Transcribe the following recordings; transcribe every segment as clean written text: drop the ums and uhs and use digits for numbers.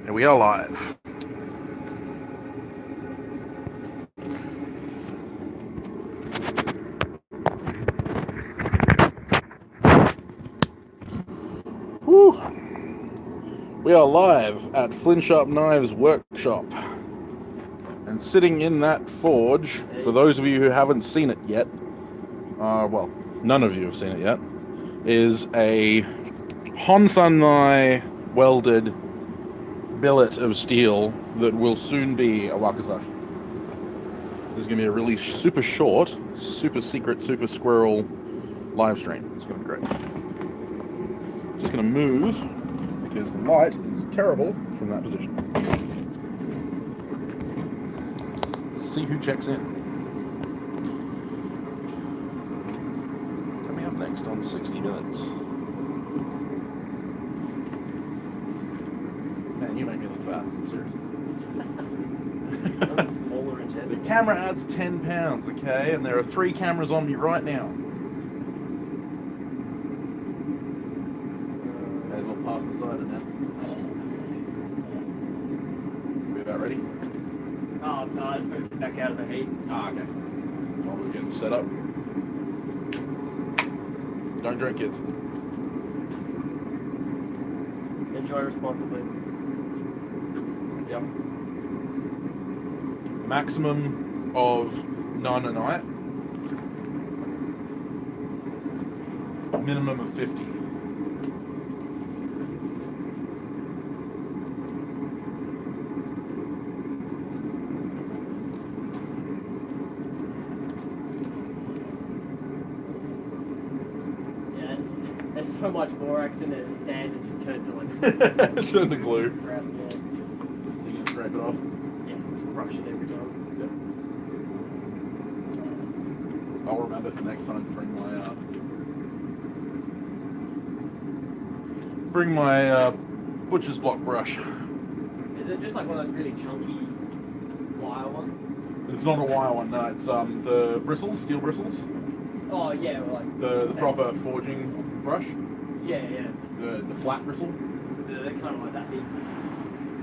And we are live. Woo. We are live at Flint Sharp Knives Workshop. And sitting in that forge, for those of you who haven't seen it yet, well, none of you have seen it yet, is a Honsanai welded billet of steel that will soon be a wakizashi. This is going to be a really super short, super secret, super squirrel live stream. It's going to be great. Just going to move because the light is terrible from that position. Let's see who checks in. Coming up next on 60 Minutes. Man, you make me look fat. Seriously. The camera adds 10 pounds, okay? And there are 3 cameras on me right now. May as well pass the side of that. We about ready? Oh, no, it's moved back out of the heat. Ah, okay. While we're getting set up. Don't drink, kids. Enjoy responsibly. Yep. Maximum of none a night. Minimum of 50. Yes, there's so much borax in it, the sand has just turned to like... Turn the glue. Crap, yeah. So you can scrape it off. Yeah, just brush it every time. Yep. I'll remember for next time to bring my butcher's block brush. Is it just like one of those really chunky wire ones? It's not a wire one, no. It's the bristles, steel bristles. Oh yeah, like The proper forging brush. yeah. The flat bristle. They're kind of like that big.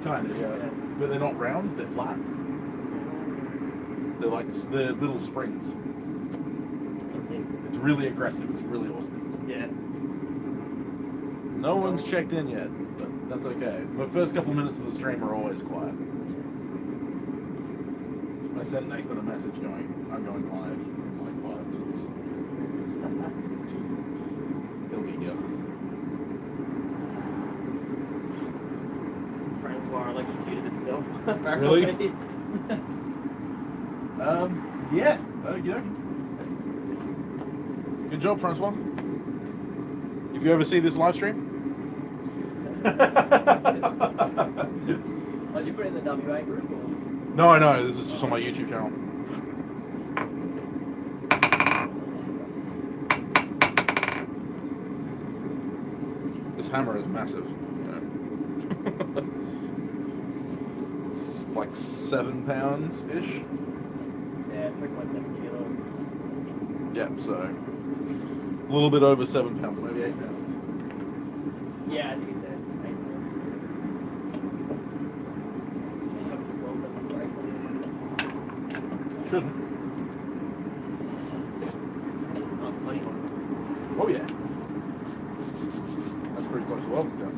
Kind of, yeah. But they're not round, they're flat. They're little springs. It's really aggressive, it's really awesome. Yeah. No one's checked in yet, but that's okay. The first couple minutes of the stream are always quiet. I sent Nathan a message going, I'm going live in like 5 minutes. He'll be here. Francois electrocuted himself. Really? Yeah. Yeah. Good job, Francois. If you ever see this live stream. Did you put it in the WA group or? No, this is just on my YouTube channel. This hammer is massive. It's like 7 pounds-ish. Yeah, 3.7 kilos. Yep, so a little bit over 7 pounds, maybe 8 pounds. Yeah, I think it's 8 pounds. Shouldn't. That's plenty. Oh yeah. That's pretty close to welding time.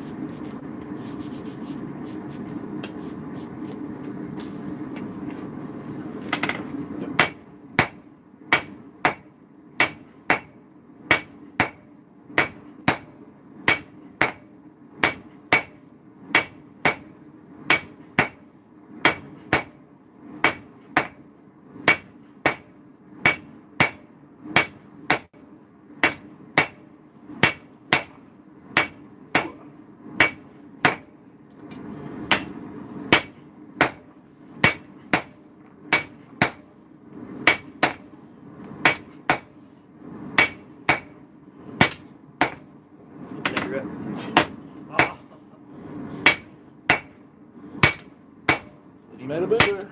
He made a booger.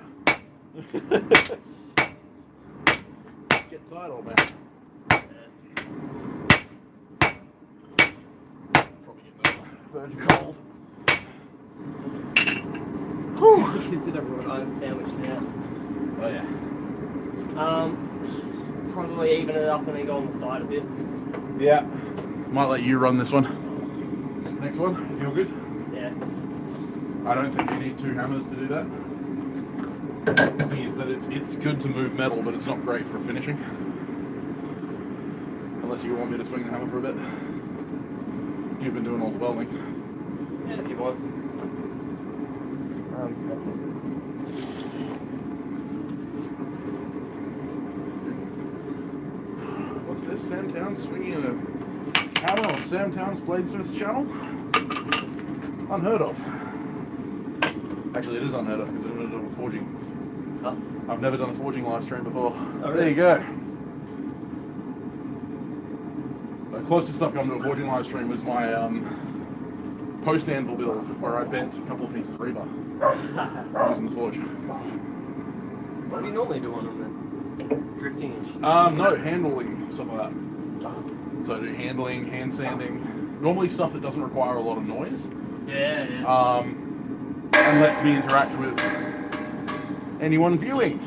Get tight, old man. Probably get that virgin cold. Consider raw iron sandwich now. Oh yeah. Probably even it up and then go on the side a bit. Yeah. Might let you run this one. Next one, if you're good. Yeah. I don't think you need 2 hammers to do that. The thing is that it's good to move metal, but it's not great for finishing. Unless you want me to swing the hammer for a bit. You've been doing all the welding. Yeah, if you want. What's this? Sam Town swinging a hammer on Sam Town's Bladesmith's channel? Unheard of. Actually, it is unheard of because I've never done a forging. Huh? I've never done a forging live stream before. Oh, really? There you go. The closest stuff come to a forging live stream was my post anvil build where I bent a couple of pieces of rebar using the forge. What do you normally do on them then? Drifting and shit? No, handling, stuff like that. So I do handling, hand sanding, normally stuff that doesn't require a lot of noise. Yeah, yeah. And lets me interact with anyone viewing.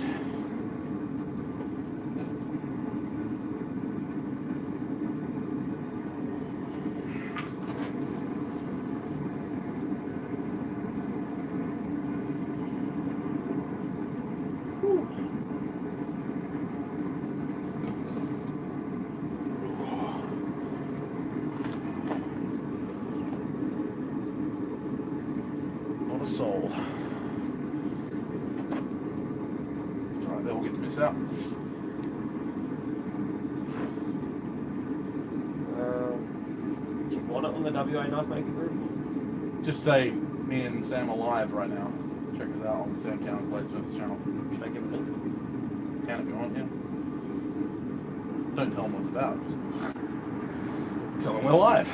Soul. Alright, they all get to miss out. Do you want it on the WA knife making group? Just say me and Sam are live right now. Check us out on the Sam Town's Bladesmith's channel. Should I give it a link? Can if you want, yeah. Don't tell them what it's about. Just tell them we're live.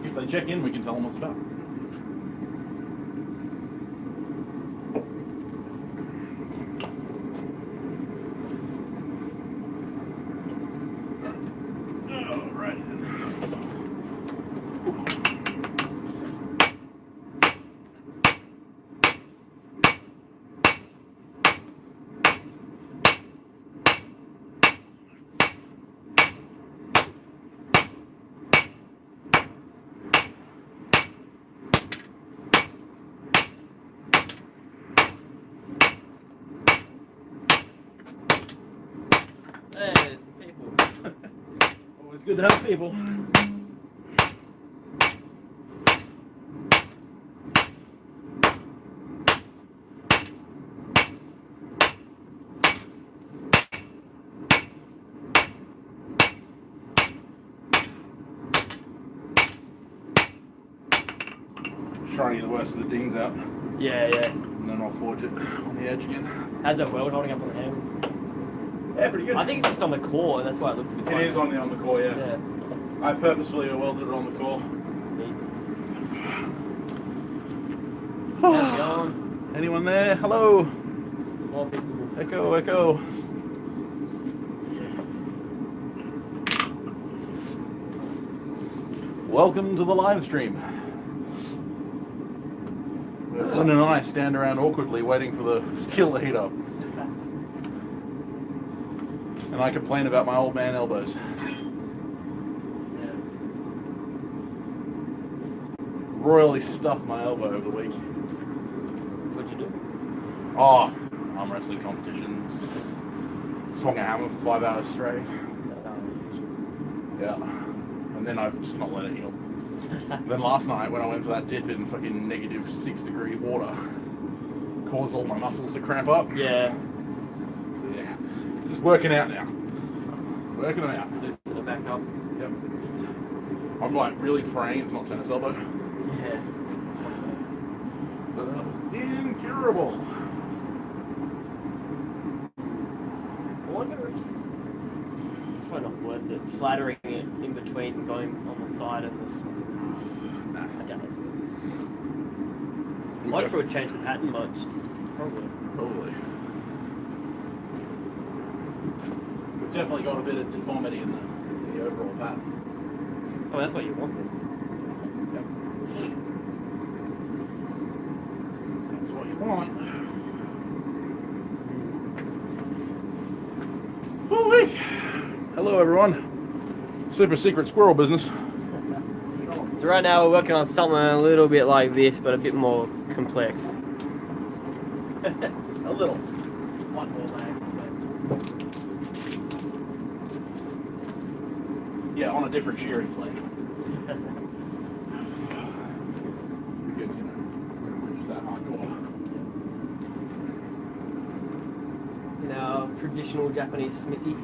If they check in, we can tell them what's about. Alright then. Hey, there's some people. Always good to have people. Trying to get the worst of the dings out, Yeah, yeah. and then I'll forge it on the edge again. How's that weld holding up on the handle? Yeah, pretty good. I think it's just on the core, and that's why it looks a bit It funny. is on the core, yeah. Yeah. I purposefully welded it on the core. How's it going? Anyone there? Hello. More people. Echo, echo. Welcome to the live stream. Flynn and I stand around awkwardly waiting for the steel to heat up. And I complain about my old man elbows. Yeah. Royally stuffed my elbow over the week. What'd you do? Oh, arm wrestling competitions. Swung a hammer for 5 hours straight. Yeah. And then I've just not let it heal. Then last night when I went for that dip in fucking -6-degree water, caused all my muscles to cramp up. Yeah. So yeah, just working out now. Working them out. Loosen it back up. Yep. I'm like really praying it's not tennis elbow. Yeah. That stuff is incurable. I wonder if it's probably not worth it. Flattering it in between, going on the side and the. Nah. I doubt it's worth it. What if it would change the pattern much? Probably. Probably. We've definitely got a bit of deformity in the overall pattern. Oh, that's what you want then. Yep. Hello, everyone. Super secret squirrel business. So right now we're working on something a little bit like this, but a bit more complex. A little. One more lag. Yeah, on a different shearing plane. Because, we're just that hardcore. In our traditional Japanese smithy.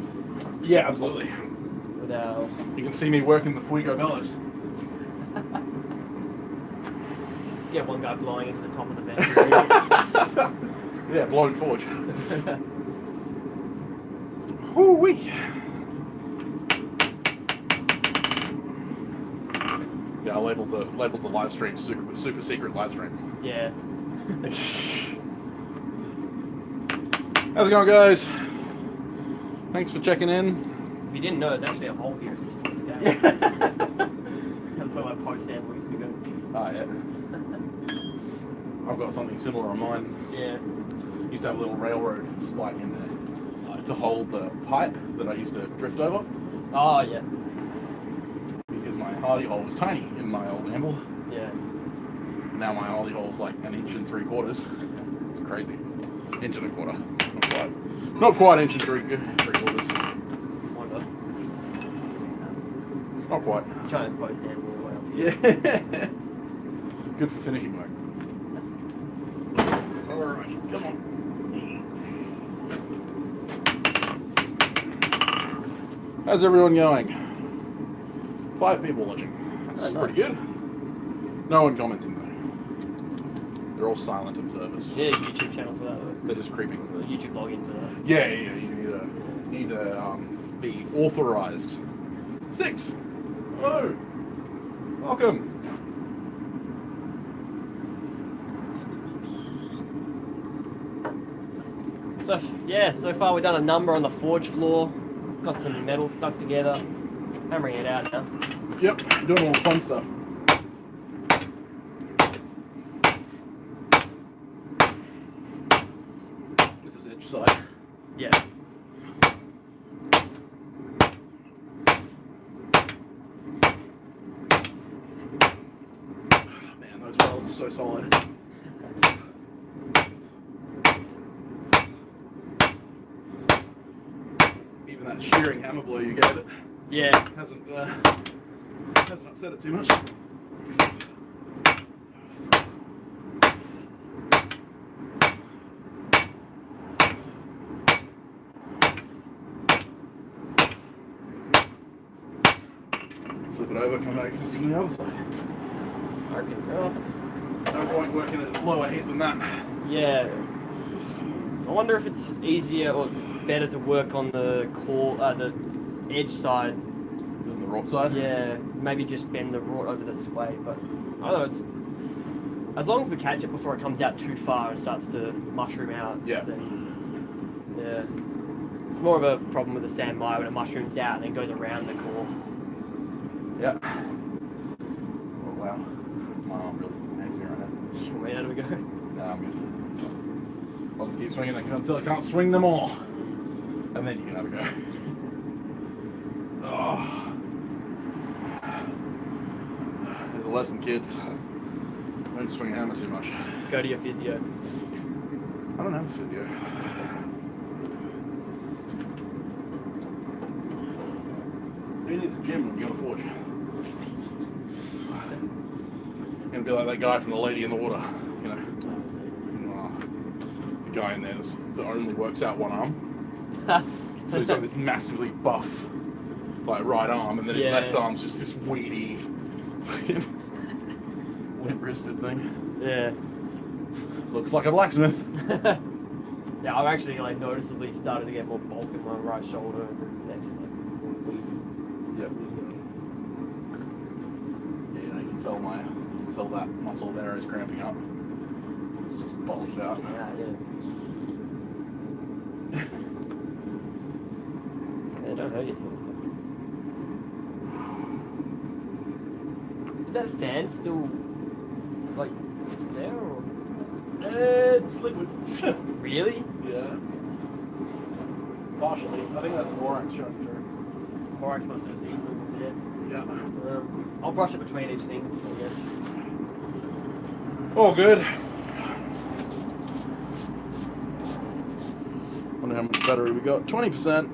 Yeah, absolutely. With our... You can see me working the Fuego bellows. Yeah, one guy blowing into the top of the bench. Yeah, blowing forge. Woo-wee. Yeah, I labeled the live stream super secret live stream. Yeah. How's it going, guys? Thanks for checking in. If you didn't know, there's actually a hole here. It's just full of scale. That's where my post sample used to go. Ah, yeah. I've got something similar on mine. Yeah. Used to have a little railroad spike in there to hold the pipe that I used to drift over. Oh, yeah. Because my hardy hole was tiny in my old amble. Yeah. Now my hardy hole's like 1 3/4 inches. It's crazy. 1 1/4 inches. Not quite 1 3/4 inches. Wonder. Not quite. Trying to post sample or whatever. Yeah. Good for finishing work. Alright, come on. How's everyone going? 5 people watching. That's pretty good. No one commenting though. They're all silent observers. You need a YouTube channel for that though. They're just creeping. A YouTube login for that. Yeah. You need to be authorized. 6. Hello. Welcome. So yeah, so far we've done a number on the forge floor. Got some metal stuck together. Hammering it out now. Yep, doing all the fun stuff. This is edge side. Yeah. Man, those welds are so solid. Even that shearing hammer blow you gave it. Yeah. Hasn't upset it too much. Flip it over, come back from the other side. No point working at lower heat than that. Yeah. I wonder if it's easier or better to work on the the edge side. Than the wrought side? Yeah, maybe just bend the wrought over this way, but I don't know, it's as long as we catch it before it comes out too far and starts to mushroom out, then yeah. It's more of a problem with the sand mire when it mushrooms out and then goes around the core. Yeah. Oh wow. My arm really hangs me right now. Wait, how do we go? No, I'm good. I'll just keep swinging until I can't swing them all. And then you can have a go. Oh. There's a lesson, kids. Don't swing a hammer too much. Go to your physio. I don't have a physio. Who needs a gym when you got a forge? You're gonna be like that guy from The Lady in the Water, you know. The guy in there that only works out one arm. So he's got this massively buff, like right arm, and then his left arm's just this weedy, limp-wristed thing. Yeah. Looks like a blacksmith. Yeah, I've actually like noticeably started to get more bulk in my right shoulder and next like weedy. Yep. Yeah, you can tell that muscle there is cramping up. It's just bulged out. Yeah. Yeah, don't hurt yourself. Is that sand still like there or? It's liquid. Really? Yeah. Partially. I think that's boron showing through. borax must just equals, yeah. Yeah. I'll brush it between each thing, I guess. All good. Wonder how much battery we got. 20%.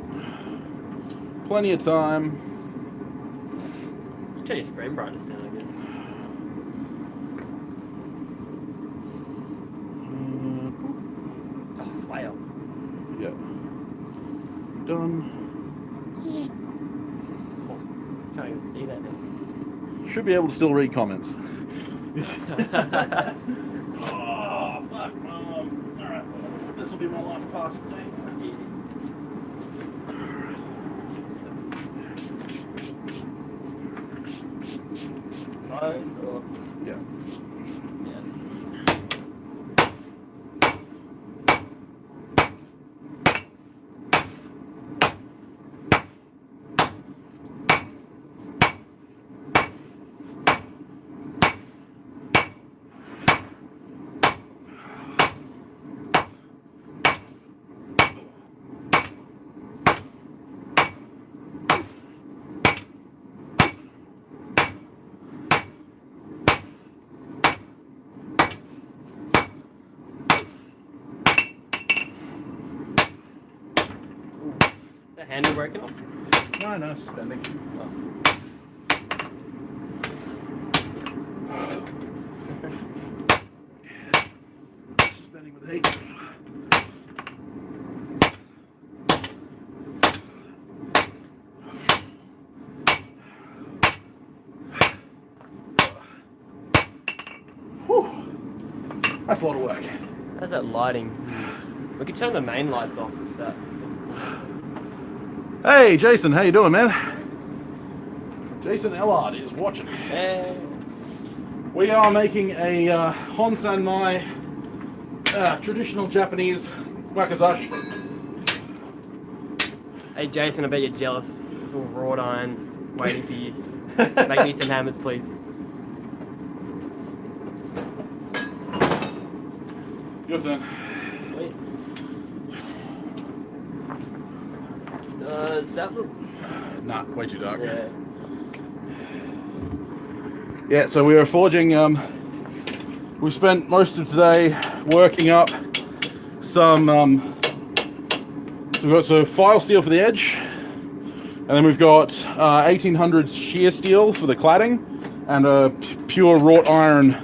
Plenty of time. Turn your screen brightness down, I guess. Oh, it's way up. Yeah. Done. Oh, can't even see that now. Should be able to still read comments. Oh, fuck, Mom. Alright, this will be my last pass for me. So, or... Yeah. Yeah. Is that handle breaking off? No, suspending. Oh. Suspending with heat. Whew. That's a lot of work. How's that lighting? We could turn the main lights off if that looks cool. Hey, Jason, how you doing, man? Jason Ellard is watching. Hey. We are making a Honsan Mai traditional Japanese wakizashi. Hey Jason, I bet you're jealous. It's all wrought iron waiting for you. Make me some hammers, please. Your turn. Sweet. Does that look... Nah, way too dark. Yeah. Yeah, so we were forging, we spent most of today working up some, we've got some file steel for the edge, and then we've got 1800s shear steel for the cladding, and a pure wrought iron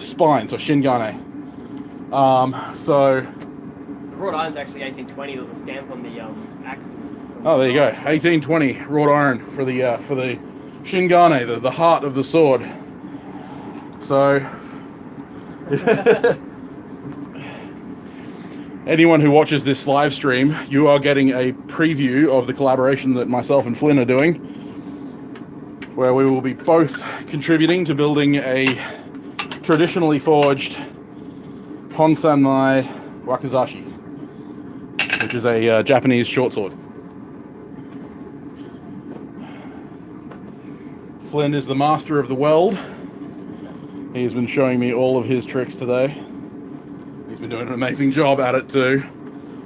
spine, so shingane. So... The wrought iron's actually 1820, there's a stamp on the axle. Oh, there you go, 1820 wrought iron for the shingane, the heart of the sword. So, anyone who watches this live stream, you are getting a preview of the collaboration that myself and Flynn are doing, where we will be both contributing to building a traditionally forged Honsan Mai wakizashi, which is a Japanese short sword. Flynn is the master of the weld. He's been showing me all of his tricks today. He's been doing an amazing job at it too.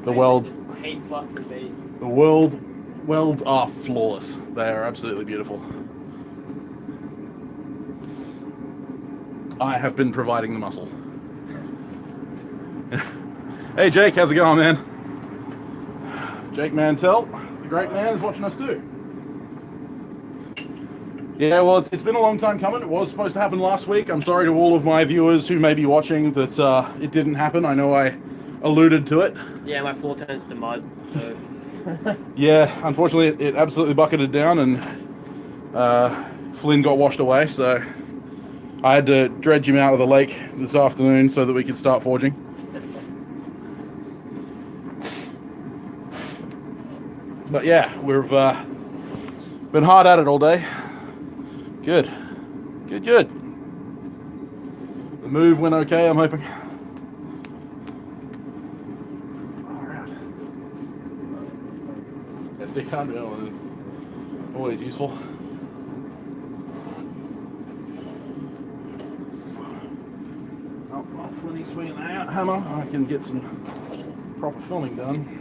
The welds, Heat flux and beat. the welds are flawless. They are absolutely beautiful. I have been providing the muscle. Hey Jake, how's it going, man? Jake Mantell, the great man, is watching us too. Yeah, well, it's been a long time coming. It was supposed to happen last week. I'm sorry to all of my viewers who may be watching that it didn't happen. I know I alluded to it. Yeah, my floor turns to mud, so... Yeah, unfortunately, it absolutely bucketed down and Flynn got washed away, so I had to dredge him out of the lake this afternoon so that we could start forging. But yeah, we've been hard at it all day. Good. Good. The move went okay, I'm hoping. Far out. SD card, always useful. Oh, while Flinny's swinging that hammer, I can get some proper filming done.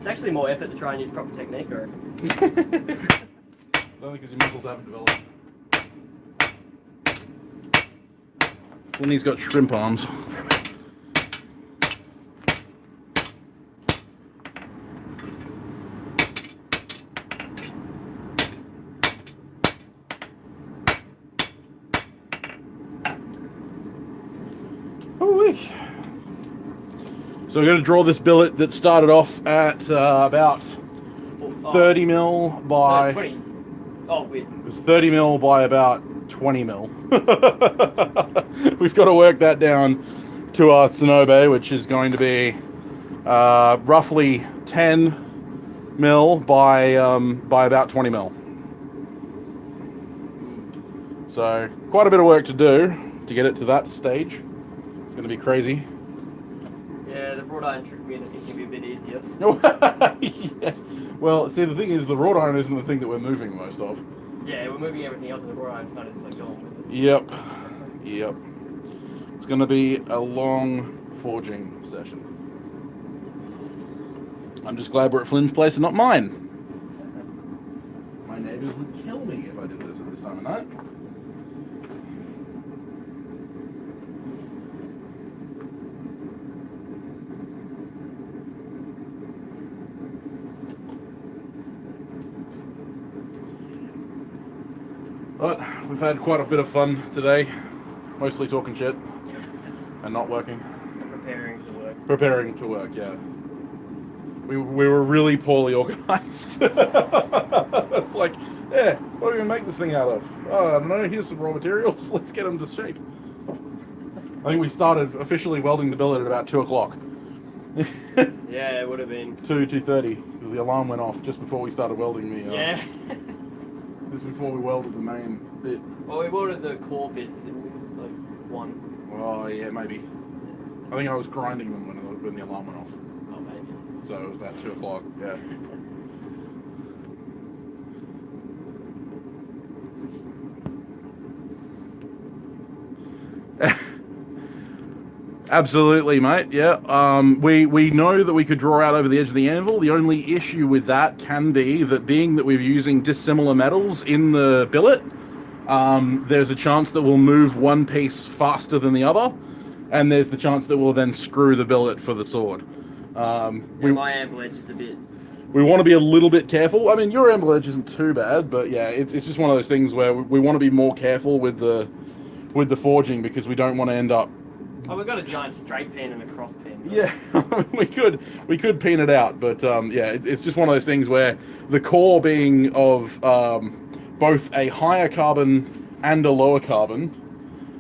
It's actually more effort to try and use proper technique, or Only because your muscles haven't developed. Flinny's got shrimp arms. So we're going to draw this billet that started off at about 30 mil by... 20. Oh, weird. It was 30 mil by about 20 mil. We've got to work that down to our Tsunobe, which is going to be roughly 10 mil by about 20 mil. So quite a bit of work to do to get it to that stage. It's going to be crazy. Yeah, the wrought iron tricked me into thinking it'd be a bit easier. Yeah. Well, see, the thing is, the wrought iron isn't the thing that we're moving most of. Yeah, we're moving everything else, and the wrought iron's kind of just like going with it. Yep. It's going to be a long forging session. I'm just glad we're at Flynn's place and not mine. My neighbors would kill me if I did this at this time of night. But we've had quite a bit of fun today, mostly talking shit and not working. And preparing to work. Preparing to work, yeah. We were really poorly organised. It's like, yeah, what are we going to make this thing out of? Oh, I don't know, here's some raw materials, let's get them to shape. I think we started officially welding the billet at about 2 o'clock. Yeah, it would have been. 2:30, because the alarm went off just before we started welding the... Yeah. This is before we welded the main bit. Well, we welded the core bits in like 1. Oh, yeah, maybe. I think I was grinding them when the alarm went off. Oh, maybe. So it was about 2 o'clock, yeah. Absolutely, mate. Yeah. We know that we could draw out over the edge of the anvil. The only issue with that can be that being that we're using dissimilar metals in the billet, there's a chance that we'll move one piece faster than the other, and there's the chance that we'll then screw the billet for the sword. My anvil edge is a bit... We want to be a little bit careful. I mean, your anvil edge isn't too bad, but yeah, it's just one of those things where we want to be more careful with the forging, because we don't want to end up... Oh, we've got a giant straight pin and a cross pin. Yeah, we could pin it out, but yeah, it's just one of those things where the core being of both a higher carbon and a lower carbon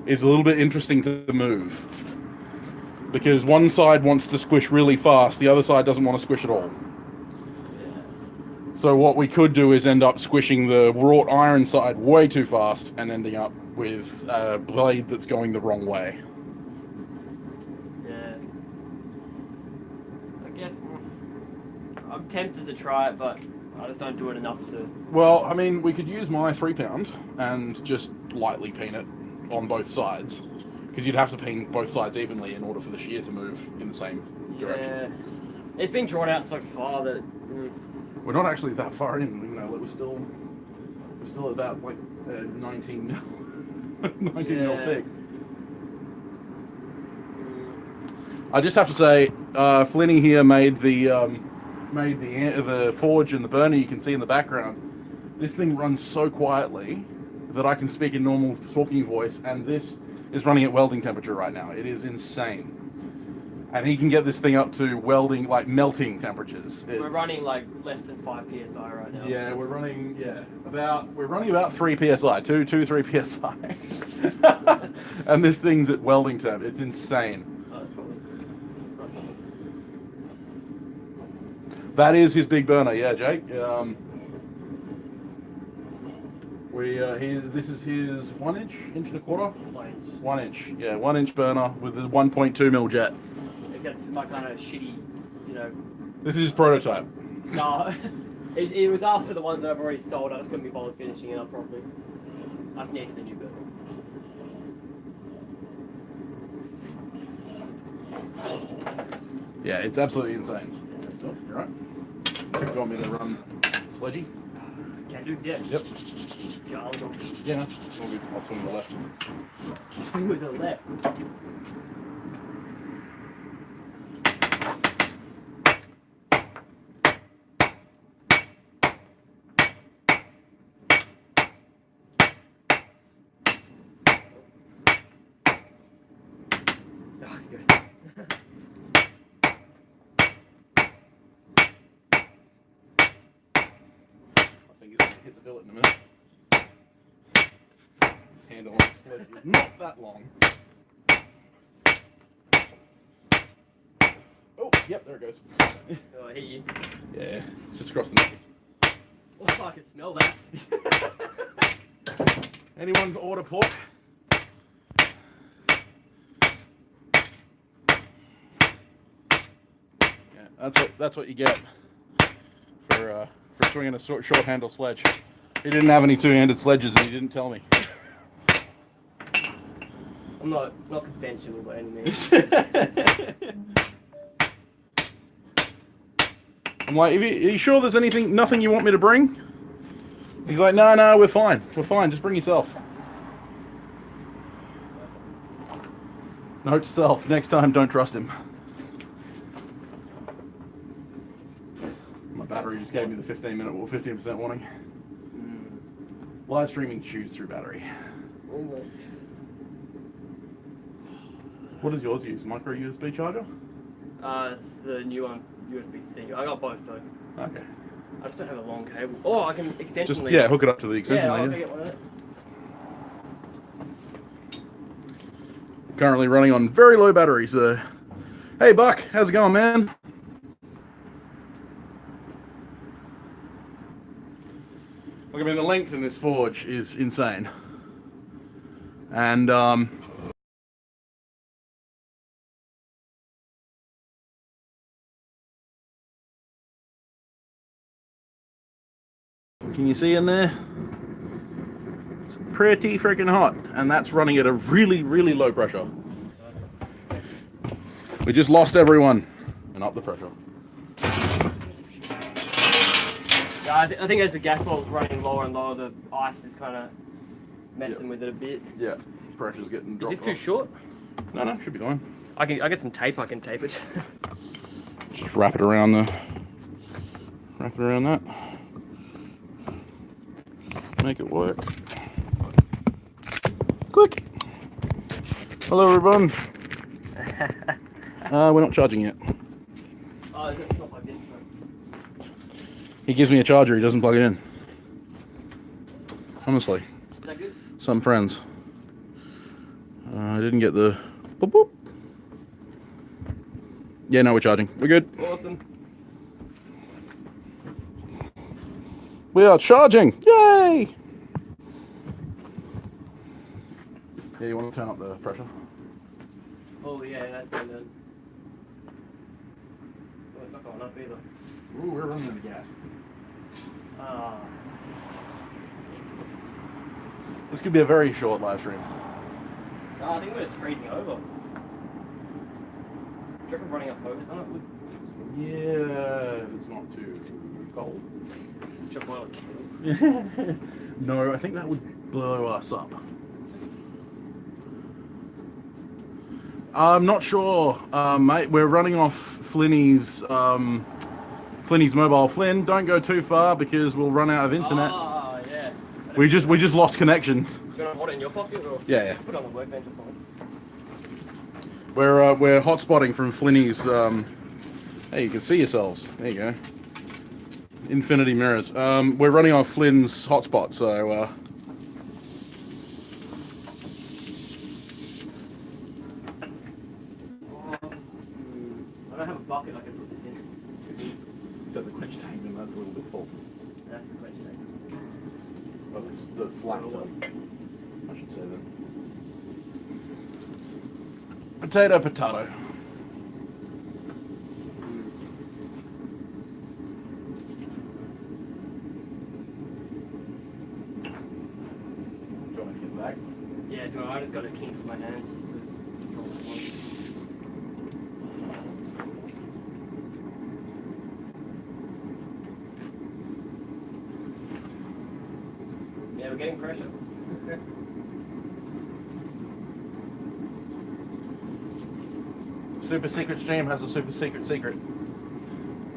is a little bit interesting to move, because one side wants to squish really fast, the other side doesn't want to squish at all. Yeah. So what we could do is end up squishing the wrought iron side way too fast and ending up with a blade that's going the wrong way. I'm tempted to try it, but I just don't do it enough to... Well, I mean, we could use my 3 pound and just lightly peen it on both sides, because you'd have to peen both sides evenly in order for the shear to move in the same direction. Yeah. It's been drawn out so far that... We're not actually that far in, you know, we're still about like 19 mil thick. I just have to say, Flinny here made the forge and the burner you can see in the background. This thing runs so quietly that I can speak in normal talking voice, and this is running at welding temperature right now. It is insane. And he can get this thing up to welding, like melting temperatures. We're running like less than 5 psi right now. Yeah, we're running about 3 psi, 3 psi. And this thing's at welding temp. It's insane. That is his big burner, yeah, Jake. This is his 1 inch, inch and a quarter. 1 inch. 1 inch, yeah, 1 inch burner with the 1.2 mil jet. It gets my kind of shitty, you know. This is his prototype. No, it was after the ones that I've already sold. I just couldn't be bothered finishing it up properly. I just needed the new burner. Yeah, it's absolutely insane. Oh, you're right. you want me to run sledgy? Can do, yeah. Yep. Yeah, I'll go. Yeah, no. I'll swing to the left. Swing with the left. Oh, good. I think he's going to hit the billet in a minute. His handle on the sledge is not that long. Oh, yep, there it goes. Oh, I hit you. Yeah, just across the knuckles. Oh, I can smell that. Anyone order pork? Yeah, that's what you get for swinging a short handle sledge. He didn't have any two-handed sledges, and he didn't tell me. I'm not conventional by any means. I'm like, are you sure there's nothing you want me to bring? He's like, no, we're fine. We're fine. Just bring yourself. Note to self: next time, don't trust him. My battery just gave me the 15% warning. Live streaming chews through battery. What does yours use? Micro USB charger? It's the new one, USB-C. I got both though. Okay. I just don't have a long cable. Oh, I can extension Just link. yeah, hook it up to the extension Yeah, I'll lead. go get one of that. Currently running on very low battery, so hey Buck, how's it going, man? Look, I mean, the length in this forge is insane. And can you see in there? It's pretty freaking hot, and that's running at a really, really low pressure. We just lost everyone, and up the pressure. Yeah, I think as the gas ball's running lower and lower, the ice is kind of messing with it a bit. Yeah, pressure's getting dropped. Is this too short? No, should be fine. I get some tape. I can tape it. Just wrap it around that. Make it work. Click. Hello, everyone. We're not charging yet. Oh, it's not plugged in. He gives me a charger. He doesn't plug it in. Honestly. Is that good? Some friends. I didn't get the boop boop. Yeah, no, we're charging. We're good. Awesome. We are charging! Yay! Yeah, you want to turn up the pressure? Oh yeah, that's going down. Oh, it's not going up either. Ooh, we're running out of gas. Ah. This could be a very short live stream. I think we're just freezing over. Do you reckon running up over on it? Yeah, if it's not too cold. Should boil a kettle. No, I think that would blow us up. I'm not sure, mate. We're running off Flinny's mobile. Flynn, don't go too far because we'll run out of internet. Ah, yeah. We just lost connection. Do you want to hold it in your pocket or? Yeah. Put it on the workbench or something. We're hotspotting from Flinny's. Hey, you can see yourselves. There you go. Infinity mirrors. We're running off Flynn's hotspot, so. I don't have a bucket I can put this in. Except the quench tank, and that's a little bit full. That's the question. Well, the slack tank, I should say that. Potato. Do you want me to get back? Yeah, no, I just got a kink with my hands. getting pressure. Super secret stream has a super secret.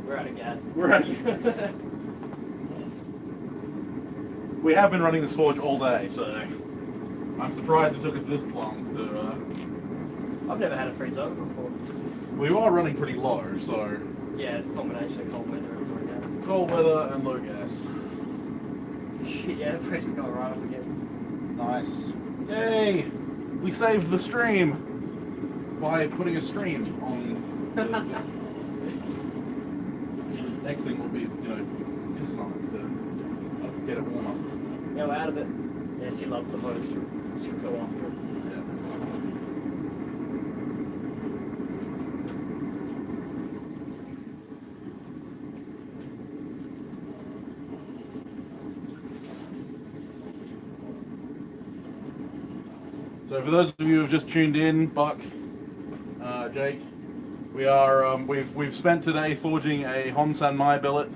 We're out of gas. We're out of gas. We have been running this forge all day, so I'm surprised it took us this long to... I've never had a freeze over before. We are running pretty low, so... Yeah, it's a combination of cold weather and low gas. Cold weather and low gas. Shit, yeah, the pressure's going right up again. Nice. Yay! We saved the stream by putting a stream on the... Next thing will be, you know, pissing on it to get it warm up. Yeah, we're out of it. Yeah, she loves the hose. She'll go after it. Yeah. So for those of you who have just tuned in, Buck, Jake, we are we've spent today forging a Hon Sanmai billet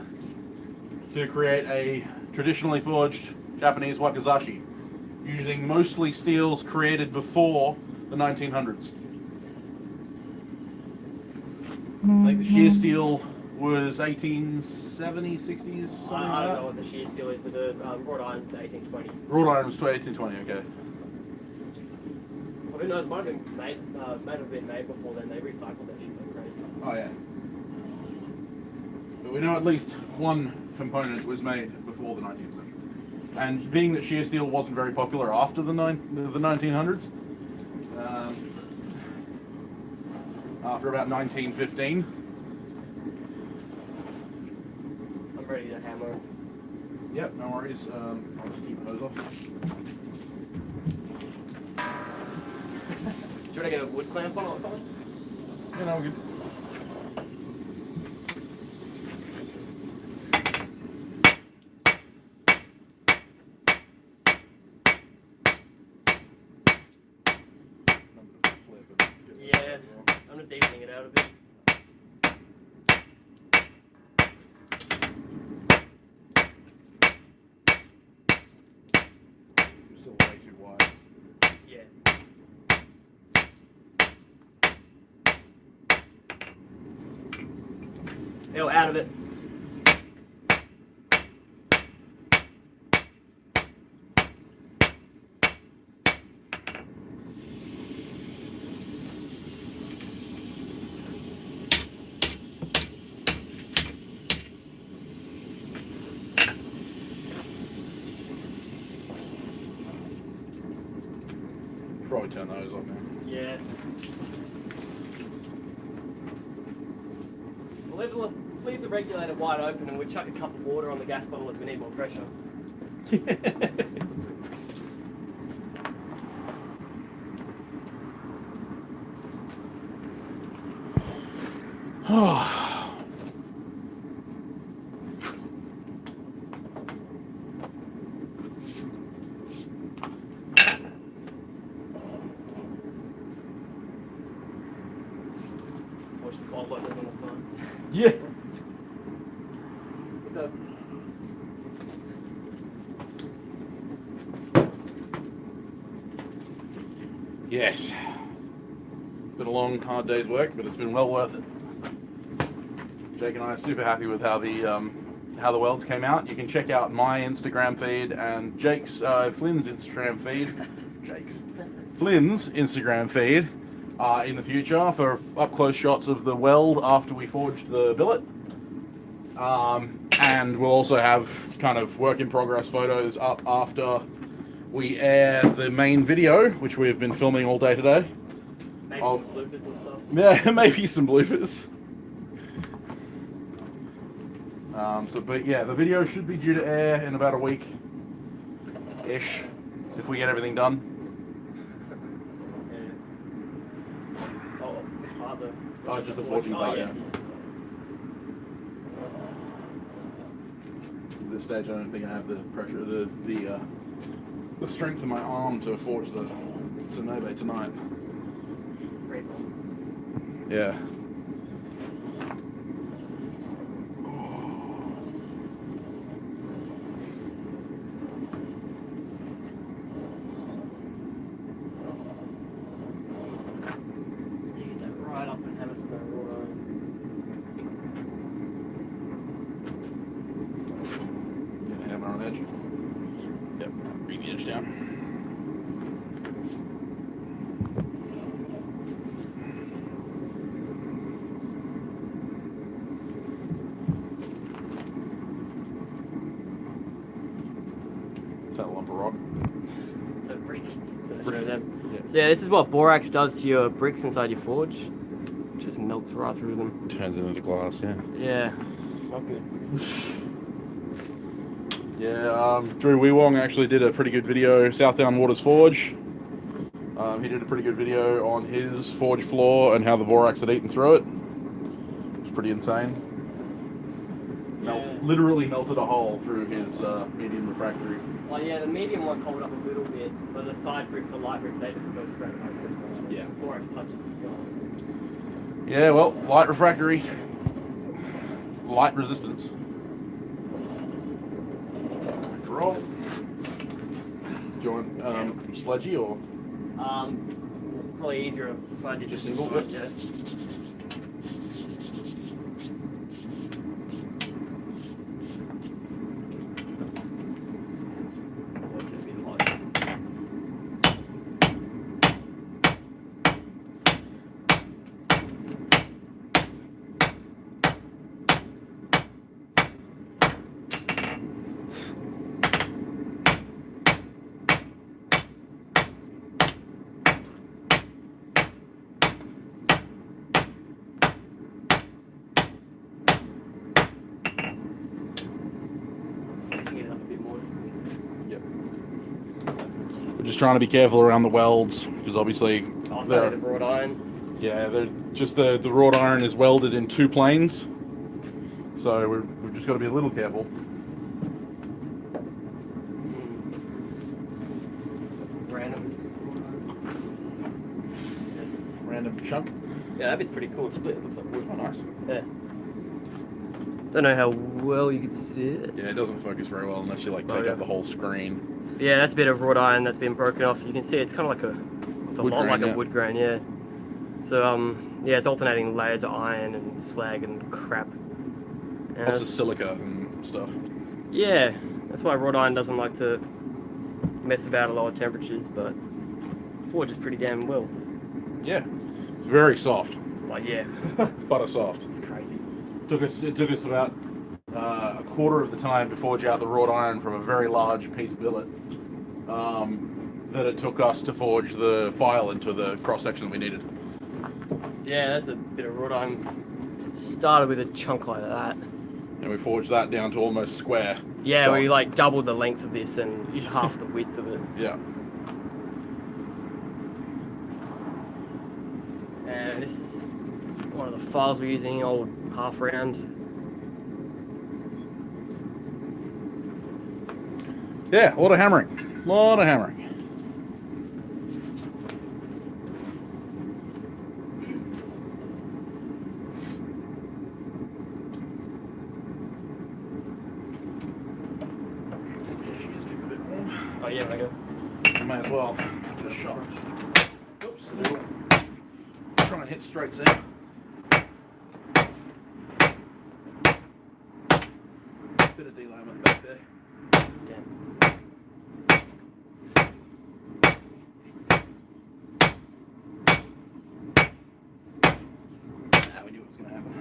to create a traditionally forged Japanese wakizashi, using mostly steels created before the 1900s. I think the shear steel was 1870s, 60s, something I like don't know what the shear steel is, but the wrought iron's 1820. Wrought iron was 1820, okay. Well, who knows? Might have been made before then. They recycled that shit like crazy. Oh yeah. But we know at least one component was made before the 19th century. And being that shear steel wasn't very popular after the 1900s, after about 1915. I'm ready to hammer. Yep, no worries. I'll just keep those off. Do you want to get a wood clamp on it or something? Yeah, no, we're good. Yeah, I'm just evening it out a bit. Still way too wide. Yeah. Ew, out of it. Probably turn those on now. Yeah. We'll leave the regulator wide open and we'll chuck a cup of water on the gas bottle as we need more pressure. Fortunately, cold weather's on the sun. Yeah. Okay. Yes. Been a long, hard day's work, but it's been well worth it. Jake and I are super happy with how the welds came out. You can check out my Instagram feed and Jake's Flynn's Instagram feed. Flynn's Instagram feed in the future for up close shots of the weld after we forged the billet. And we'll also have kind of work in progress photos up after we air the main video, which we've been filming all day today. Maybe some bloopers and stuff. Yeah, maybe some bloopers. But yeah, the video should be due to air in about a week-ish, if we get everything done. Yeah. Oh, which part though? Oh, just the forging part, yeah. At this stage, I don't think I have the pressure, the strength of my arm to forge the Sonobe tonight. Great. Yeah. edge down. Is that a lump of rock? It's a brick. Brick. Yeah. Yeah. So yeah, this is what borax does to your bricks inside your forge. Just melts right through them. Turns it into glass, yeah. Yeah, not good. Yeah, Drew Weewong actually did a pretty good video, South Down Waters Forge. He did a pretty good video on his forge floor and how the borax had eaten through it. It was pretty insane. Literally melted a hole through his medium refractory. Well, yeah, the medium ones hold up a little bit, but the side bricks, the light bricks, they just go straight away. Yeah. Borax touches the gone. Yeah, well, light refractory, light resistance. Roll. Do you want sledgy or? Probably easier if I did Just this single? Yeah. What's it been like? We're just trying to be careful around the welds because obviously The wrought iron. Yeah, they're just the wrought iron is welded in two planes, so we've just got to be a little careful. That's some Random chunk. Yeah, that bit's pretty cool. It's split. It looks like wood. Oh, nice. Yeah. Don't know how well you can see it. Yeah, it doesn't focus very well unless you like take up the whole screen. Yeah, that's a bit of wrought iron that's been broken off. You can see it's kind of like it's a Wood lot grain, like a wood grain, yeah. So yeah, it's alternating layers of iron and slag and crap. And Lots of silica and stuff. Yeah, that's why wrought iron doesn't like to mess about at lower temperatures, but forge is pretty damn well. Yeah, it's very soft. Like yeah, Butter soft. it's crazy. It took us about a quarter of the time to forge out the wrought iron from a very large piece of billet that it took us to forge the file into the cross section we needed. Yeah, that's a bit of wrought iron. Started with a chunk like that. And we forged that down to almost square. Yeah, stock. we like doubled the length of this and half the width of it. Yeah. And this is one of the files we're using, old half round. Yeah, a lot of hammering. A lot of hammering. Oh yeah, there we go. Might as well. Just shot. Oops. Try and hit straight there. Bit of delay on the back there. Yeah. Now we knew it was going to happen.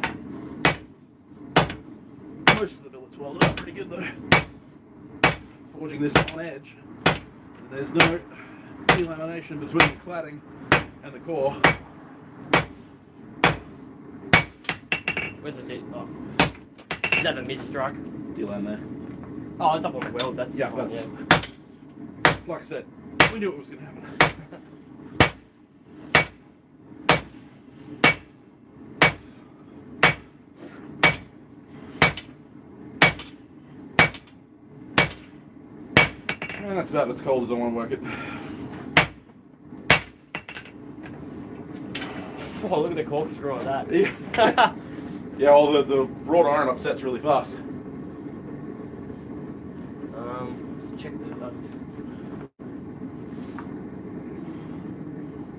Most of the billets welded up pretty good though. Forging this on edge, there's no delamination between the cladding and the core. Where's the date? Oh. Is that the misstruck? Delam there. Oh, it's up on the weld. That's Yeah, fine, that's yeah. like I said, we knew it was going to happen. And that's about as cold as I want to work it. Oh, look at the corkscrew on that. Yeah, yeah, well, the wrought iron upsets really fast. Just check the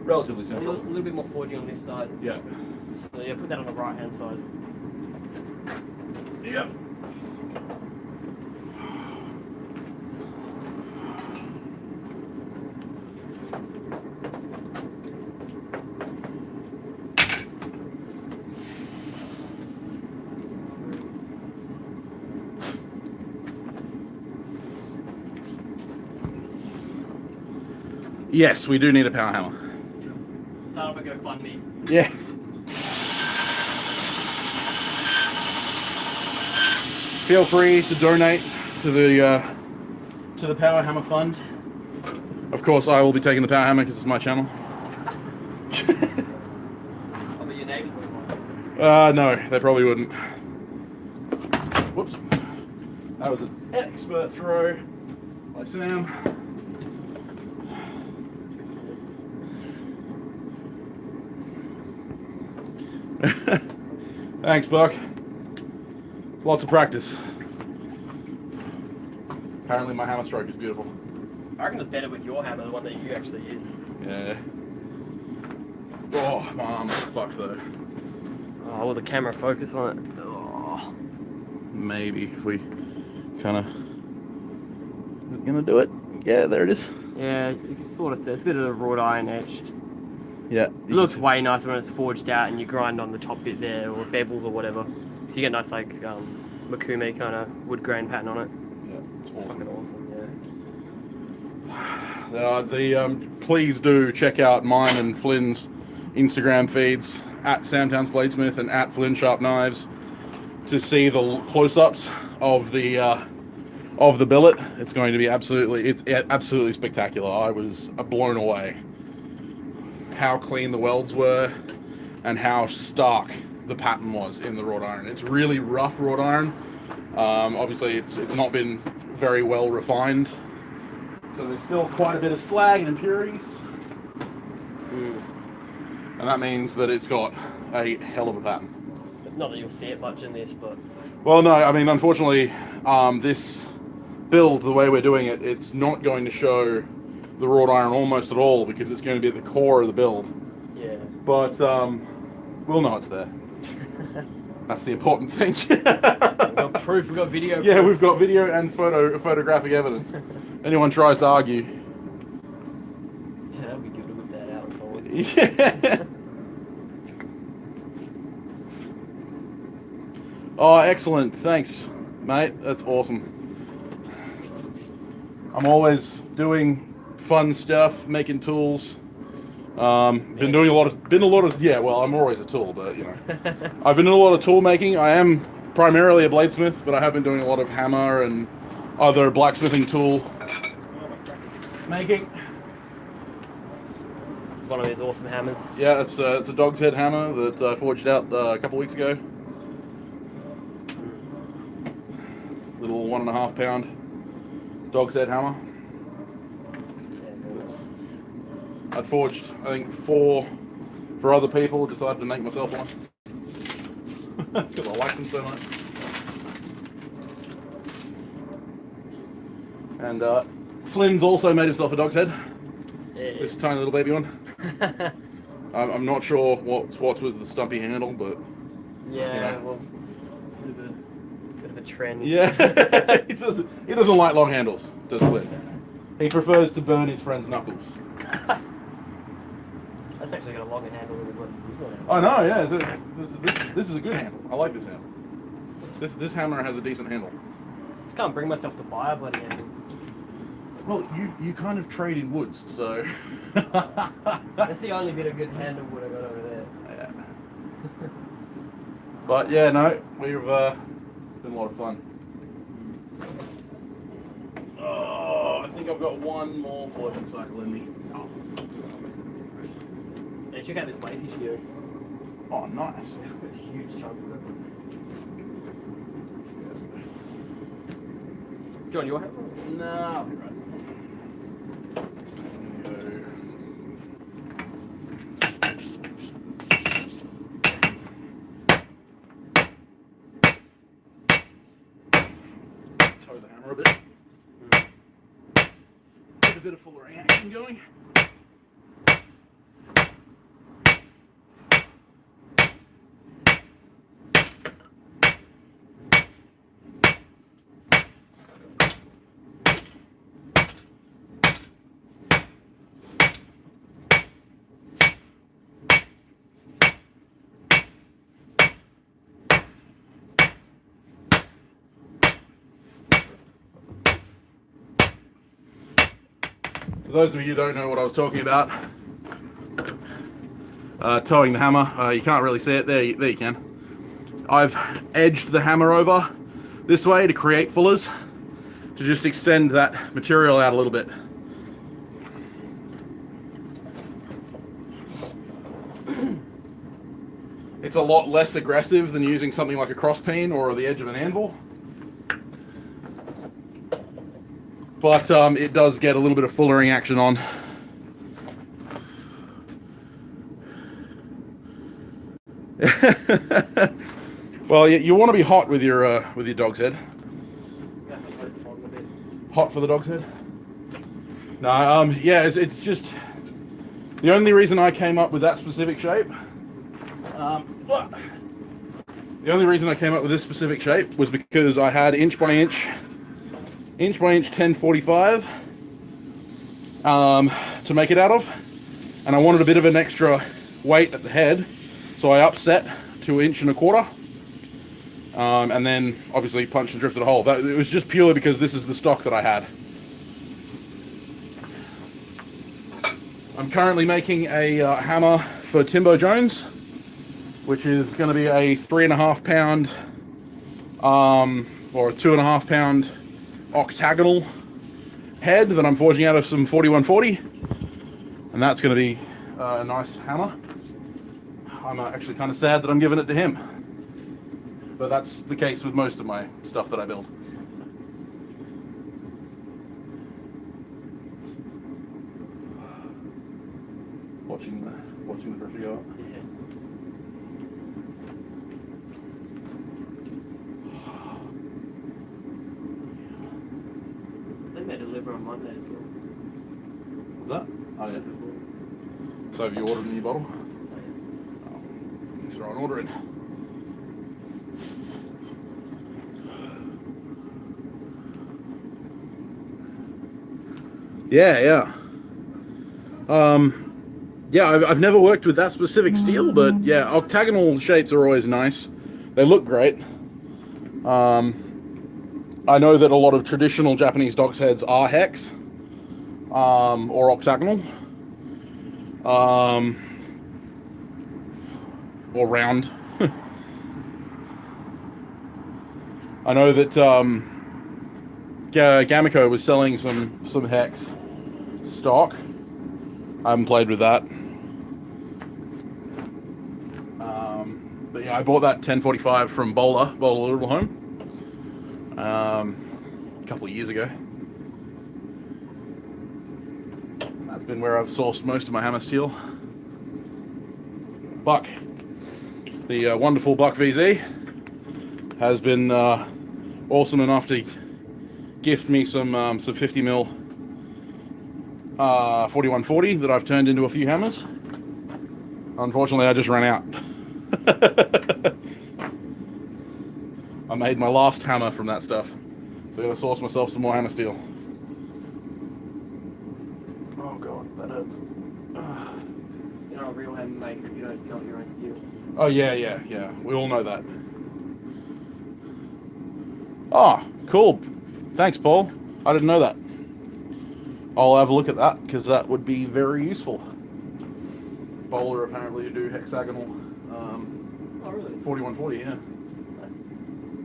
Relatively a simple. little bit more forging on this side. Yeah. So yeah, put that on the right hand side. Yep. Yes, we do need a power hammer. Start up a GoFundMe. Yeah. Feel free to donate to the Power Hammer Fund. Of course, I will be taking the Power Hammer because it's my channel. Oh, but your neighbours won't want it. No, they probably wouldn't. Whoops. That was an expert throw by Sam. Thanks, Buck. Lots of practice. Apparently my hammer stroke is beautiful. I reckon it's better with your hammer, the one that you actually use. Yeah. Oh, my arm's fucked though. Oh, will the camera focus on it? Oh. Maybe if we kind of... Is it gonna do it? Yeah, there it is. Yeah, you can sort of see it's a bit of a wrought iron etched. Yeah. It looks way nicer when it's forged out and you grind on the top bit there, or bevels or whatever. So you get nice like Makume kind of wood grain pattern on it. Yeah, it's fucking awesome. Please do check out mine and Flynn's Instagram feeds at Samtown's Bladesmith and at Flynn Sharp Knives to see the close-ups of the billet. It's going to be absolutely spectacular. I was blown away how clean the welds were and how stark the pattern was in the wrought iron. It's really rough wrought iron. Obviously, it's not been very well refined, so there's still quite a bit of slag and impurities. And that means that it's got a hell of a pattern. Not that you'll see it much in this, but... Well, no, I mean, unfortunately, this build, the way we're doing it, it's not going to show the wrought iron almost at all because it's going to be at the core of the build. Yeah. But we'll know it's there. That's the important thing. We've got proof, we've got video. Yeah, proof. we've got video and photographic evidence. Anyone tries to argue. Yeah, that would be good to whip that out and so on. Yeah. Oh, excellent. Thanks, mate. That's awesome. I'm always doing fun stuff, making tools. Been a lot of yeah, well, I'm always a tool, but you know. I've been doing a lot of tool making. I am primarily a bladesmith, but I have been doing a lot of hammer and other blacksmithing tool making. This is one of these awesome hammers. Yeah, it's a dog's head hammer that I forged out a couple weeks ago. Little 1.5 pound dog's head hammer. I'd forged, I think, 4 for other people. Decided to make myself one because I like them so much. And Flynn's also made himself a dog's head. Yeah. This tiny little baby one. I'm not sure what's with the stumpy handle, but yeah, you know. well, bit of a trend. Yeah, he doesn't like long handles. Does Flynn? He prefers to burn his friend's knuckles. That's actually got a longer handle than what. I know, yeah. This is a good handle. I like this handle. This hammer has a decent handle. Just can't bring myself to buy a bloody handle. Well, you kind of trade in woods, so. That's the only bit of good handle wood I got over there. Yeah. But yeah, no, we've it's been a lot of fun. Oh, I think I've got one more floating cycle in me. Oh. Yeah, check out this lacy shear. Oh, nice. Got a huge chunk of it. John, your hammer? Nah, I'll be right. Toe the hammer a bit. Get a bit of fuller action going. For those of you who don't know what I was talking about, towing the hammer, you can't really see it. There you can. I've edged the hammer over this way to create fullers, to just extend that material out a little bit. It's a lot less aggressive than using something like a cross peen or the edge of an anvil. But it does get a little bit of fullering action on. Well, you want to be hot with your dog's head. Hot for the dog's head? No, yeah, it's just the only reason I came up with that specific shape. The only reason I came up with this specific shape was because I had inch by inch 1045 to make it out of, and I wanted a bit of an extra weight at the head, so I upset to 1 1/4 inch, and then obviously punched and drifted a hole. It was just purely because this is the stock that I had. I'm currently making a hammer for Timbo Jones, which is going to be a 3.5 pound or a 2.5 pound octagonal head that I'm forging out of some 4140, and that's going to be a nice hammer. I'm actually kind of sad that I'm giving it to him, but that's the case with most of my stuff that I build. Watching the pressure go up. Yeah. They may deliver on Monday as well. What's that? Oh yeah. So have you ordered a new bottle? Oh, yeah. Throw an order in. Yeah. Yeah, I've never worked with that specific steel, but yeah, octagonal shapes are always nice. They look great. I know that a lot of traditional Japanese dogs' heads are hex or octagonal, or round. I know that Gamico was selling some hex stock. I haven't played with that. But yeah, I bought that 1045 from Bowler Little Home, a couple of years ago. That's been where I've sourced most of my hammer steel. Buck, the wonderful Buck VZ, has been awesome enough to gift me some 50mm 4140 that I've turned into a few hammers. Unfortunately, I just ran out. I made my last hammer from that stuff, so I gotta source myself some more hammer steel. Oh god, that hurts. You're not a real hammer maker if you don't smelt your own steel. Oh yeah. We all know that. Oh, cool. Thanks, Paul. I didn't know that. I'll have a look at that, because that would be very useful. Bowler apparently do hexagonal Oh really? 4140, yeah. I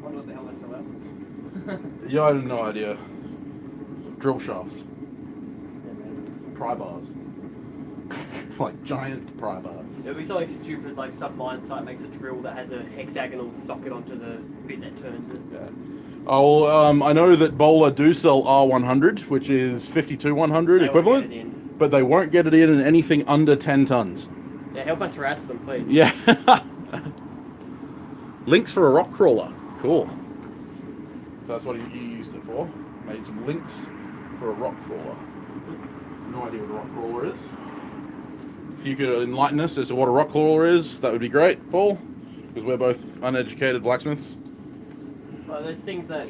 wonder what the hell they sell out. Yeah, I have no idea. Drill shafts. Yeah, maybe. Pry bars. Like giant pry bars. It'll be something stupid like some mine site makes a drill that has a hexagonal socket onto the bit that turns it. Yeah. Oh, I know that Bowler do sell R100, which is 52-100 equivalent, but they won't get it in anything under 10 tons. Yeah, help us harass them, please. Yeah. Links for a rock crawler. Cool. That's what you used it for. Made some links for a rock crawler. No idea what a rock crawler is. If you could enlighten us as to what a rock crawler is, that would be great, Paul, because we're both uneducated blacksmiths. Oh, those things that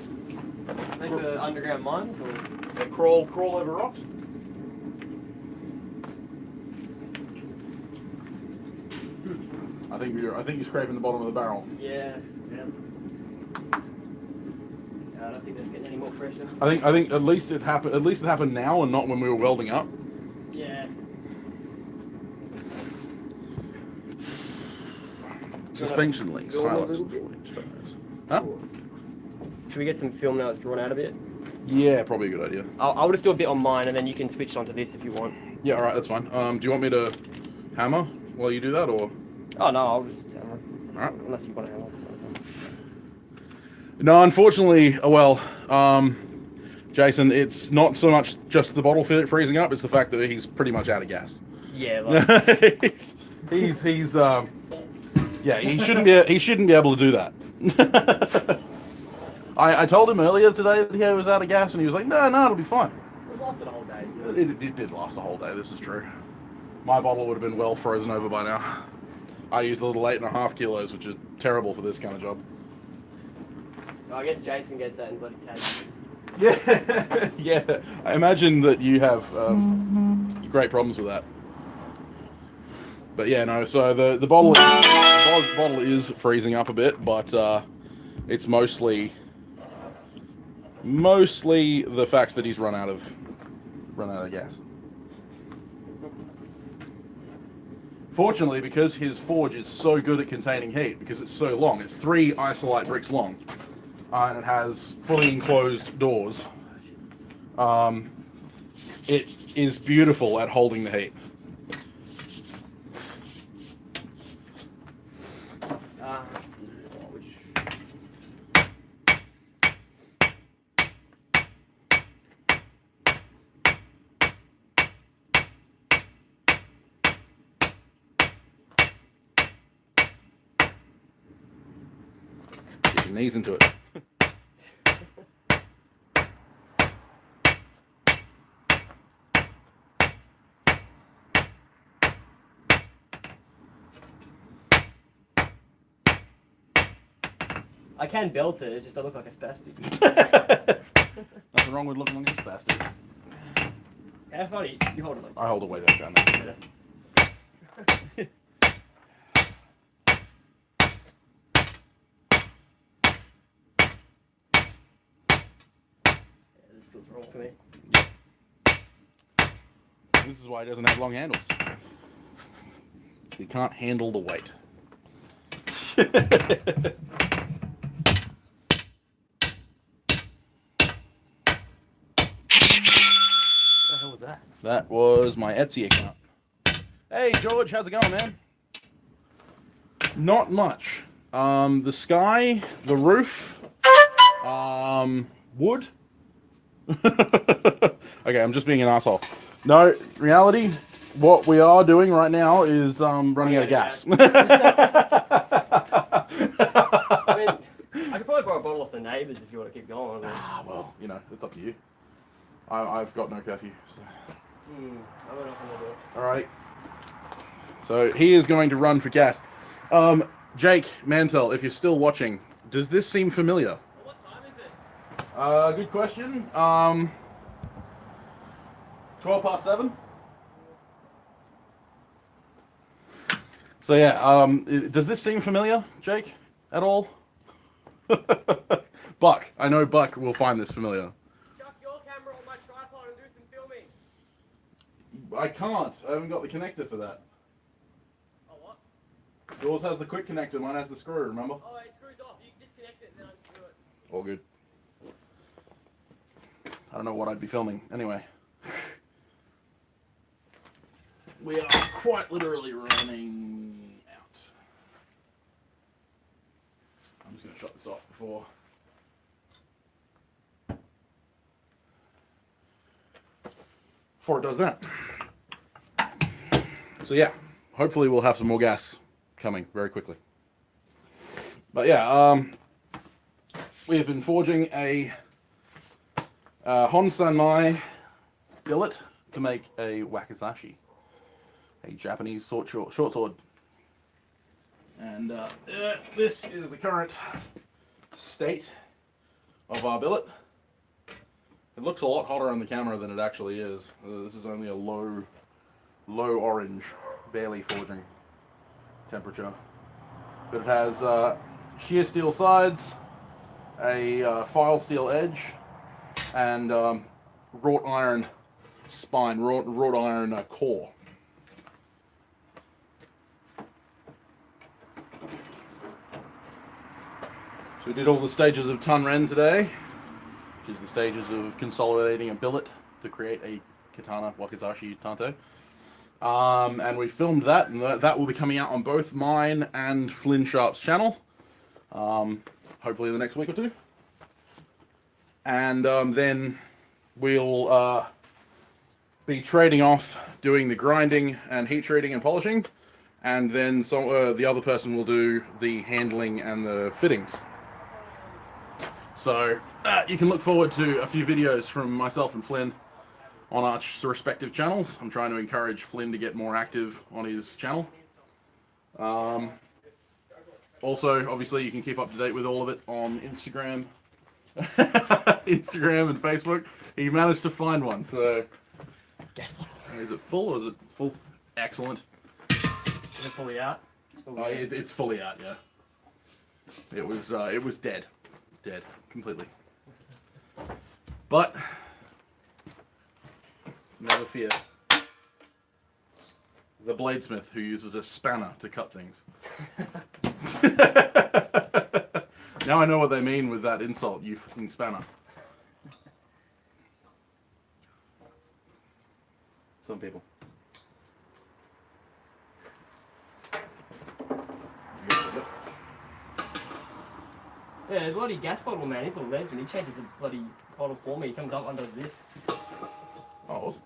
make for underground mines, or They crawl over rocks. I think you're scraping the bottom of the barrel. yeah. I don't think that's getting any more pressure. I think at least it happened now and not when we were welding up. Yeah. Suspension links, highlights and 4-inch tires. Huh? Should we get some film now it's drawn out a bit? Yeah, probably a good idea. I'll just do a bit on mine and then you can switch onto this if you want. Yeah, alright, that's fine. Do you want me to hammer while you do that, or? Oh no, I'll just hammer. Alright. Unless you want to hammer. No, unfortunately, Jason, it's not so much just the bottle freezing up, it's the fact that he's pretty much out of gas. Yeah, like... yeah, he shouldn't be able to do that. I told him earlier today that he was out of gas, and he was like, no, it'll be fine. It lasted a whole day. It did last a whole day, this is true. My bottle would have been well frozen over by now. I used a little 8.5 kilos, which is terrible for this kind of job. Oh, I guess Jason gets that in bloody Tassie. Yeah, yeah. I imagine that you have great problems with that. But yeah, no. So the bottle is freezing up a bit, but it's mostly the fact that he's run out of gas. Fortunately, because his forge is so good at containing heat, because it's so long, it's 3 isolite bricks long, and it has fully enclosed doors. It is beautiful at holding the heat. Get your knees into it. I can belt it, it's just I look like a spastic. Nothing wrong with looking like a spastic. How funny, you hold it like I hold it way down there. Yeah, this feels wrong for me. This is why he doesn't have long handles. He can't handle the weight. That was my Etsy account. Hey George, how's it going, man? Not much. The sky, the roof, wood. Okay, I'm just being an asshole. No, reality, what we are doing right now is running out of gas. I mean, I could probably borrow a bottle off the neighbours if you want to keep going. Ah, well, you know, it's up to you. I've got no curfew. So. I'm not gonna do it. Alrighty. So he is going to run for gas. Jake Mantel, if you're still watching, does this seem familiar? What time is it? Good question. 7:12. So yeah, does this seem familiar, Jake, at all? Buck, I know Buck will find this familiar. Chuck your camera on my tripod and do some filming. I can't. I haven't got the connector for that. Oh, what? Yours has the quick connector, mine has the screw, remember? Oh, it screws off. You can disconnect it and then unscrew it. All good. I don't know what I'd be filming. Anyway. We are quite literally running out. I'm just going to shut this off before it does that. So yeah, hopefully we'll have some more gas coming very quickly. But yeah, we have been forging a Honsanmai billet to make a wakizashi, a Japanese short sword. And this is the current state of our billet. It looks a lot hotter on the camera than it actually is. This is only a low orange, barely forging temperature. But it has shear steel sides, a file steel edge, and wrought iron spine, wrought iron core. So we did all the stages of Tunren today, which is the stages of consolidating a billet to create a katana wakizashi tanto. And we filmed that, and that will be coming out on both mine and Flynn Sharp's channel, hopefully in the next week or two. And then we'll be trading off doing the grinding and heat treating and polishing, and then the other person will do the handling and the fittings. So you can look forward to a few videos from myself and Flynn on our respective channels. I'm trying to encourage Flynn to get more active on his channel. Also, obviously, you can keep up to date with all of it on Instagram, Instagram and Facebook. He managed to find one. So, is it full or is it full? Excellent. Is it fully out? Oh, it's fully out. Yeah. It was dead, completely. But never fear. The bladesmith who uses a spanner to cut things. Now I know what they mean with that insult, you fucking spanner. Some people. Yeah, the bloody gas bottle, man. He's a legend. He changes the bloody bottle for me. He comes up under this. Oh, awesome.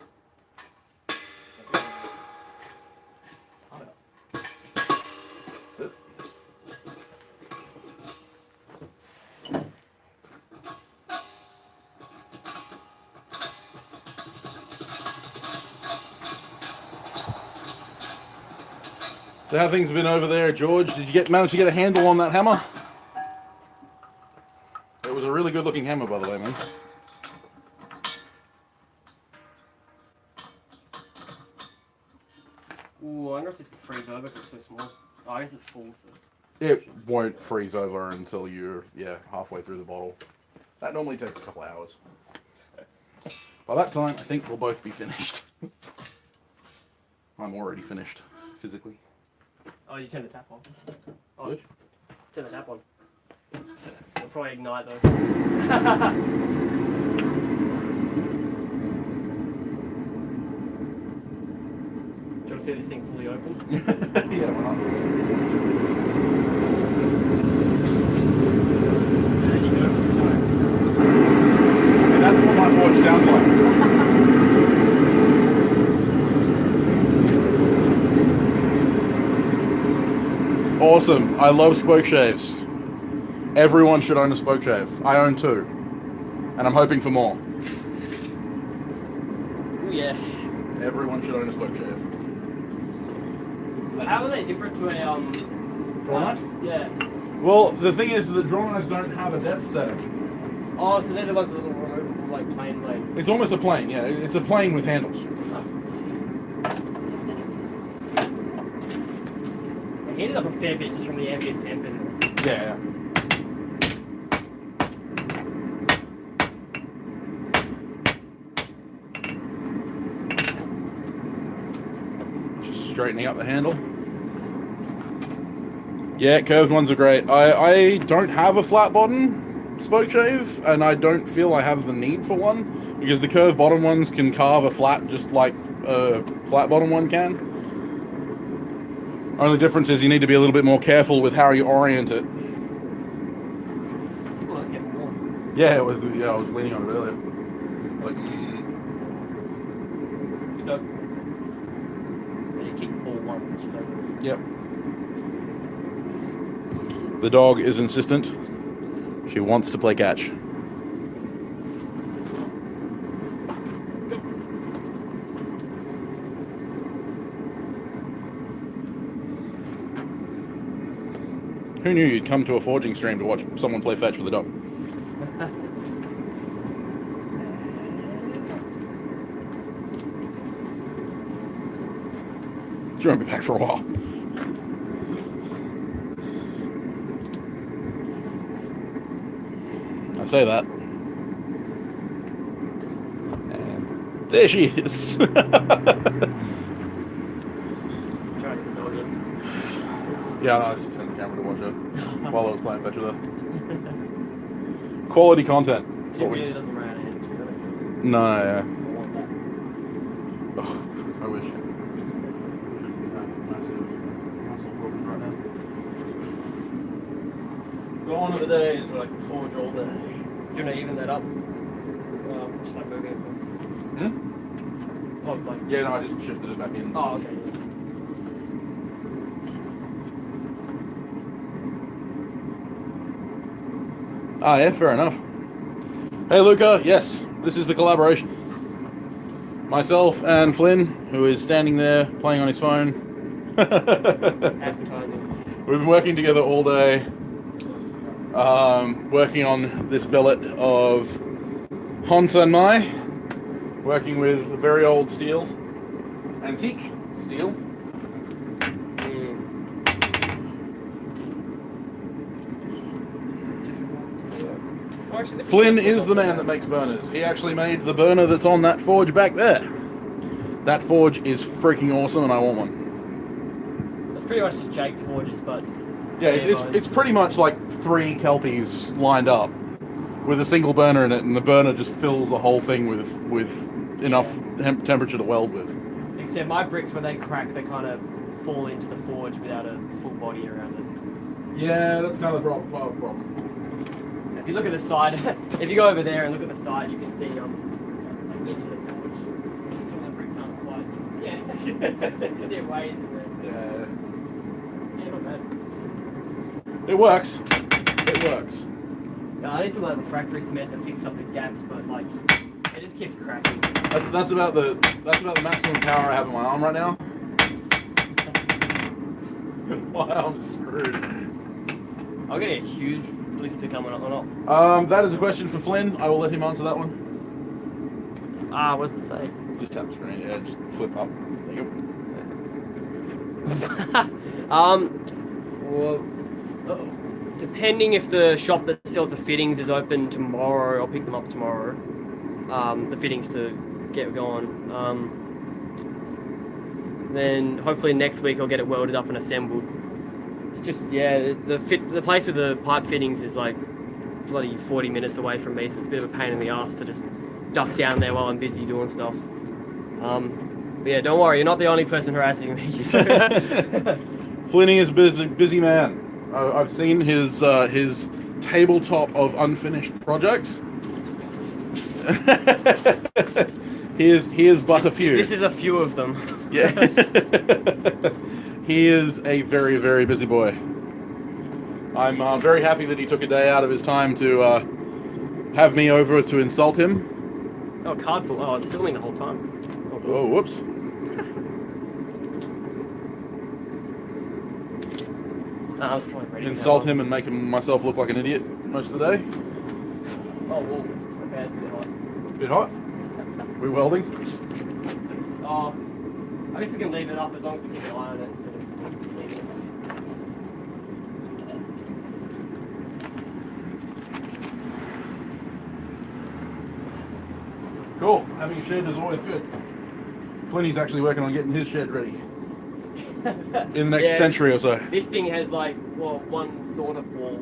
So how things have been over there, George? Did you manage to get a handle on that hammer? It was a really good looking hammer, by the way, man. Ooh, I wonder if this will freeze over because it's so small. Oh, I guess it's full, so... It won't freeze over until you're, halfway through the bottle. That normally takes a couple hours. By that time, I think we'll both be finished. I'm already finished, physically. Oh, you turn the tap on. Oh, Which? turn the tap on. It'll probably ignite though. Do you want to see this thing fully open? Yeah, why not? There you go. And that's what my watch sounds like. Awesome. I love spoke shaves. Everyone should own a spoke shave. I own 2. And I'm hoping for more. Ooh, yeah. Everyone should own a spoke shave. But how are they different to a Draw knife? Yeah. Well, the thing is that draw knives don't have a depth setting. Oh, so they're the ones that are removable, like plain blade. It's almost a plane, yeah. It's a plane with handles. It heated up a fair bit just from the ambient temp and... Yeah. Just straightening up the handle. Yeah, curved ones are great. I don't have a flat bottom spoke shave, and I don't feel I have the need for one, because the curved bottom ones can carve a flat just like a flat bottom one can. Only difference is you need to be a little bit more careful with how you orient it. Well, let's get more. Yeah, I was leaning on it earlier. Like, Good dog. You kick the ball once and she does it. Yep. The dog is insistent. She wants to play catch. Who knew you'd come to a forging stream to watch someone play fetch with a dog? She won't be back for a while. I say that. And There she is. Trying to get the dog in. Yeah, no, I just turned the camera to watch her while I was playing fetch with her. Quality content. She really doesn't run out of energy, really. No, yeah. I want that. Oh, I wish. Massive muscle problems right now. Gone are the days when I can forge all day. Do you want to even that up? Just like moving it. Hmm? Oh, like. Yeah, no, I just shifted it back in. Oh, okay. Ah, yeah, fair enough. Hey, Luca, yes, this is the collaboration. Myself and Flynn, who is standing there playing on his phone. Advertising. We've been working together all day, working on this billet of Honsan Mai, working with very old steel, antique steel. Flynn is the man that makes burners. He actually made the burner that's on that forge back there. That forge is freaking awesome, and I want one. That's pretty much just Jake's forges, but yeah, it's pretty much like 3 Kelpies lined up with a single burner in it, and the burner just fills the whole thing with enough temperature to weld with. Except my bricks, when they crack, they kind of fall into the forge without a full body around it. Yeah, that's kind of the problem. If you look at the side, if you go over there and look at the side, you can see like into the forge. Some of the bricks aren't quite. Yeah, you see it ways in there. Yeah, not bad. It works. It works. Yeah, I need some like refractory cement to fix up the gaps, but like it just keeps cracking. That's about the maximum power I have in my arm right now. My arm's screwed. I'll get a huge blister coming up or not. That is a question for Flynn. I will let him answer that one. What does it say? Just tap the screen. Yeah, just flip up. There you Well, depending if the shop that sells the fittings is open tomorrow, I'll pick them up tomorrow. The fittings to get going. Then hopefully next week I'll get it welded up and assembled. It's just, yeah, the place with the pipe fittings is like bloody 40 minutes away from me, so it's a bit of a pain in the ass to just duck down there while I'm busy doing stuff. But yeah, don't worry, you're not the only person harassing me. So. Flinny is a busy man. I've seen his tabletop of unfinished projects. He is but a few. This is a few of them. Yeah. He is a very, very busy boy. I'm very happy that he took a day out of his time to have me over to insult him. Oh, card full. Oh, I was filming the whole time. Oh, whoops. I was probably ready. Insult him and make myself look like an idiot most of the day. Oh, well, okay, it's a bit hot. Bit hot? We welding? Oh, I guess we can leave it up as long as we keep an eye on it instead of leaving it. Cool. Having a shed is always good. Flinny's actually working on getting his shed ready. In the next century or so. This thing has like, well, one sort of wall.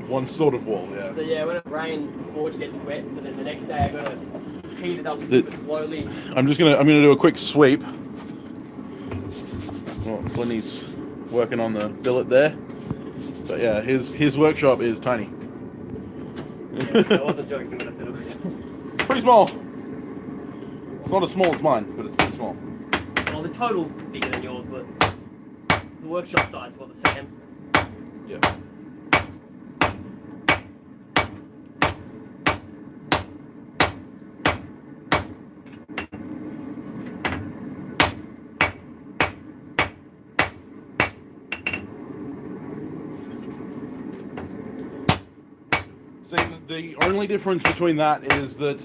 One sort of wall, yeah. So yeah, when it rains, the forge gets wet, so then the next day I gotta heat it up super slowly. I'm gonna do a quick sweep. Well, Flinny's working on the billet there. But yeah, his workshop is tiny. Yeah, I wasn't joking when I said it was. Pretty small. It's not as small as mine, but it's pretty small. Well, the total's bigger than yours, but the workshop size is what the same. Yeah. See, the only difference between that is that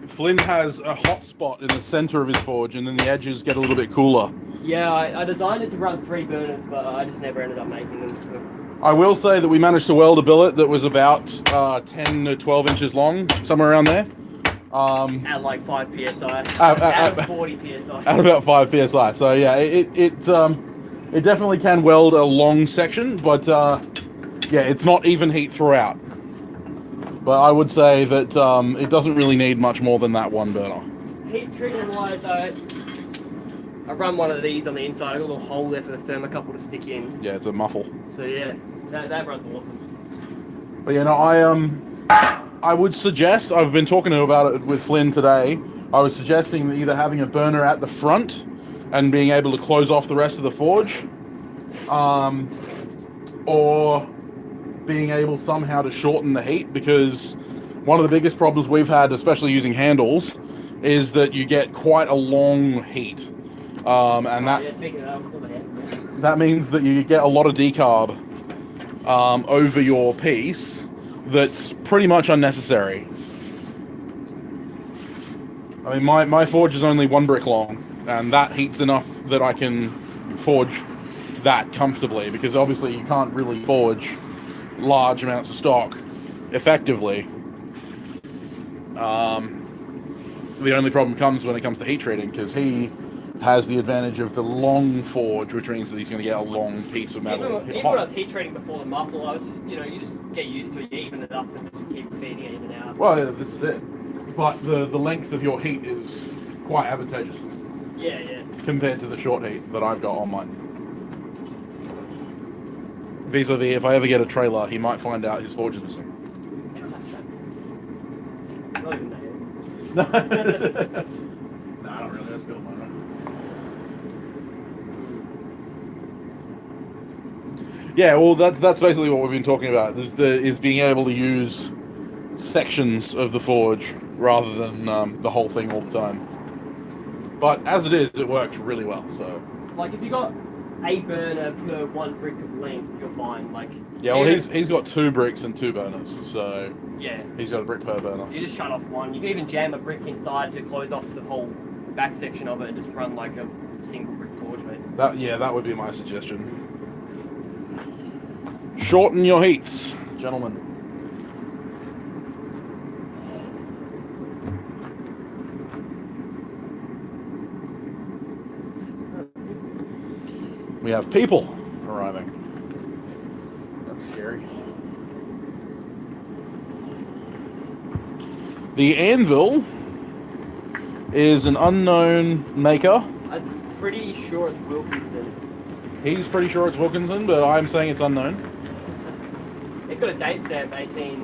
Flynn has a hot spot in the center of his forge, and then the edges get a little bit cooler. Yeah, I designed it to run 3 burners, but I just never ended up making them. So. I will say that we managed to weld a billet that was about 10 to 12 inches long, somewhere around there. At like 5 psi. At 40 psi. At about 5 psi. So yeah, it definitely can weld a long section, but yeah, it's not even heat throughout. But I would say that it doesn't really need much more than that one burner. Heat treatment wise, I run one of these on the inside. I've got a little hole there for the thermocouple to stick in. Yeah, it's a muffle. So yeah, that runs awesome. But you know, I would suggest, I've been talking about it with Flynn today, I was suggesting either having a burner at the front and being able to close off the rest of the forge, or being able somehow to shorten the heat, because one of the biggest problems we've had, especially using handles, is that you get quite a long heat. That means that you get a lot of decarb over your piece that's pretty much unnecessary. I mean, my forge is only 1 brick long, and that heat's enough that I can forge that comfortably, because obviously you can't really forge large amounts of stock effectively. The only problem comes when it comes to heat treating, because he has the advantage of the long forge, which means that he's going to get a long piece of metal. Even when I was heat treating before the muffle, I was just, you just get used to it, you even it up and just keep feeding it in and out. Well, yeah, this is it. But the length of your heat is quite advantageous. Yeah. Compared to the short heat that I've got on mine. Vis-a-vis, if I ever get a trailer, he might find out his forge is missing. Not even that. No, I don't really. Let's build mine up. Yeah, well, that's basically what we've been talking about. Is being able to use sections of the forge rather than the whole thing all the time. But as it is, it works really well. So, like, if you got a burner per 1 brick of length, you're fine. Like, yeah, well, he's got 2 bricks and 2 burners, so yeah, he's got a brick per burner. You just shut off one. You can even jam a brick inside to close off the whole back section of it and just run like a single brick forge, basically. That would be my suggestion. Shorten your heats, gentlemen. We have people arriving. That's scary. The anvil is an unknown maker. I'm pretty sure it's Wilkinson. He's pretty sure it's Wilkinson, but I'm saying it's unknown. It's got a date stamp, it's either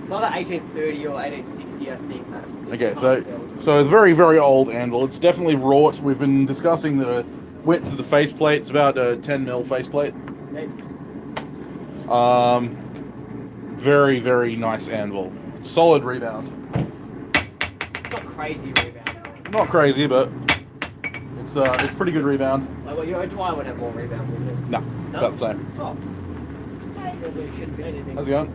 1830 or 1860, I think. Okay, so it's a very, very old anvil. It's definitely wrought. We've been discussing the width of the faceplate. It's about a 10 mil faceplate. Very, very nice anvil. Solid rebound. It's not crazy rebound. Not crazy, but it's pretty good rebound. Like, well, your Dwyer would have more rebound, wouldn't it? No, about the same. Oh. There shouldn't be anything. How's it going?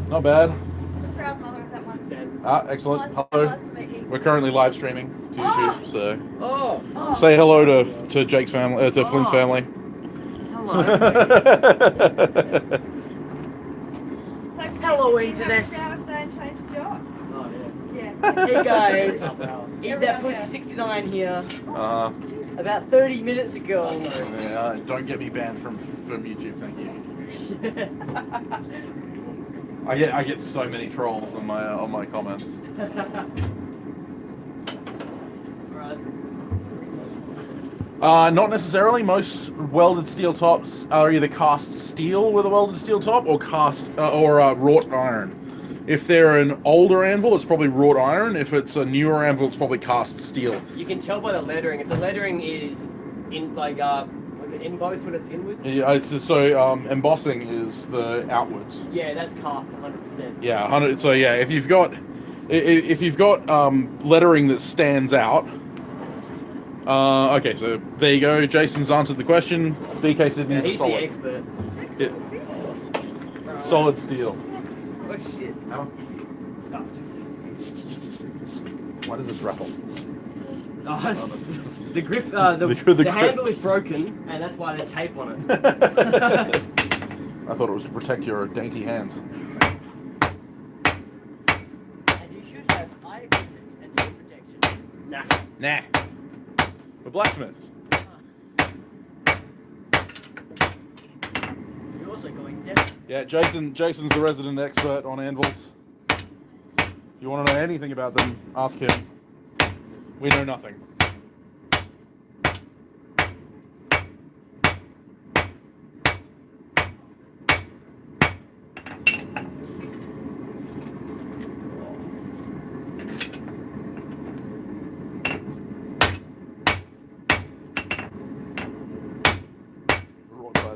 Not bad. I'm the proud mother of that one. Excellent. Nice Hello. to meet you. We're currently live streaming to YouTube, so Oh. say hello to Jake's family, to Flynn's family. Hello. So, Hello, do you Internet. have a shower today and change jobs? Oh, yeah. Yeah. Hey guys, Eat That Everyone Pussy go. 69 here. About 30 minutes ago. Yeah, don't get me banned from YouTube, thank you. I get so many trolls on my comments. For us. Not necessarily. Most welded steel tops are either cast steel with a welded steel top or wrought iron. If they're an older anvil, it's probably wrought iron. If it's a newer anvil, it's probably cast steel. You can tell by the lettering. If the lettering is in was it embossed when it's inwards? Yeah, embossing is the outwards. Yeah, that's cast 100%. Yeah, 100. So yeah, if you've got lettering that stands out. Okay, so there you go. Jason's answered the question. BK Sydney Yeah, is he's solid. the expert. Yeah. Solid steel. Oh shit. How? Oh, just Why does this rattle? oh, the grip, the handle is broken, and that's why there's tape on it. I thought it was to protect your dainty hands. Nah. We're blacksmiths. You're also going down. Yeah, Jason's the resident expert on anvils. If you want to know anything about them, ask him. We know nothing.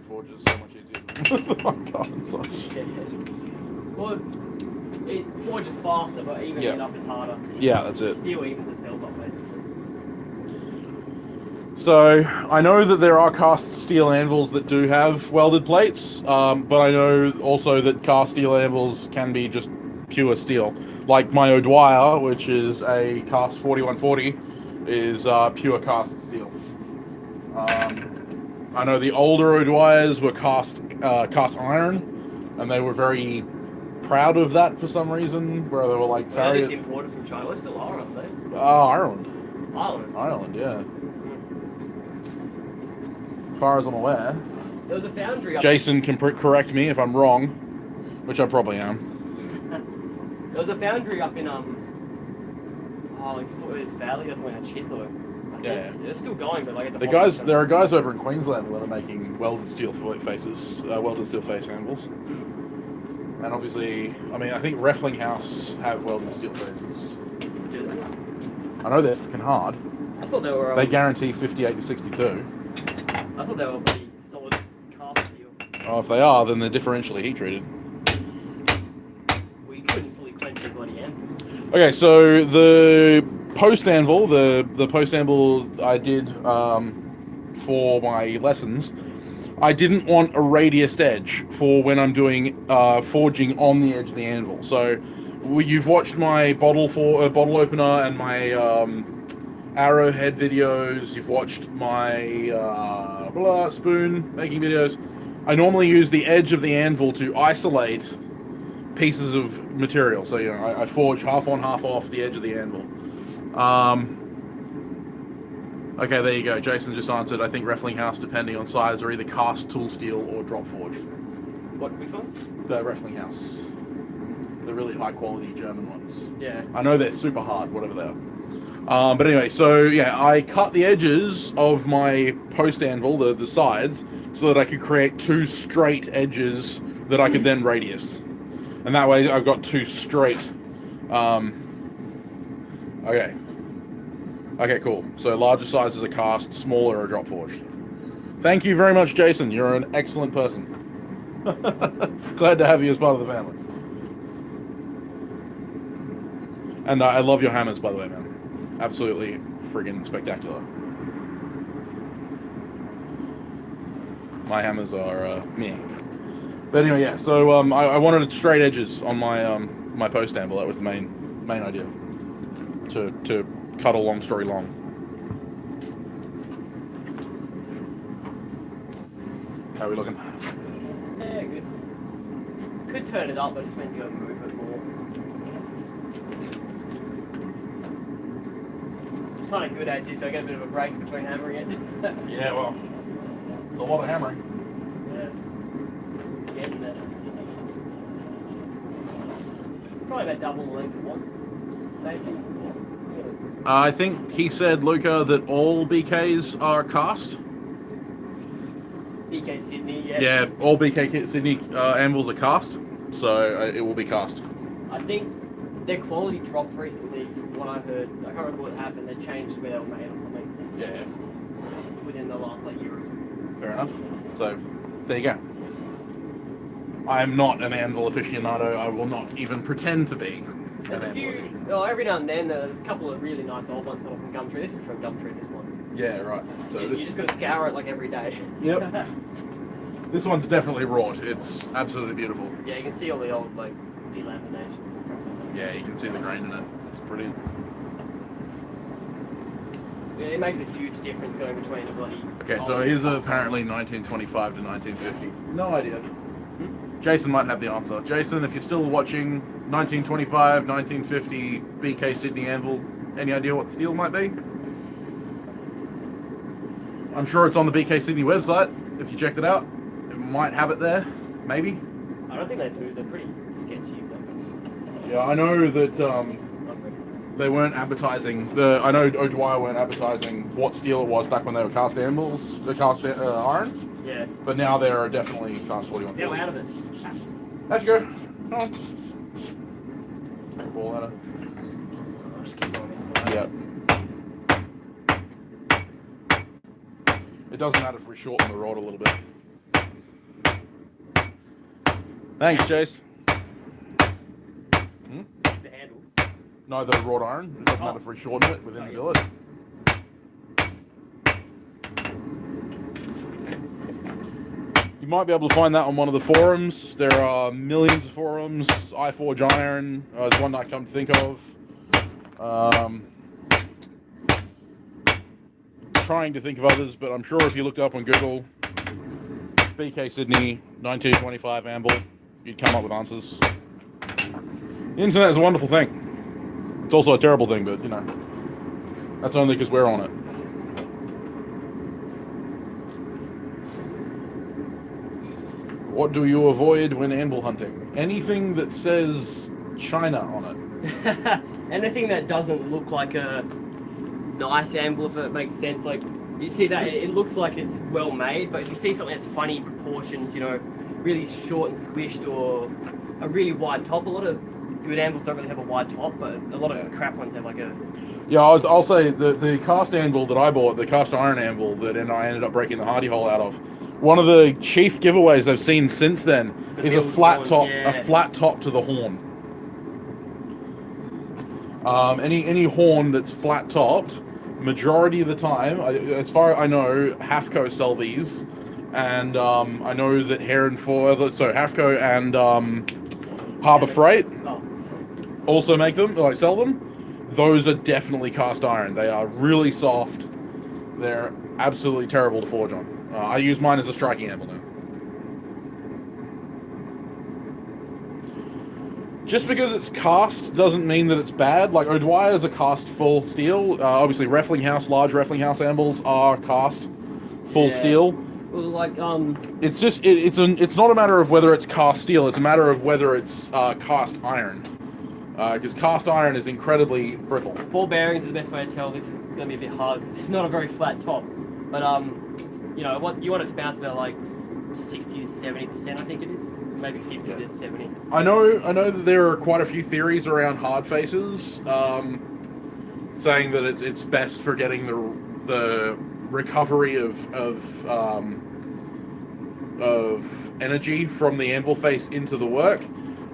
Forge is so much easier. Oh god, so shit. Well, forge is faster, but even it up is harder. Yeah, that's it. Steel evens itself up, basically. So, I know that there are cast steel anvils that do have welded plates, but I know also that cast steel anvils can be just pure steel. Like my O'Dwyer, which is a cast 4140, is pure cast steel. I know the older O'Dwyers were cast iron, and they were very proud of that for some reason, where they were like... They're just imported from China. They still are, aren't they? Ireland. Ireland, yeah. As far as I'm aware. There was a foundry up... Jason can correct me if I'm wrong, which I probably am. There was a foundry up in, Sawyer's Valley or something like Chidlow. Yeah. They're still going, but like it's a there are guys over in Queensland that are making welded steel face anvils. And obviously, I mean, I think Reflinghouse have welded steel faces. Do they? I know they're fucking hard. I thought they were... they guarantee 58 to 62. I thought they were pretty solid cast steel. Oh, if they are, then they're differentially heat treated. We couldn't fully quench your bloody anvil. Okay, so the post anvil, the post anvil I did for my lessons, I didn't want a radiused edge for when I'm doing forging on the edge of the anvil. So you've watched my bottle opener and my arrowhead videos. You've watched my spoon making videos. I normally use the edge of the anvil to isolate pieces of material. So I forge half on, half off the edge of the anvil. Okay, there you go. Jason just answered. I think Reflinghouse, depending on size, are either cast tool steel or drop forged. Which ones? The Reflinghouse. The really high quality German ones. Yeah. I know they're super hard, whatever they are. But anyway, so yeah, I cut the edges of my post anvil, the sides, so that I could create two straight edges that I could then radius. And that way I've got two straight... Okay. Okay, cool. So larger sizes are cast, smaller are drop forged. Thank you very much, Jason. You're an excellent person. Glad to have you as part of the family. And I love your hammers, by the way, man. Absolutely friggin' spectacular. My hammers are meh. But anyway, yeah. So I wanted straight edges on my my post anvil. That was the main idea. To cut a long story long. How are we looking? Yeah, good. Could turn it up, but it just means you gotta move it more. Kind of good as is, so I get a bit of a break between hammering it. Yeah, well, it's a lot of hammering. Yeah. Getting there. Probably about double the length of once. Maybe. I think he said, Luca, that all BKs are cast. BK Sydney, yeah. Yeah, all BK Sydney anvils are cast, so it will be cast. I think their quality dropped recently from what I heard. I can't remember what happened. They changed where they were made or something. Yeah. Within the last year or two. Fair enough. So, there you go. I'm not an anvil aficionado. I will not even pretend to be. There's a few, every now and then, a couple of really nice old ones come from Gumtree. This is from Gumtree, this one. Yeah, right. So you just got to scour it like every day. Yep. This one's definitely wrought. It's absolutely beautiful. Yeah, you can see all the old, like, delamination. Yeah, you can see the grain in it. It's brilliant. Yeah, it makes a huge difference going between a bloody... Okay, so here's apparently 1925 to 1950. No idea. Jason might have the answer. Jason, if you're still watching, 1925, 1950 BK Sydney anvil, any idea what the steel might be? I'm sure it's on the BK Sydney website. If you checked it out, it might have it there. Maybe. I don't think they do. They're pretty sketchy. Yeah, I know that they weren't advertising. I know O'Dwyer weren't advertising what steel it was back when they were cast anvils, the cast iron. Yeah. But now they're definitely cast 41. Yeah, we're out of it. How'd you go? Come on. Ball at it. I'll just keep going this side. Yeah. It doesn't matter if we shorten the rod a little bit. Thanks, Chase. The handle. No, the wrought iron. It doesn't matter if we shorten it within the billet. You might be able to find that on one of the forums. There are millions of forums. iForge Iron is one I come to think of. Trying to think of others, but I'm sure if you looked up on Google, BK Sydney 1925 anvil, you'd come up with answers. The internet is a wonderful thing. It's also a terrible thing, but, you know, that's only because we're on it. What do you avoid when anvil hunting? Anything that says China on it. Anything that doesn't look like a nice anvil, if it makes sense. Like, you see that, it looks like it's well made, but if you see something that's funny proportions, you know, really short and squished, or a really wide top, a lot of good anvils don't really have a wide top, but a lot of crap ones have like a... Yeah, I'll say the cast anvil that I bought, the cast iron anvil that I ended up breaking the hardy hole out of, one of the chief giveaways I've seen since then is a flat top, a flat top to the horn. Any horn that's flat topped, majority of the time, as far as I know, Hafco sell these, and I know that Hafco and Harbour Freight also make them, like sell them. Those are definitely cast iron. They are really soft. They're absolutely terrible to forge on. I use mine as a striking anvil now. Just because it's cast doesn't mean that it's bad. Like, O'Dwyer is a cast full steel. Obviously, large Raffling ansvils are cast full steel. Well, like, It's just, it's not a matter of whether it's cast steel, it's a matter of whether it's cast iron. Because cast iron is incredibly brittle. Ball bearings are the best way to tell. This is going to be a bit hard because it's not a very flat top. But, you know, you want it to bounce about like 60 to 70%, I think it is. Maybe 50 to 70. I know that there are quite a few theories around hard faces, saying that it's best for getting the recovery of energy from the anvil face into the work.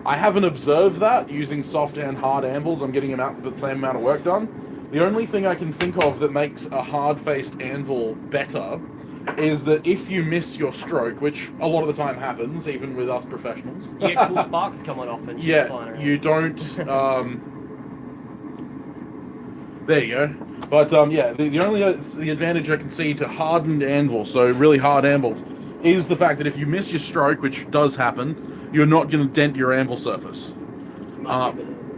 I haven't observed that using soft and hard anvils. I'm getting the same amount of work done. The only thing I can think of that makes a hard-faced anvil better is that if you miss your stroke, which a lot of the time happens, even with us professionals. You get cool sparks coming off and shit flying around. You don't... there you go. But, the only the advantage I can see to hardened anvils, so really hard anvils, is the fact that if you miss your stroke, which does happen, you're not going to dent your anvil surface.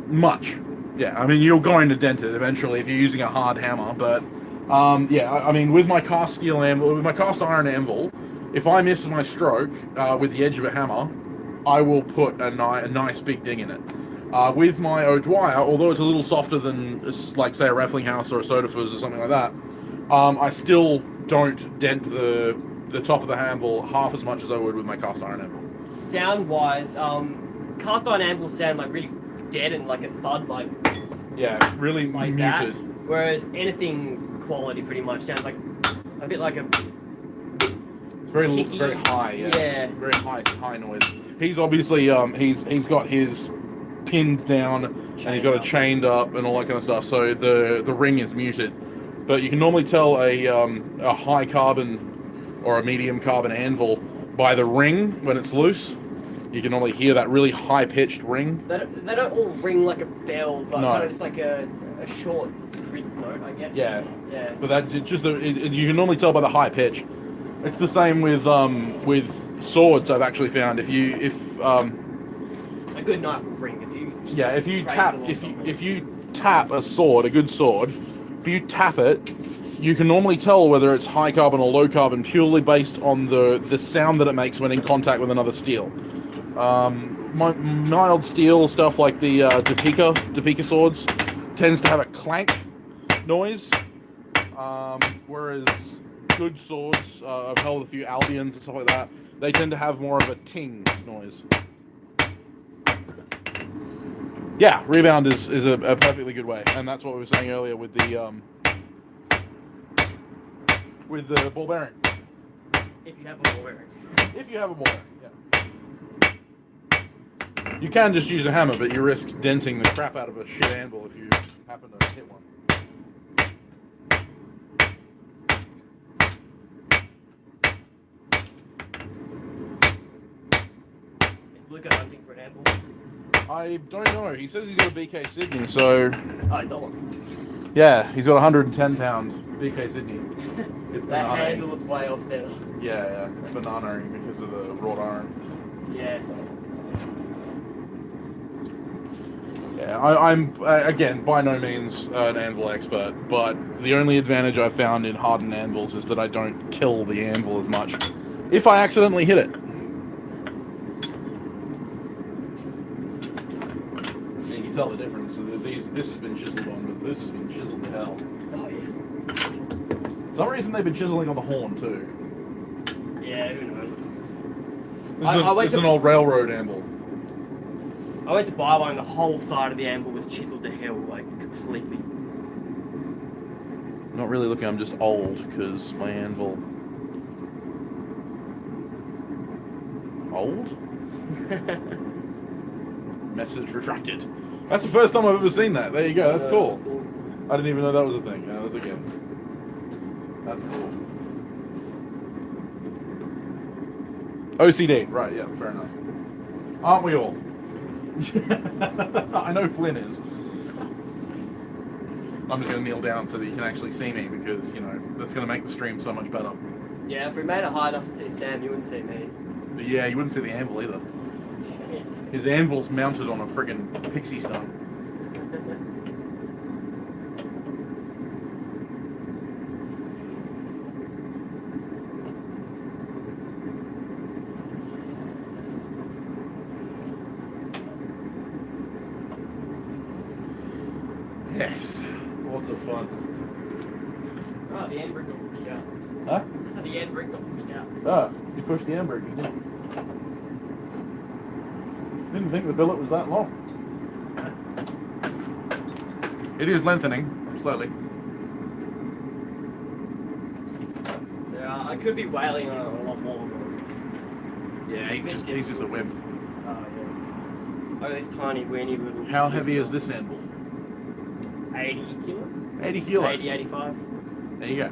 Much. Yeah, I mean, you're going to dent it eventually if you're using a hard hammer, but... I mean, with my cast steel anvil, with my cast iron anvil, if I miss my stroke with the edge of a hammer, I will put a nice big ding in it. With my O'Dwyer, although it's a little softer than, like, say, a Raffling House or a Soda Fuzz or something like that, I still don't dent the top of the anvil half as much as I would with my cast iron anvil. Sound-wise, cast iron anvils sound like really dead and like a thud, like... Yeah, really like muted. That. Whereas anything quality pretty much sounds like a bit like a... Very high, yeah. Very high noise. He's obviously, he's got his pinned down and he's got it chained up and all that kind of stuff, so the ring is muted. But you can normally tell a high carbon or a medium carbon anvil by the ring when it's loose. You can normally hear that really high-pitched ring. They don't all ring like a bell, but no. kind of just like a short, crisp note, I guess. Yeah. Yeah. But that just you can normally tell by the high pitch. It's the same with swords. I've actually found if a good knife will ring if you tap a sword, a good sword, if you tap it, you can normally tell whether it's high carbon or low carbon purely based on the sound that it makes when in contact with another steel. Mild steel stuff like the Topeka swords tends to have a clank noise, whereas good swords, I've held a few Albions and stuff like that, they tend to have more of a ting noise. Yeah, rebound is a perfectly good way, and that's what we were saying earlier with the ball bearing. If you have a ball bearing. If you have a ball bearing, yeah. You can just use a hammer, but you risk denting the crap out of a shit anvil if you happen to hit one. Is Luca hunting for an anvil? I don't know. He says he's got a BK Sydney, so... Oh, he's got one. Yeah, he's got a 110-pound BK Sydney. It's that banana. handle is way off center. Yeah, it's banana because of the wrought iron. Yeah. Yeah, I'm again, by no means an anvil expert, but the only advantage I've found in hardened anvils is that I don't kill the anvil as much if I accidentally hit it. You can tell the difference. This has been chiseled on, but this has been chiseled to hell. Oh, yeah. For some reason they've been chiseling on the horn too. Yeah, who knows? This is an old railroad anvil. I went to buy one and the whole side of the anvil was chiseled to hell, like, completely. Not really looking, I'm just old, because my anvil... Old? Message retracted. That's the first time I've ever seen that. There you go, that's cool. I didn't even know that was a thing. Yeah, that's okay. That's cool. OCD, right, yeah, fair enough. Aren't we all? I know Flynn is. I'm just going to kneel down so that you can actually see me because, you know, that's going to make the stream so much better. Yeah, if we made it high enough to see Sam, you wouldn't see me. But yeah, you wouldn't see the anvil either. His anvil's mounted on a friggin' pixie stone. Yes, lots of fun. Oh, the end brake got pushed out. Huh? The end brake got pushed out. Ah, you pushed the handbrake, you didn't. Didn't think the billet was that long. It is lengthening, slowly. Yeah, I could be wailing on it a lot more. Yeah, he's just a wimp. Oh, yeah. Oh, this tiny, weeny little... How heavy is this anvil? 80 kilos? 80 kilos. 80, 85. There you go.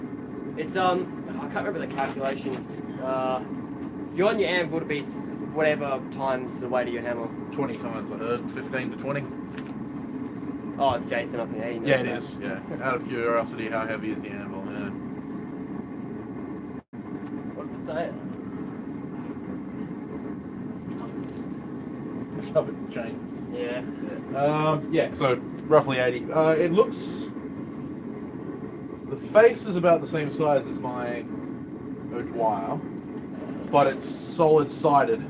It's, I can't remember the calculation. You want your anvil to be whatever times the weight of your hammer. 20 times, I heard. 15 to 20. Oh, it's Jason up in 80. Yeah, it is. Yeah. Out of curiosity, how heavy is the anvil? Yeah. What's it say? Shove it in the chain. Yeah. Yeah, so roughly 80. It looks... The face is about the same size as my O'Dwyer, but it's solid-sided,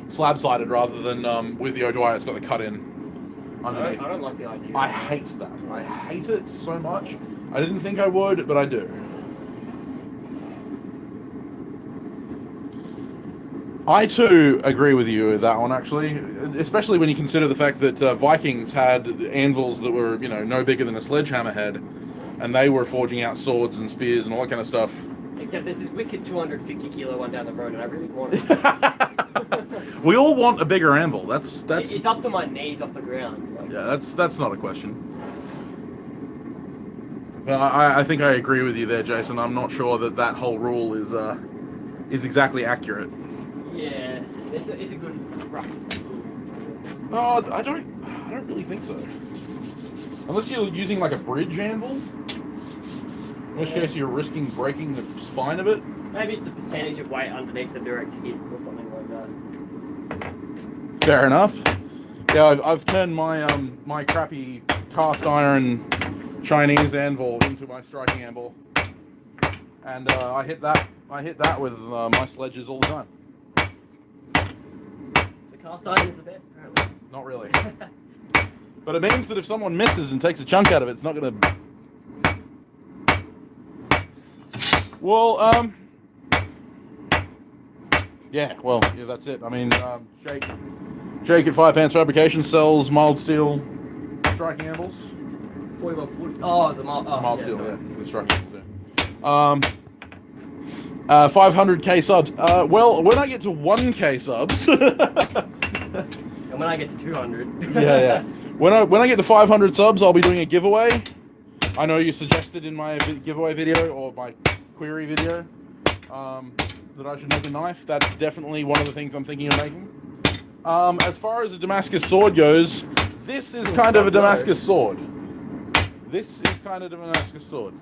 slab-sided rather than with the O'Dwyer it's got the cut-in underneath. I don't like the idea. I hate that. I hate it so much. I didn't think I would, but I do. I too agree with you with that one, actually, especially when you consider the fact that Vikings had anvils that were, you know, no bigger than a sledgehammer head, and they were forging out swords and spears and all that kind of stuff. Except there's this wicked 250 kilo one down the road, and I really want it. We all want a bigger anvil. That's. It's up to my knees off the ground. Like. Yeah, that's not a question. Well, I think I agree with you there, Jason. I'm not sure that whole rule is exactly accurate. Yeah, it's a good rough rule. Oh, I don't really think so. Unless you're using like a bridge anvil, in which case you're risking breaking the spine of it. Maybe it's a percentage of weight underneath the direct hit or something like that. Fair enough. Yeah, I've turned my my crappy cast iron Chinese anvil into my striking anvil and I hit that with my sledges all the time. So cast iron is the best, apparently. Not really. But it means that if someone misses and takes a chunk out of it, it's not going to... Well, yeah, that's it. I mean, Jake at 5 Pants Fabrication sells mild steel striking anvils. 4140. Oh, the mild steel, yeah. Construction. 500k subs. Well, when I get to 1k subs... And when I get to 200. yeah. When I get to 500 subs, I'll be doing a giveaway. I know you suggested in my giveaway video or my query video that I should make a knife. That's definitely one of the things I'm thinking of making. As far as a Damascus sword goes, this is kind of a Damascus sword. This is kind of a Damascus sword.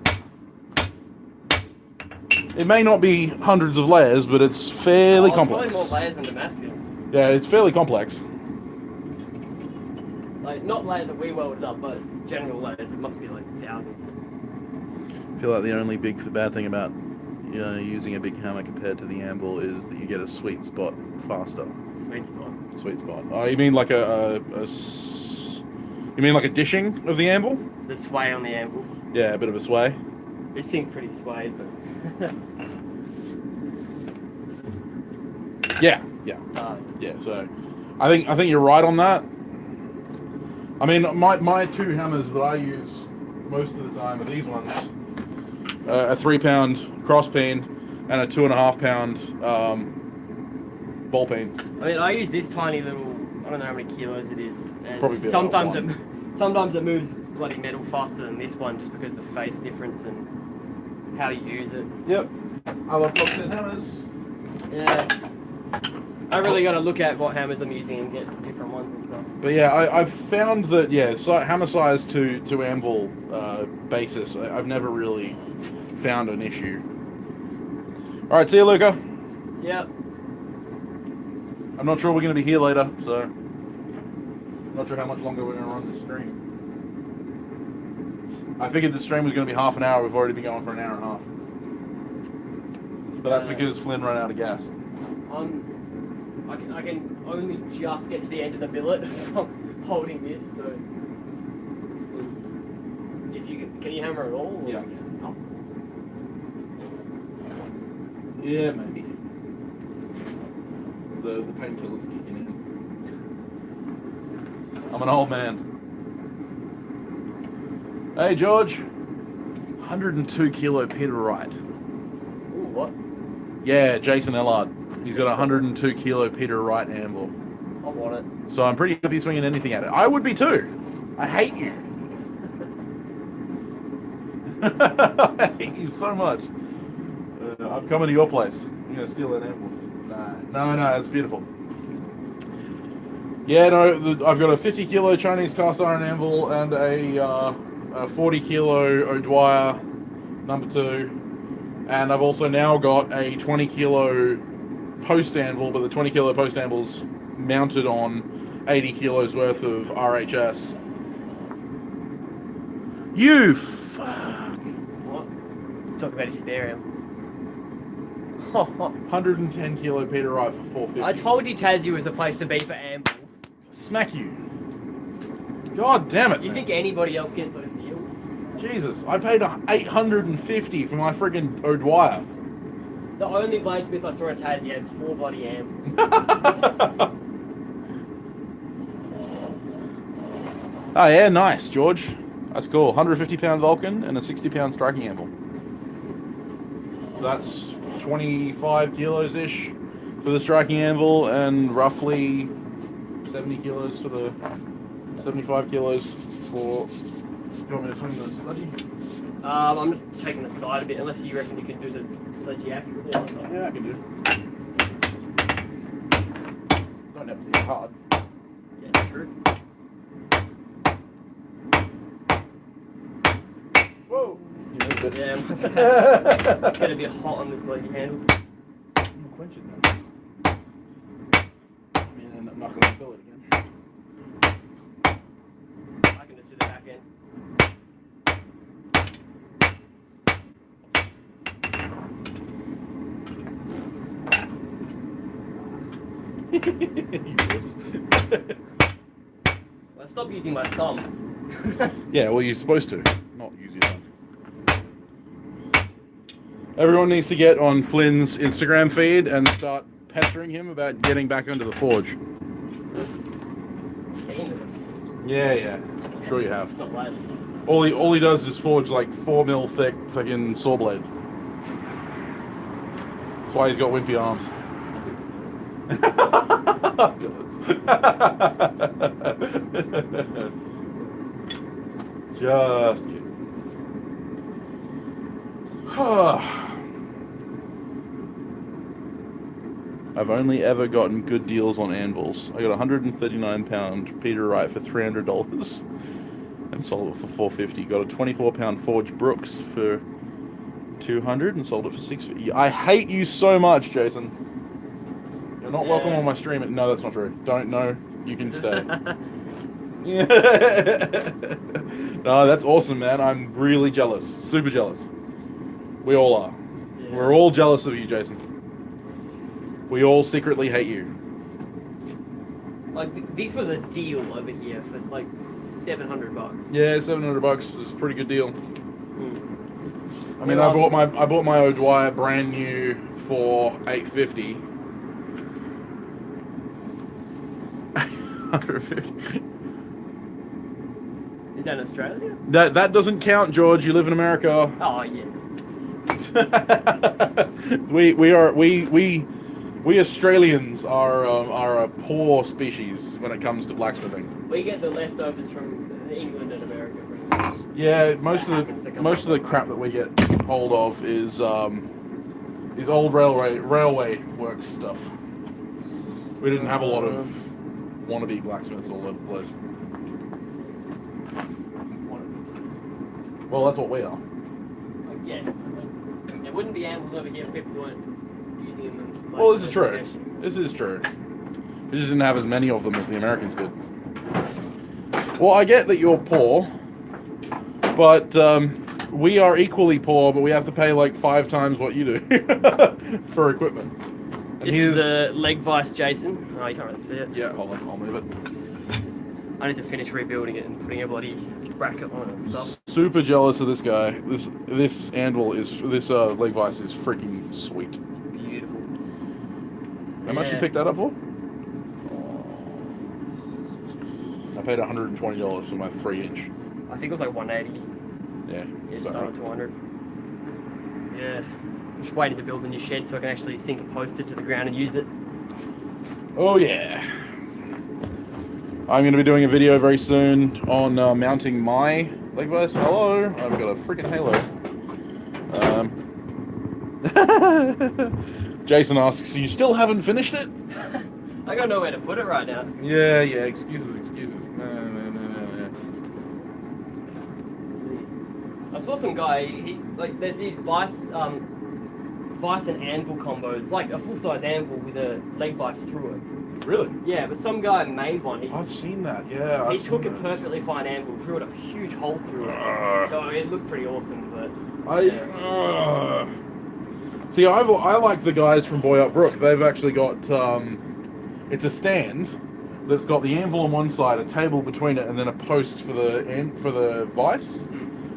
It may not be hundreds of layers, but it's fairly complex. Probably more layers than Damascus. Yeah, it's fairly complex. Like, not layers that we welded up, but general layers. It must be like thousands. I feel like the only bad thing about using a big hammer compared to the anvil is that you get a sweet spot faster. Sweet spot. Sweet spot. Oh, you mean like you mean like a dishing of the anvil? The sway on the anvil. Yeah, a bit of a sway. This thing's pretty swayed, but. Yeah. Yeah. So, I think you're right on that. I mean, my two hammers that I use most of the time are these ones: a 3-pound cross peen and a 2.5 pound ball peen. I mean, I use this tiny little. I don't know how many kilos it is. And Probably sometimes it moves bloody metal faster than this one, just because of the face difference and how you use it. Yep. I love Boxhead hammers. Yeah. I really got to look at what hammers I'm using and get different ones and stuff. But yeah, I've found that, hammer size to anvil basis, I've never really found an issue. Alright, see you, Luca. Yep. I'm not sure we're going to be here later, so... not sure how much longer we're going to run this stream. I figured the stream was going to be half an hour. We've already been going for an hour and a half. But that's because Flynn ran out of gas. I can only just get to the end of the billet from holding this, so if you can you hammer at all? Or? Yeah. Oh. Yeah, maybe. The painkillers kicking in. I'm an old man. Hey, George. 102 kilo Peter Wright. Ooh, what? Yeah, Jason Ellard. He's got a 102 kilo Peter Wright anvil. I want it. So I'm pretty happy swinging anything at it. I would be too. I hate you. I hate you so much. I'm coming to your place. I'm going to steal that anvil. No, that's beautiful. Yeah, no, I've got a 50 kilo Chinese cast iron anvil and a 40 kilo O'Dwyer number 2. And I've also now got a 20 kilo post anvil, but the 20 kilo post anvil's mounted on 80 kilos worth of RHS. You fuck. What? Let's talk about his spare anvils. 110 kilo Peter Wright for 450. I told you Tassie was the place to be for anvils. Smack you. God damn it. You man. think anybody else gets those deals? Jesus, I paid $850 for my friggin' O'Dwyer. The only bladesmith I saw at Tassie had 4 bloody anvils. Oh yeah, nice, George. That's cool. 150 pound Vulcan and a 60 pound striking anvil. So that's 25 kilos ish for the striking anvil and roughly 70 kilos for the 75 kilos for. Do you want me to swing the sledgy? I'm just taking the side a bit, unless you reckon you can do the sledgy accurately. Yeah, I can do. Don't have to be hard. Yeah, true. Whoa! You moved it. Yeah, my bad. It's going to be hot on this bloody handle. I'm quenching that. I mean, I'm not going to spill it again. I can just do the back end. You wuss. Well, stop using my thumb. Yeah, well, you're supposed to. Not use your thumb. Everyone needs to get on Flynn's Instagram feed and start pestering him about getting back into the forge. Yeah. I'm sure you have. It's not bad. All he does is forge like 4 mil thick fucking saw blade. That's why he's got wimpy arms. Just kidding. I've only ever gotten good deals on anvils. I got a 139-pound Peter Wright for $300 and sold it for $450. Got a 24-pound Forge Brooks for $200 and sold it for $650. I hate you so much, Jason. You're not welcome on my stream. No, that's not true. Don't know. You can stay. No, that's awesome, man. I'm really jealous. Super jealous. We all are. Yeah. We're all jealous of you, Jason. We all secretly hate you. Like, this was a deal over here for like $700. Yeah, $700 is a pretty good deal. I mean, Yeah, I bought my O'Dwyer brand new for $850. Is that in Australia? That doesn't count, George. You live in America. Oh yeah. We Australians are a poor species when it comes to blacksmithing. We get the leftovers from England and America. Pretty much. Yeah, most of the crap that we get hold of is old railway works stuff. We didn't have a lot of wannabe blacksmiths all over the place. Well, that's what we are. Yeah. There wouldn't be animals over here if people weren't using them. Like, Well, this is true. This is true. We just didn't have as many of them as the Americans did. Well, I get that you're poor, but we are equally poor, but we have to pay like 5 times what you do for equipment. And This is the leg vise, Jason. Oh, you can't really see it. Yeah, hold on, I'll move it. I need to finish rebuilding it and putting a bloody bracket on it and stuff. Super jealous of this guy. This anvil is leg vise is freaking sweet. Beautiful. How much you picked that up for? I paid $120 for my 3-inch. I think it was like 180. Yeah. Yeah, just under 200. Yeah. I'm just waiting to build a new shed so I can actually sink a post into the ground and use it. Oh yeah. I'm going to be doing a video very soon on mounting my leg vise. Hello, I've got a freaking halo. Jason asks, you still haven't finished it? I got nowhere to put it right now. Yeah, excuses. No. I saw some guy, there's these vice and anvil combos, like a full-size anvil with a leg vice through it. Really? Yeah, but some guy made one. I've seen that, yeah. He took a perfectly fine anvil, drew it a huge hole through it. Oh, it looked pretty awesome, but... See, I like the guys from Boy Up Brook. They've actually got... it's a stand that's got the anvil on one side, a table between it, and then a post for the vice.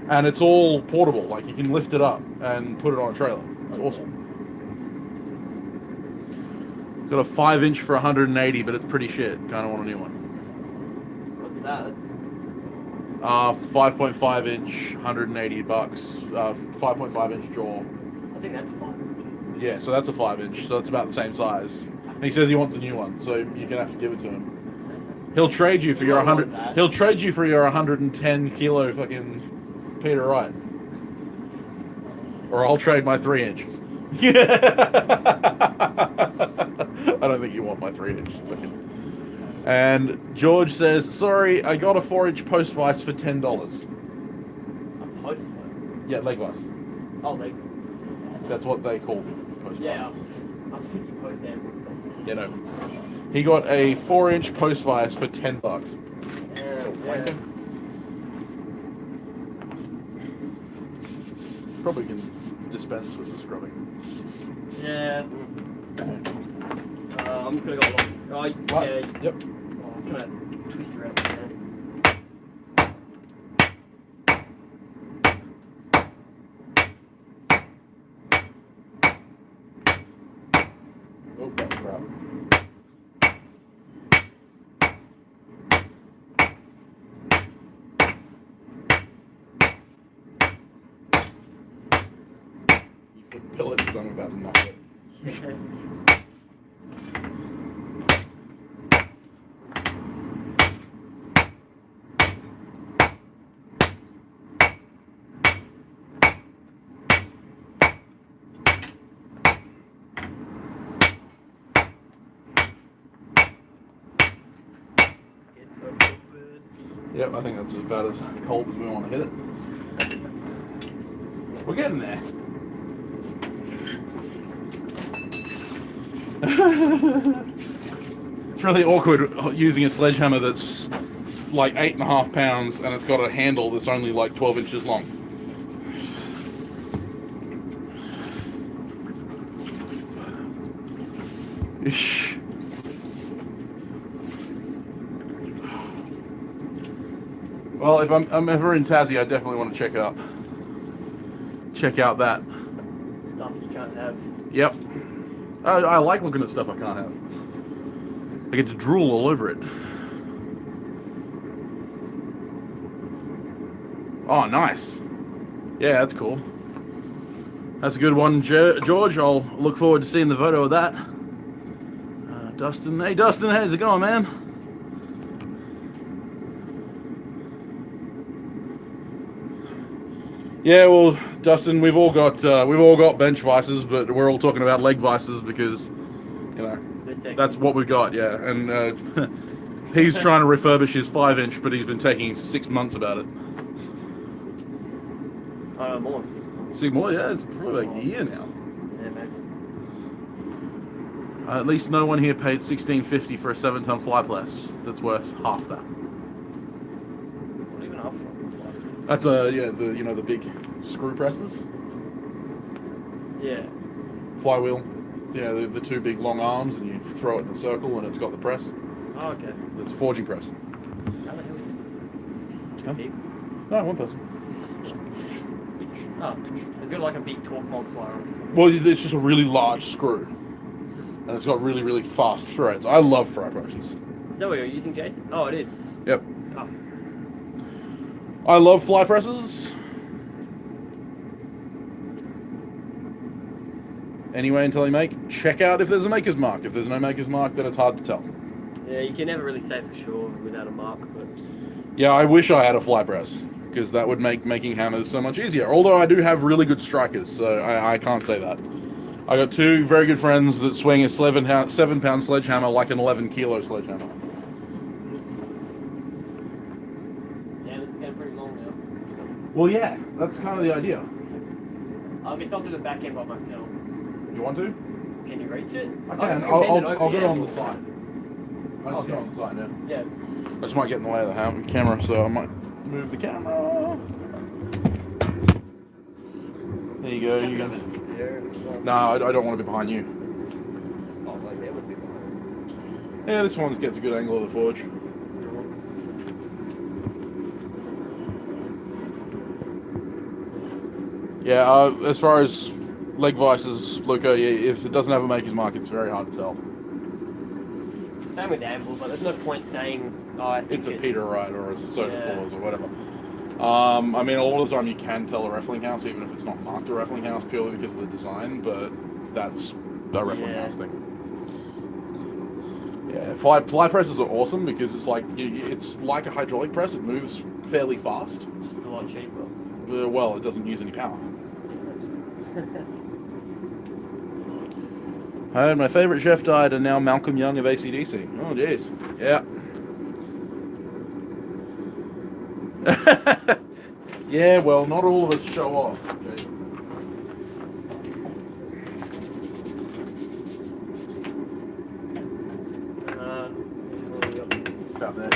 And it's all portable. Like, you can lift it up and put it on a trailer. It's awesome. Got a 5-inch for 180, but it's pretty shit. Kind of want a new one. What's that? 5.5-inch, $180. 5.5-inch jaw. I think that's fine. Yeah, so that's a 5-inch. So that's about the same size. And he says he wants a new one, so you're gonna have to give it to him. He'll trade you for your 100. He'll trade you for your 110 kilo fucking Peter Wright. Or I'll trade my 3-inch. I don't think you want my 3-inch. And George says, sorry, I got a 4-inch post vise for $10. A post vise? Yeah, leg vise. Oh, leg. That's what they call post Yeah, vices. I was thinking post anvil or something. Yeah, no. He got a 4-inch post vise for $10. Yeah. Probably can dispense with the scrubbing. Yeah. I'm just gonna go along. Oh, Right. yeah. Yep. Oh, it's gonna twist around my hand. Oh, that's crap. You flip the billet because I'm about to knock it. It's so awkward. Yep, I think that's about as cold as we want to hit it. We're getting there. It's really awkward using a sledgehammer that's like 8.5 pounds and it's got a handle that's only like 12 inches long. Ish. Well, if I'm ever in Tassie, I definitely want to check out that. Stuff you can't have. Yep. I like looking at stuff I can't have. I get to drool all over it. Oh, nice. Yeah, that's cool. That's a good one, George. I'll look forward to seeing the photo of that. Dustin. Hey, Dustin. How's it going, man? Yeah, well, Dustin, we've all got bench vices, but we're all talking about leg vices because, you know, that's what we've got. Yeah, and he's trying to refurbish his 5-inch, but he's been taking 6 months about it. More. 6 more? Yeah, it's probably like a year now. Yeah, maybe. At least no one here paid $16.50 for a 7-ton fly press. That's worth half that. Not even half. That's the big screw presses. Yeah. Flywheel. Yeah, the two big long arms, and you throw it in a circle, and it's got the press. Oh, okay. It's a forging press. How the hell is this? Too Huh? big? No, one person. Oh, it's got like a big torque multiplier on it. Well, it's just a really large screw, and it's got really, really fast threads. I love fry presses. Is that what you're using, Jason? Oh, it is. Yep. Oh. I love fly presses. Anyway, until they make, check out if there's a maker's mark. If there's no maker's mark, then it's hard to tell. Yeah, you can never really say for sure without a mark, but... Yeah, I wish I had a fly press, because that would make making hammers so much easier. Although I do have really good strikers, so I can't say that. I got two very good friends that swing a 7-pound sledgehammer like an 11-kilo sledgehammer. Yeah, this is getting pretty long now. Well, yeah, that's kind of the idea. I guess I'll do the back end by myself. You want to? Can you reach it? I can. I'll go on the side. I'll just go on the side, yeah. Yeah. I just might get in the way of the camera, so I might move the camera. There you go. You go. No, I don't want to be behind you. Oh, like that would be behind. Yeah, this one gets a good angle of the forge. Yeah, as far as leg vices, Luca, if it doesn't have a maker's mark, it's very hard to tell. Same with anvil, but there's no point saying, oh, I think It's a Peter Wright or it's a Soda Yeah. Falls or whatever. I mean, a lot of the time you can tell a Raffling house, even if it's not marked a Raffling house, purely because of the design, but that's a Raffling Yeah. house thing. Yeah, fly presses are awesome because it's like a hydraulic press. It moves fairly fast. Just a lot cheaper. Well, it doesn't use any power. I heard my favorite chef died, and now Malcolm Young of AC/DC. Oh, jeez. Yeah. Yeah, well, not all of us show off. Jason. About there.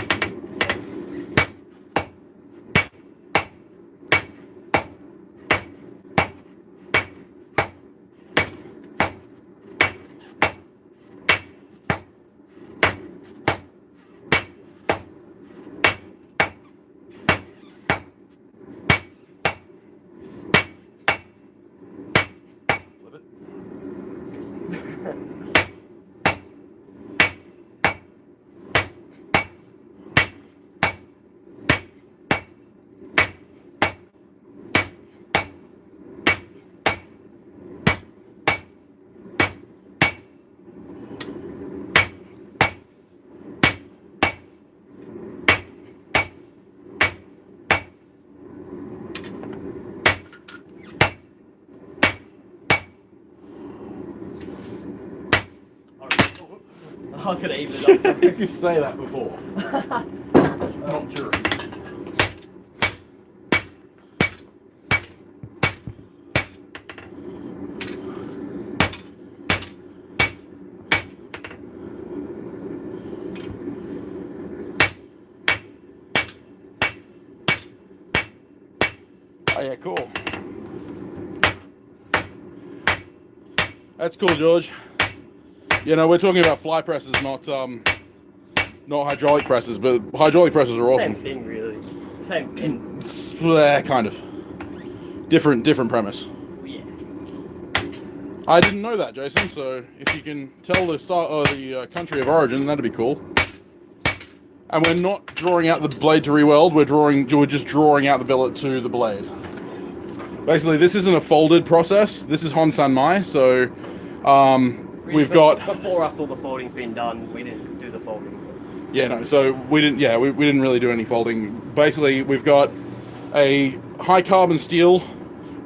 I was gonna even it up. If you say that before. Not sure. Oh yeah, cool. That's cool, George. You know, we're talking about fly presses, not hydraulic presses, but hydraulic presses are awesome. Same thing, really. Same thing. Kind of. Different premise. Yeah. I didn't know that, Jason. So if you can tell the country of origin, that'd be cool. And we're not drawing out the blade to re-weld. We're just drawing out the billet to the blade. Basically, this isn't a folded process. This is Hon San Mai. So we've got before us all the folding's been done. We didn't do the folding. Yeah, no. So we didn't. Yeah, we didn't really do any folding. Basically, we've got a high carbon steel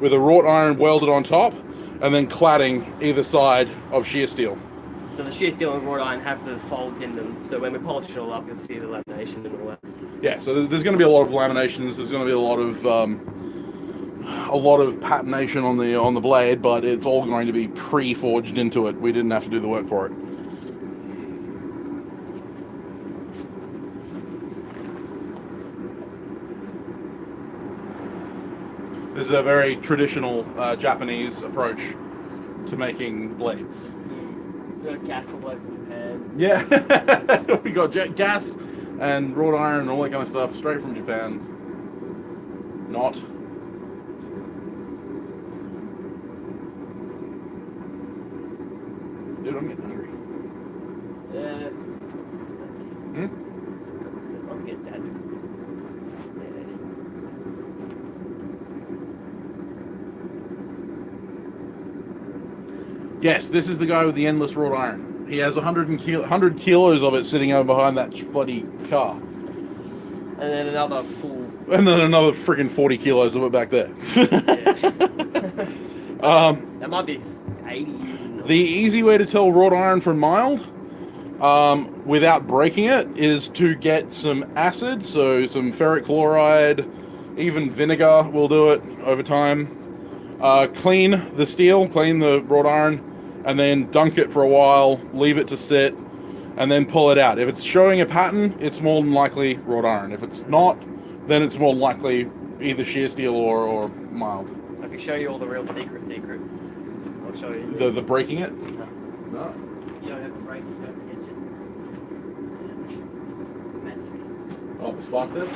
with a wrought iron welded on top, and then cladding either side of shear steel. So the shear steel and wrought iron have the folds in them. So when we polish it all up, you'll see the lamination and all that. Yeah. So there's going to be a lot of laminations. There's going to be a lot of patination on the blade, but it's all going to be pre-forged into it. We didn't have to do the work for it. This is a very traditional Japanese approach to making blades. We got gas all over Japan. Yeah, we got gas and wrought iron and all that kind of stuff straight from Japan. Not. Dude, I'm getting hungry. Yeah. Hmm? I'm getting dead. Yes, this is the guy with the endless wrought iron. He has 100 kilos of it sitting over behind that bloody car. And then another full. And then another freaking 40 kilos of it back there. That might be 80. The easy way to tell wrought iron from mild, without breaking it, is to get some acid, so some ferric chloride, even vinegar will do it over time. Clean the steel, clean the wrought iron, and then dunk it for a while, leave it to sit, and then pull it out. If it's showing a pattern, it's more than likely wrought iron. If it's not, then it's more than likely either shear steel or mild. I can show you all the real secret. I'll show you. The breaking it? No. No. You don't have to break it, you don't have to edge it. This is magic. Oh, the spark tip?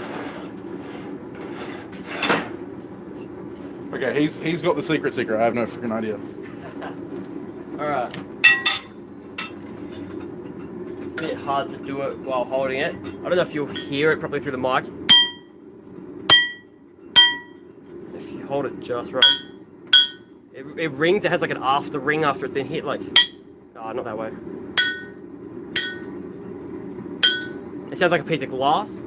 Okay, he's got the secret. I have no freaking idea. Alright. It's a bit hard to do it while holding it. I don't know if you'll hear it properly through the mic. If you hold it just right. It rings, it has like an after ring after it's been hit, like... Oh, not that way. It sounds like a piece of glass.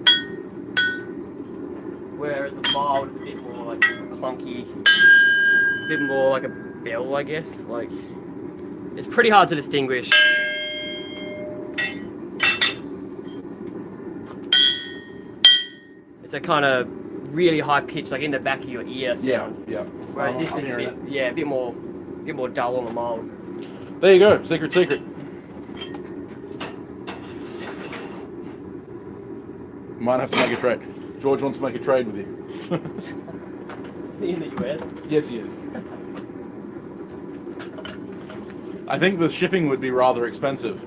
Whereas the mild is a bit more like clunky. A bit more like a bell, I guess. Like... It's pretty hard to distinguish. It's a kind of really high pitch, like in the back of your ear sound. Yeah. Whereas this is a bit more dull on the mild. There you go, secret. Might have to make a trade. George wants to make a trade with you. Is he in the US? Yes, he is. I think the shipping would be rather expensive.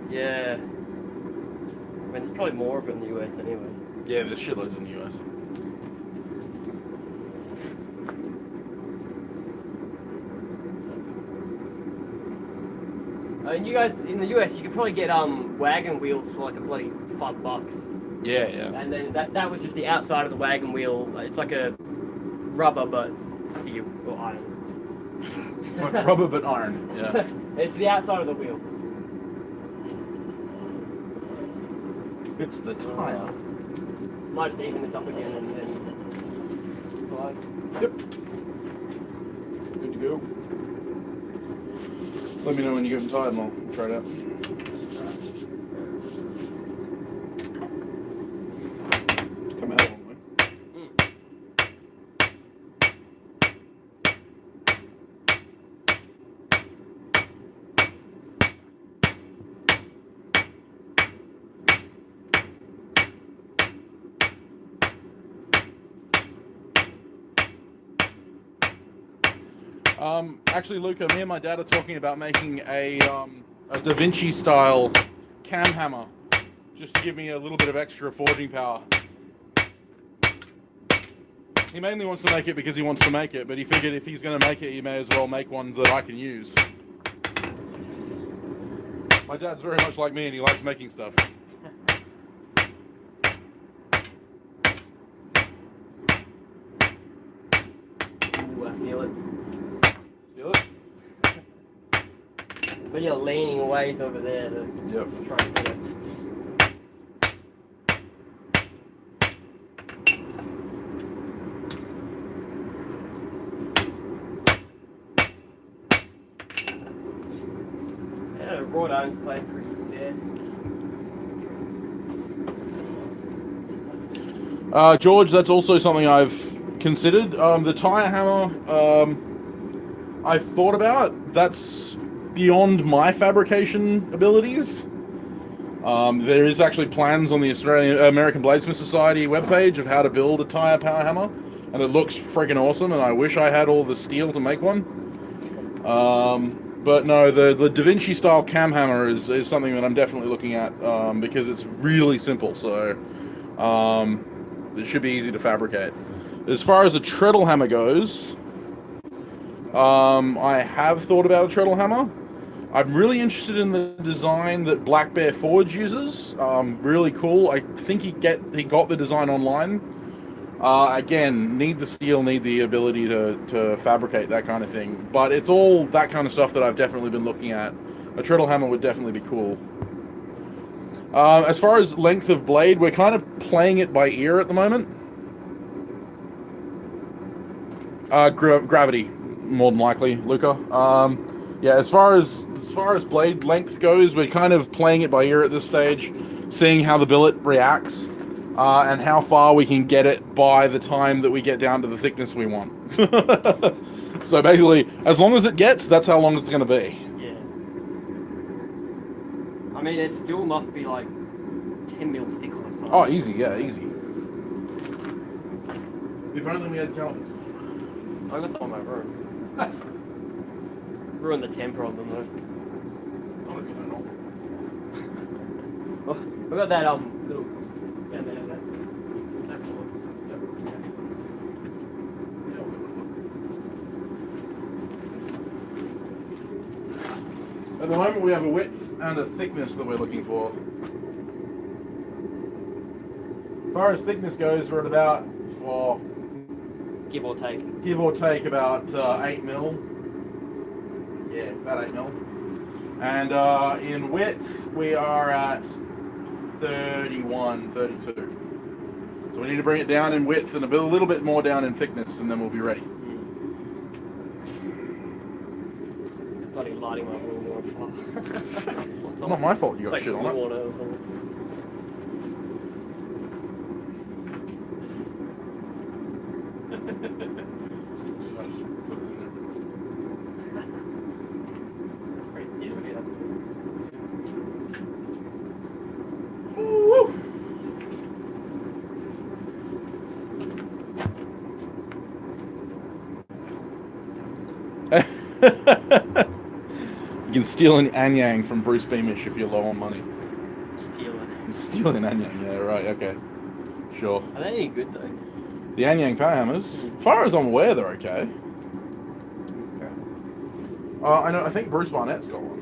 Yeah. I mean, there's probably more of it in the US anyway. Yeah, there's shitloads in the US. And you guys in the US, you could probably get wagon wheels for like a bloody $5. Yeah. And then that was just the outside of the wagon wheel. It's like a rubber but steel or iron. Rubber but iron. Yeah. It's the outside of the wheel. It's the tire. Might just even this up again and then slide. Yep. Good to go. Let me know when you get them tired and I'll try it out. Actually, Luca, me and my dad are talking about making a Da Vinci style cam hammer, just to give me a little bit of extra forging power. He mainly wants to make it because he wants to make it, but he figured if he's going to make it, he may as well make ones that I can use. My dad's very much like me, and he likes making stuff. Ooh, I feel it. Feel it? But you're leaning ways over there to try and get it. Yeah, wrought iron's playing pretty fair. George, that's also something I've considered. The tire hammer, I've thought about. That's beyond my fabrication abilities. There is actually plans on the American Bladesmith Society webpage of how to build a tire power hammer, and it looks freaking awesome, and I wish I had all the steel to make one. But no, the Da Vinci style cam hammer is something that I'm definitely looking at, because it's really simple, so it should be easy to fabricate. As far as a treadle hammer goes, I have thought about a treadle hammer. I'm really interested in the design that Black Bear Forge uses. Really cool. I think he got the design online. Again, need the steel, need the ability to fabricate that kind of thing. But it's all that kind of stuff that I've definitely been looking at. A treadle hammer would definitely be cool. As far as length of blade, we're kind of playing it by ear at the moment. Gravity, more than likely, Luca. Yeah, as far as blade length goes, we're kind of playing it by ear at this stage, seeing how the billet reacts, and how far we can get it by the time that we get down to the thickness we want. So basically, as long as it gets, that's how long it's going to be. Yeah. I mean, it still must be like 10 mil thick or something. Oh, easy, yeah, easy. If only we had calipers. I got some in my room. Ruined the temper on them though. Oh, we got that little down there. That's all. At the moment, we have a width and a thickness that we're looking for. As far as thickness goes, we're at about, Give or take about 8 mil. Yeah, about 8 mil. And in width, we are at 31, 32. So we need to bring it down in width and a little bit more down in thickness, and then we'll be ready. Bloody lighting my room on fire. It's not my fault you got like shit on it. water or something. You can steal an Anyang from Bruce Beamish if you're low on money. Steal an Anyang, yeah, right, okay. Sure. Are they any good though? The Anyang power hammers, as far as I'm aware, they're okay. I think Bruce Barnett's got one.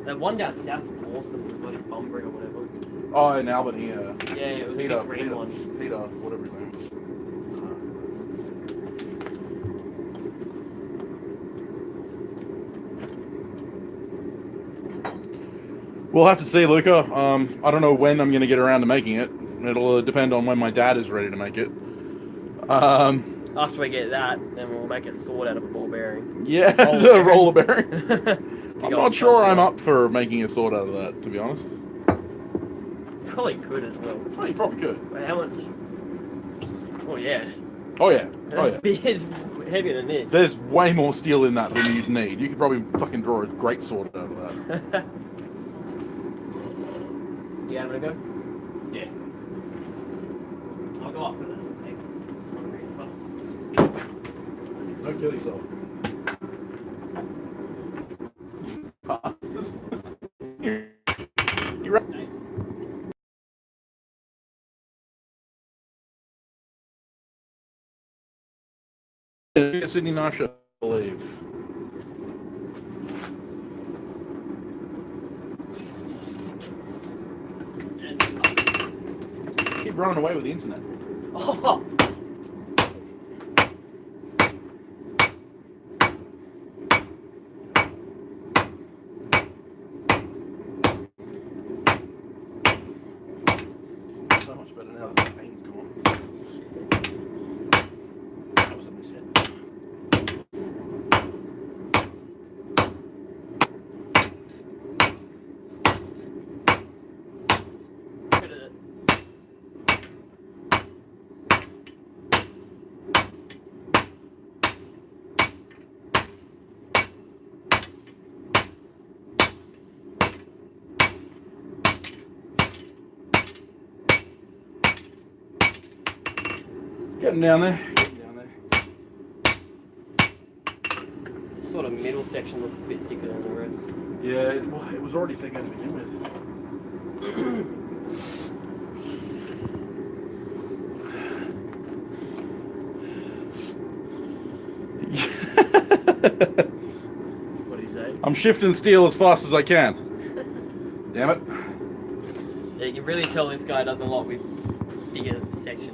That one down south is awesome, the bloody Bunbury or whatever. Oh, in Albany, yeah. Yeah, it was Peter, a big green one. Peter, whatever his name is. We'll have to see, Luca. I don't know when I'm going to get around to making it. It'll depend on when my dad is ready to make it. After we get that, then we'll make a sword out of a ball bearing. Yeah, a roller bearing. I'm not sure I'm up for making a sword out of that, to be honest. Probably could as well. Oh, you probably could. Wait, how much? Oh yeah. Oh yeah. That's big. It's heavier than this. There's way more steel in that than you'd need. You could probably fucking draw a great sword out of that. You having a go? Yeah. I'll go off with this. Don't kill yourself. You're right. Sydney knife shop, I believe. Keep running away with the internet. Oh. So much better now that the pain's gone. That was a mishit. Getting down there. Getting down there. Sort of middle section looks a bit thicker than the rest. Yeah, well, it was already thicker to begin with. What do you say? I'm shifting steel as fast as I can. Damn it. Yeah, you can really tell this guy does a lot with bigger sections.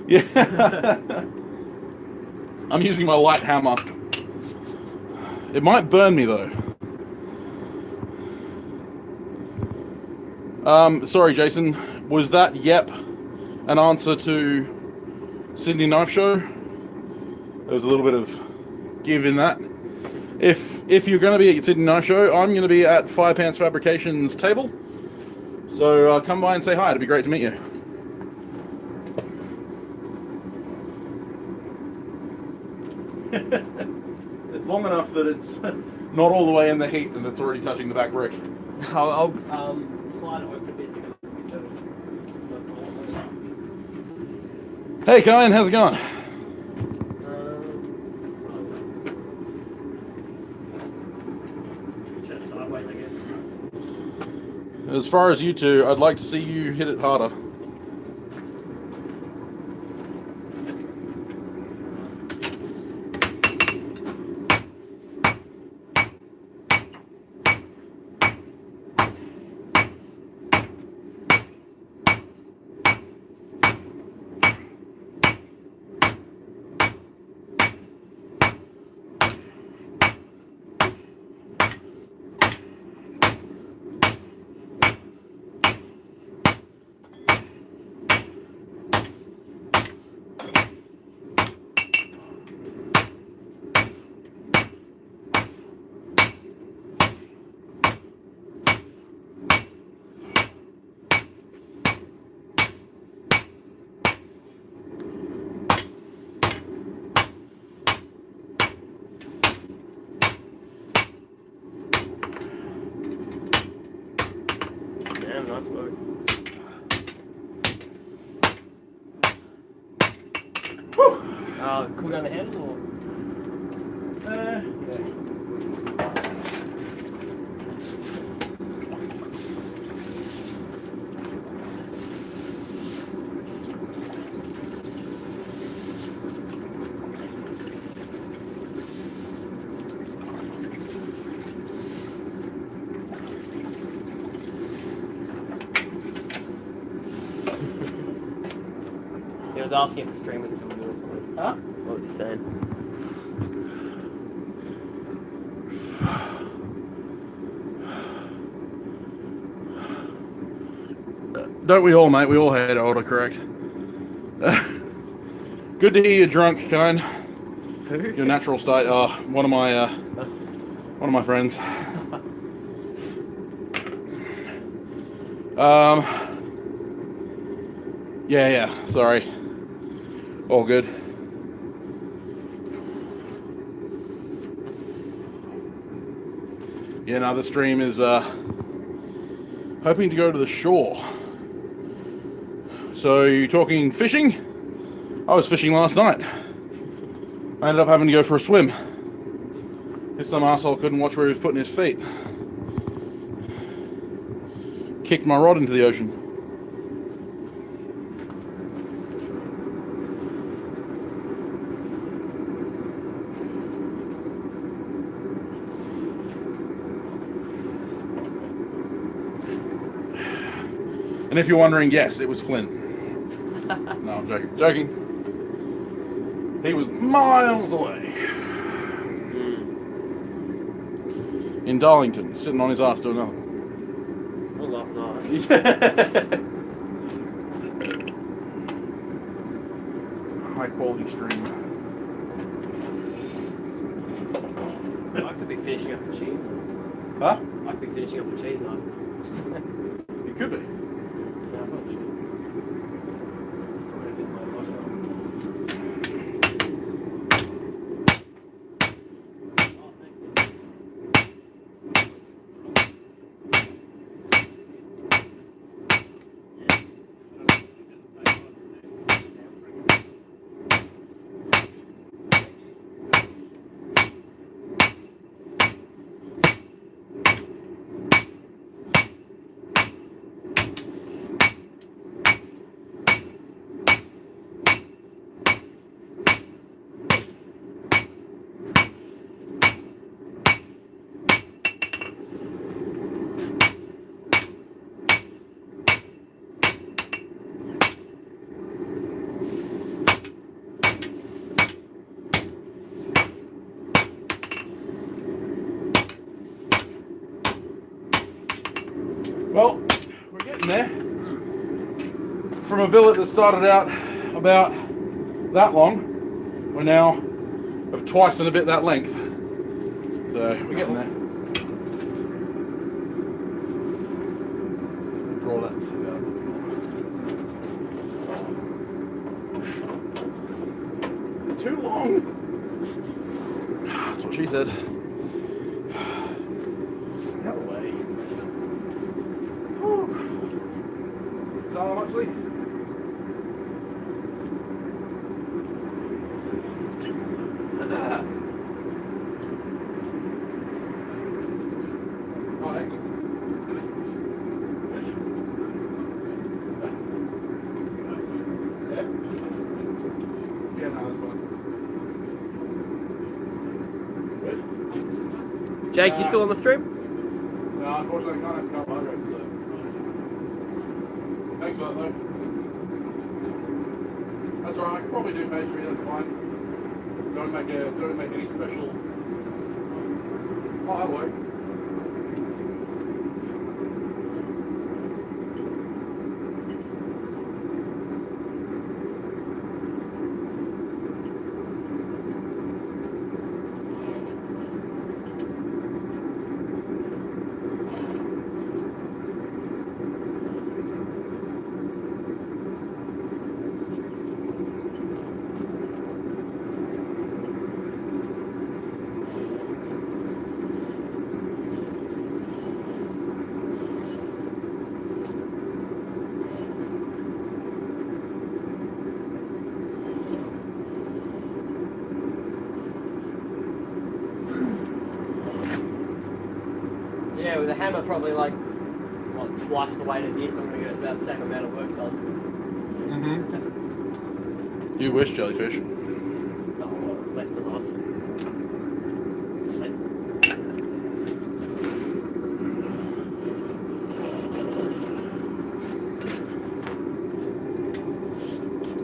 Yeah. I'm using my light hammer. It might burn me though. Sorry, Jason. Was that yep an answer to Sydney Knife Show? There was a little bit of give in that. If you're going to be at Sydney Knife Show, I'm going to be at Fire Pants Fabrications table. So come by and say hi. It'd be great to meet you. It's long enough that it's not all the way in the heat and it's already touching the back brick. I'll slide it over this. Hey, Kyan, how's it going? Sideways, I guess. As far as you two, I'd like to see you hit it harder. Damn, nice work. Cool down the handle or? He was asking if the stream was still good or something. Huh? What was he saying? Don't we all, mate? We all had autocorrect. Good to hear you're drunk, Kyan. Who? Your natural state. One of my friends. Yeah. Sorry. All good. Yeah, now the stream is hoping to go to the shore. So you talking fishing? I was fishing last night. I ended up having to go for a swim. Because some asshole couldn't watch where he was putting his feet. Kicked my rod into the ocean. And if you're wondering, yes, it was Flint. No, I'm joking. Joking. He was miles away. In Darlington, sitting on his ass doing nothing. Well, last night. High quality stream. I could be finishing up the cheese night. Huh? I could be finishing up the cheese night. It could be. Yeah, I thought I should. Just got rid of my marshmallows. Oh, thank you. Well, we're getting there. From a billet that started out about that long, we're now twice and a bit that length. So we're getting there. Draw that together. It's too long. That's what she said. Out of the way. How much, Lee? Oh, excellent. Yeah? Yeah, no, that's fine. Good? Jake, you still on the stream? No, unfortunately, I can't have carbohydrates, so. Thanks for that, though. That's alright, I can probably do pastry, that's fine. Don't make any special. Oh, that'll work. Yeah, with a hammer probably like what, twice the weight of this, I'm gonna get about the same amount of work done. Mm-hmm. You wish, jellyfish. No, well, less than half. Less than.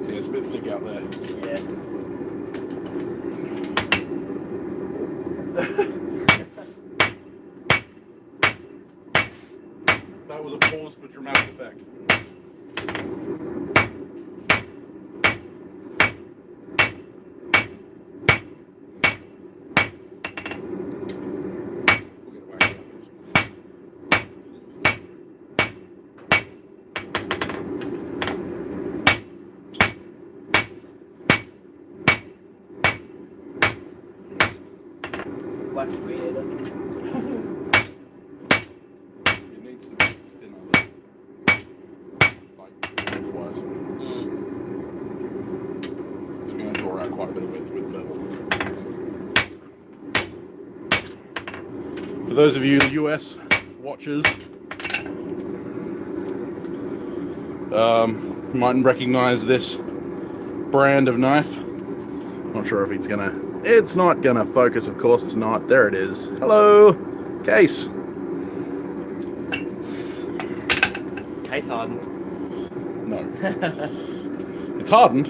See, it's a bit thick out there. Yeah. That was a pause for dramatic effect. We'll get it back to Wacky weird. It needs to be thinner, like lengthwise. We're going to draw out quite a bit of width with the bevel. those of you US watchers, might recognize this brand of knife. Not sure if it's not gonna focus, of course it's not. There it is. Hello, case. Case hardened. No. It's hardened.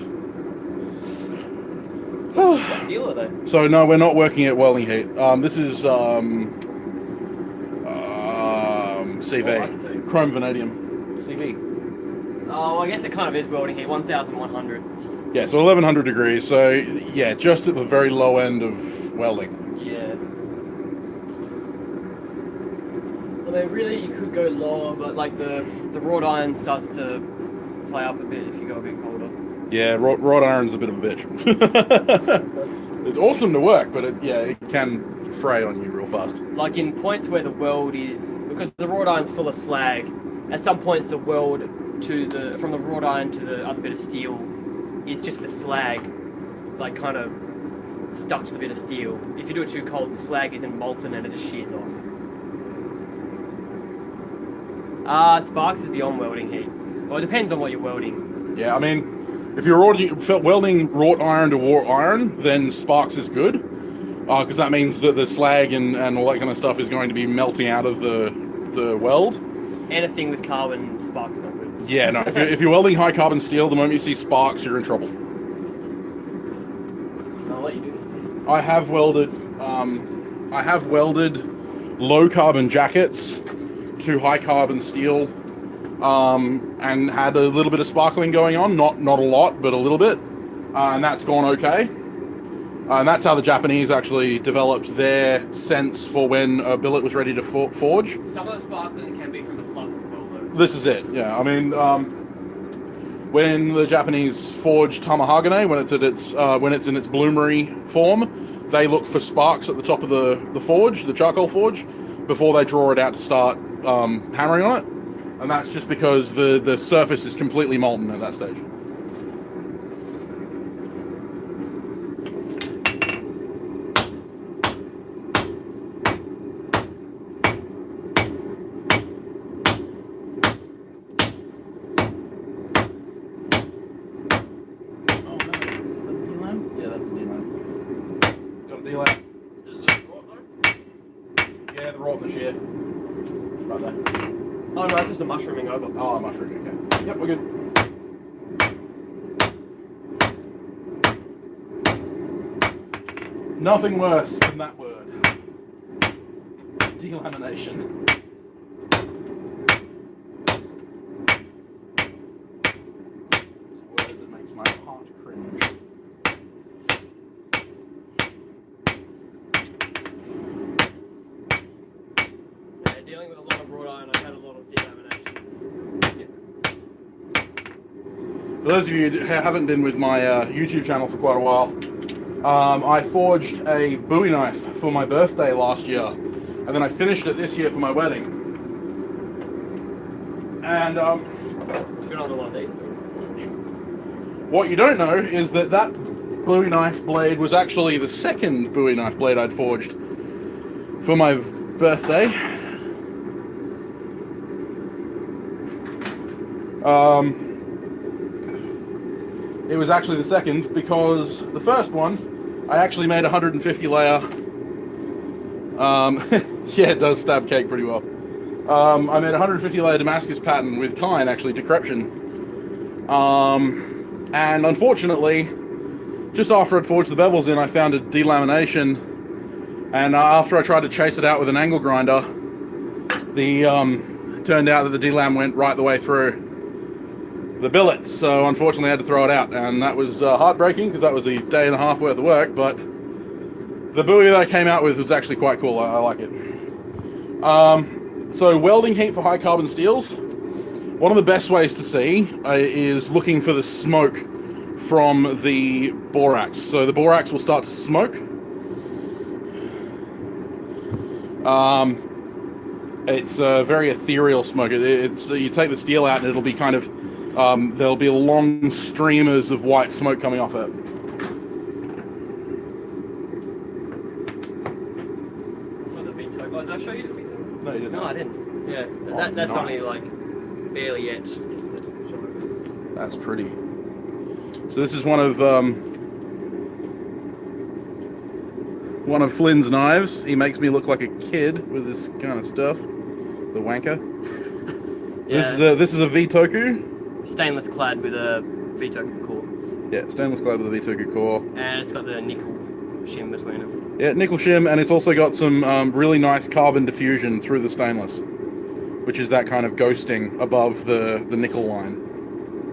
What steel are they? So no, we're not working at welding heat. This is CV, chrome vanadium, CV. Oh, I guess it kind of is welding heat. 1,100. Yeah, so 1100 degrees. So yeah, just at the very low end of welding. Yeah. I mean, really, you could go lower, but like the wrought iron starts to play up a bit if you go a bit colder. Yeah, wrought iron's a bit of a bitch. It's awesome to work, but it can fray on you real fast. Like in points where the weld is, because the wrought iron's full of slag, at some points the weld from the wrought iron to the other bit of steel is just the slag, like kind of stuck to the bit of steel. If you do it too cold, the slag isn't molten and it just shears off. Sparks is beyond welding heat. Well, it depends on what you're welding. Yeah, I mean, if you're already welding wrought iron to wrought iron, then sparks is good, because that means that the slag and all that kind of stuff is going to be melting out of the weld. Anything with carbon, sparks not good. Yeah, no. If you're welding high carbon steel, the moment you see sparks, you're in trouble. I'll let you do this, please. I have welded low carbon jackets to high carbon steel, and had a little bit of sparkling going on. Not a lot, but a little bit, and that's gone okay. And that's how the Japanese actually developed their sense for when a billet was ready to forge. Some of the sparkling can be from the flux as well, though. This is it, yeah. I mean, when the Japanese forged tamahagane, when it's in its bloomery form, they look for sparks at the top of the forge, the charcoal forge, before they draw it out to start hammering on it. And that's just because the surface is completely molten at that stage. Oh no, that's just a mushrooming over. Oh, mushrooming, okay. Yep, we're good. Nothing worse than that word. Delamination. It's a word that makes my heart cringe. Dealing with a lot of wrought iron, I've had a lot of delamination. Yeah. For those of you who haven't been with my YouTube channel for quite a while, I forged a Bowie knife for my birthday last year, and then I finished it this year for my wedding. And Good on the one day. what you don't know is that Bowie knife blade was actually the second Bowie knife blade I'd forged for my birthday. It was actually the second because the first one I actually made 150 layer. Yeah, it does stab cake pretty well. I made 150 layer Damascus pattern with Kine, actually decryption. And unfortunately, just after I'd forged the bevels in, I found a delamination, and after I tried to chase it out with an angle grinder, it turned out that the delam went right the way through the billet, so unfortunately I had to throw it out, and that was heartbreaking because that was a day and a half worth of work, but the Bowie that I came out with was actually quite cool. I like it. So welding heat for high carbon steels, one of the best ways to see is looking for the smoke from the borax. So the borax will start to smoke. It's a very ethereal smoke. It's you take the steel out and it'll be kind of there'll be long streamers of white smoke coming off it. So the V-toe. Did I show you I didn't. Yeah, Oh, that's nice. only like barely etched. That's pretty. So this is one of Flynn's knives. He makes me look like a kid with this kind of stuff. The wanker. Yeah. This is a V-Toku. Stainless clad with a V-Toku core. Yeah, stainless clad with a V-Toku core. And it's got the nickel shim between them. Yeah, nickel shim, and it's also got some really nice carbon diffusion through the stainless, which is that kind of ghosting above the nickel line.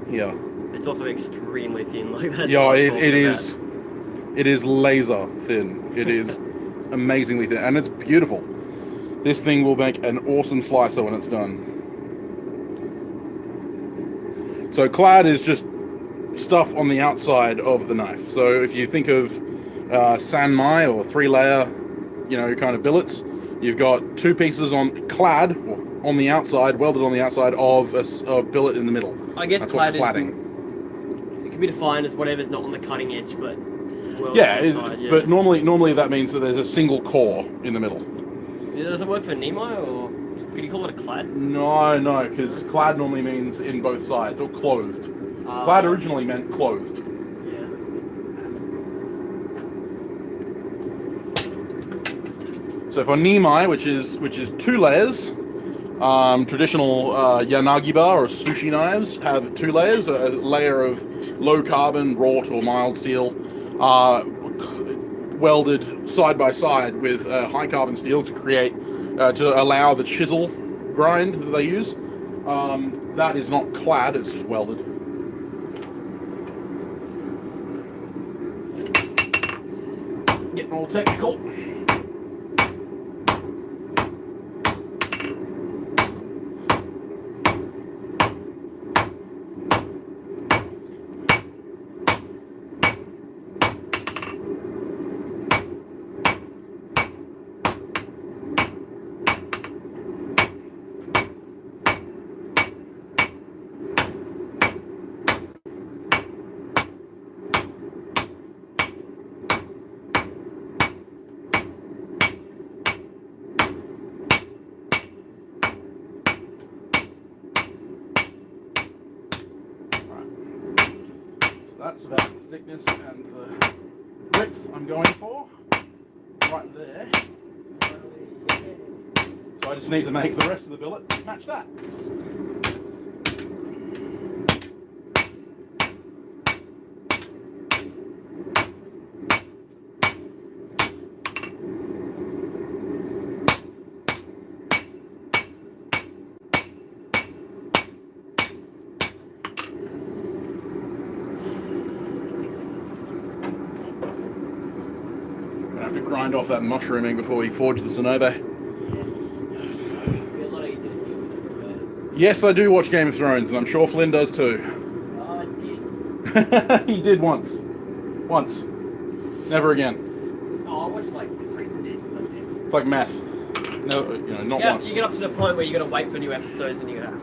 Here. It's also extremely thin. Like that's Yeah, what it is. It is laser thin. It is amazingly thin, and it's beautiful. This thing will make an awesome slicer when it's done. So clad is just stuff on the outside of the knife. So if you think of sanmai or 3-layer, kind of billets, you've got 2 pieces on clad or on the outside, welded on the outside of a billet in the middle. I guess that's clad what cladding. It can be defined as whatever's not on the cutting edge, but but normally that means that there's a single core in the middle. Does it work for Nemo, or could you call it a clad? No, because clad normally means in both sides, or clothed. Clad originally meant clothed. Yeah. So for Nimai, which is 2 layers, traditional Yanagiba or sushi knives have 2 layers, a layer of low carbon, wrought or mild steel, welded side by side with high carbon steel to allow the chisel grind that they use. That is not clad, it's just welded. Getting all technical. That's about the thickness and the width I'm going for, right there. So I just need to make the rest of the billet match that. To grind off that mushrooming before we forge the Sonobe. Yes, I do watch Game of Thrones, and I'm sure Flynn does too. Oh, I did. He did once. Once. Never again. Oh, I watched like 3 seasons. It's like meth. No, not Yeah, once. you get up to the point where you got to wait for new episodes, and you go,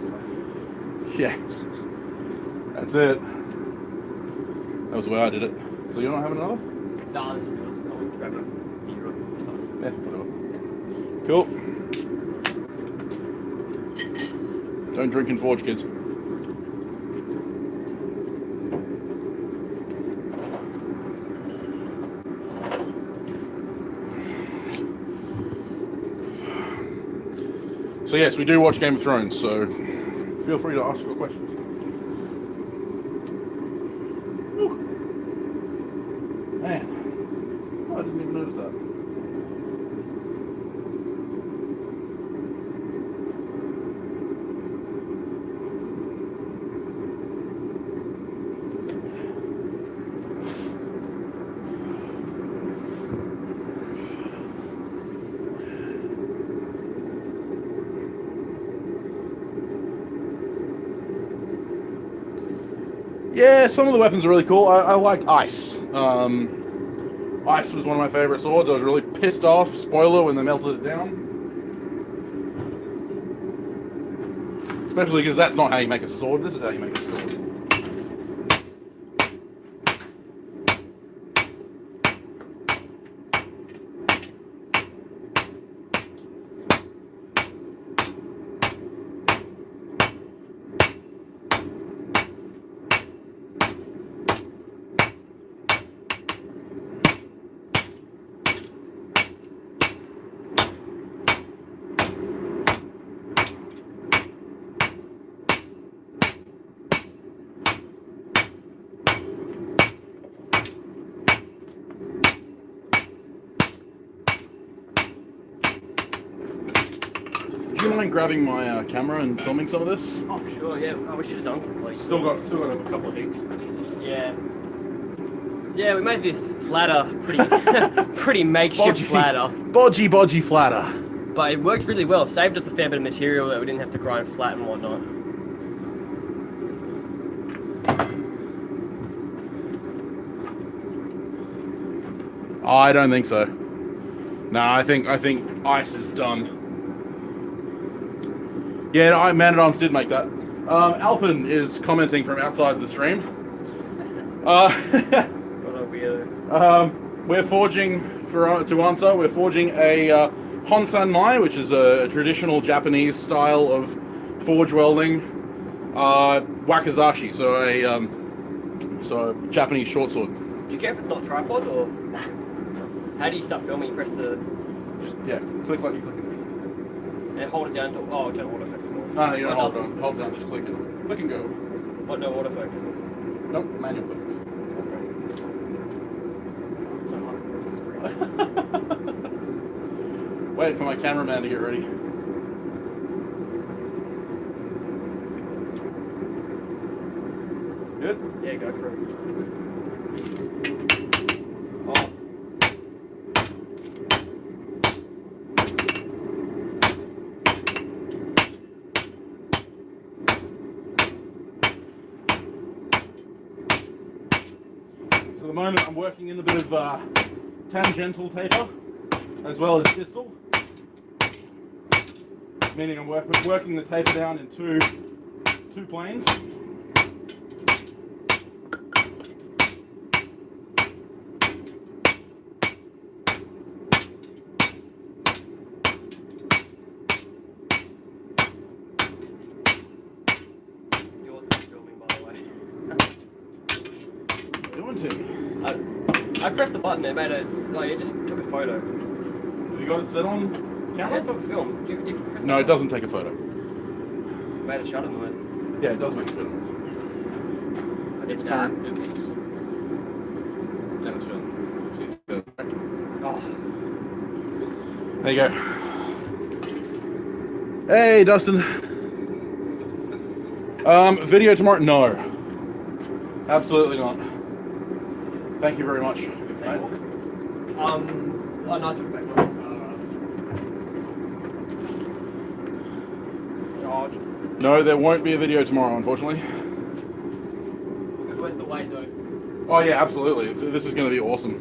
Yeah. That's it. That was the way I did it. So you're not having another? nah, this is yours. I'll grab it. Yeah, whatever. Cool. Don't drink and forge, kids. So yes, we do watch Game of Thrones, so feel free to ask your questions. Whew. Man, oh, I didn't even notice that. Yeah, some of the weapons are really cool. I like Ice. Ice was one of my favorite swords. I was really pissed off, spoiler, when they melted it down. Especially because that's not how you make a sword. This is how you make a sword. do you mind grabbing my camera and filming some of this? Oh, sure, yeah. Oh, we should have done something. Still got a couple of heats. Yeah. So, yeah, we made this flatter pretty makeshift flatter. Bodgy flatter. But it worked really well. Saved us a fair bit of material that we didn't have to grind flat and whatnot. I don't think so. No, I think ice is done. Yeah, Man at Arms did make that. Alpin is commenting from outside the stream. What a weirdo. We're forging, to answer, we're forging a Honsan Mai, which is a traditional Japanese style of forge welding. Wakizashi, so a Japanese short sword. Do you care if it's not tripod or how do you start filming? You press the Click like you click it. and hold it down to turn autofocus on. No, you don't hold it down, just click it. Click and go. What, no autofocus? Nope, manual focus. It's so hard to press the screen. Wait for my cameraman to get ready. Good? Yeah, go for it. Oh. So at the moment I'm working in a bit of tangential taper as well as distal. Meaning I'm working the taper down in two planes. Yours is filming, by the way. Doing to me. I pressed the button. It made it just took a photo. Have you got it set on camera? Yeah, it's on film. You press No, it doesn't take a photo. It made a shutter noise. Yeah, it does make a photo. It's current. It's film. See, it's Oh. there you go. Hey, Dustin. Video tomorrow? No. Absolutely not. Thank you very much. Mate. Oh, no, I took it back. God. No, there won't be a video tomorrow, unfortunately. It's worth the wait, though. Oh yeah, absolutely. This is going to be awesome.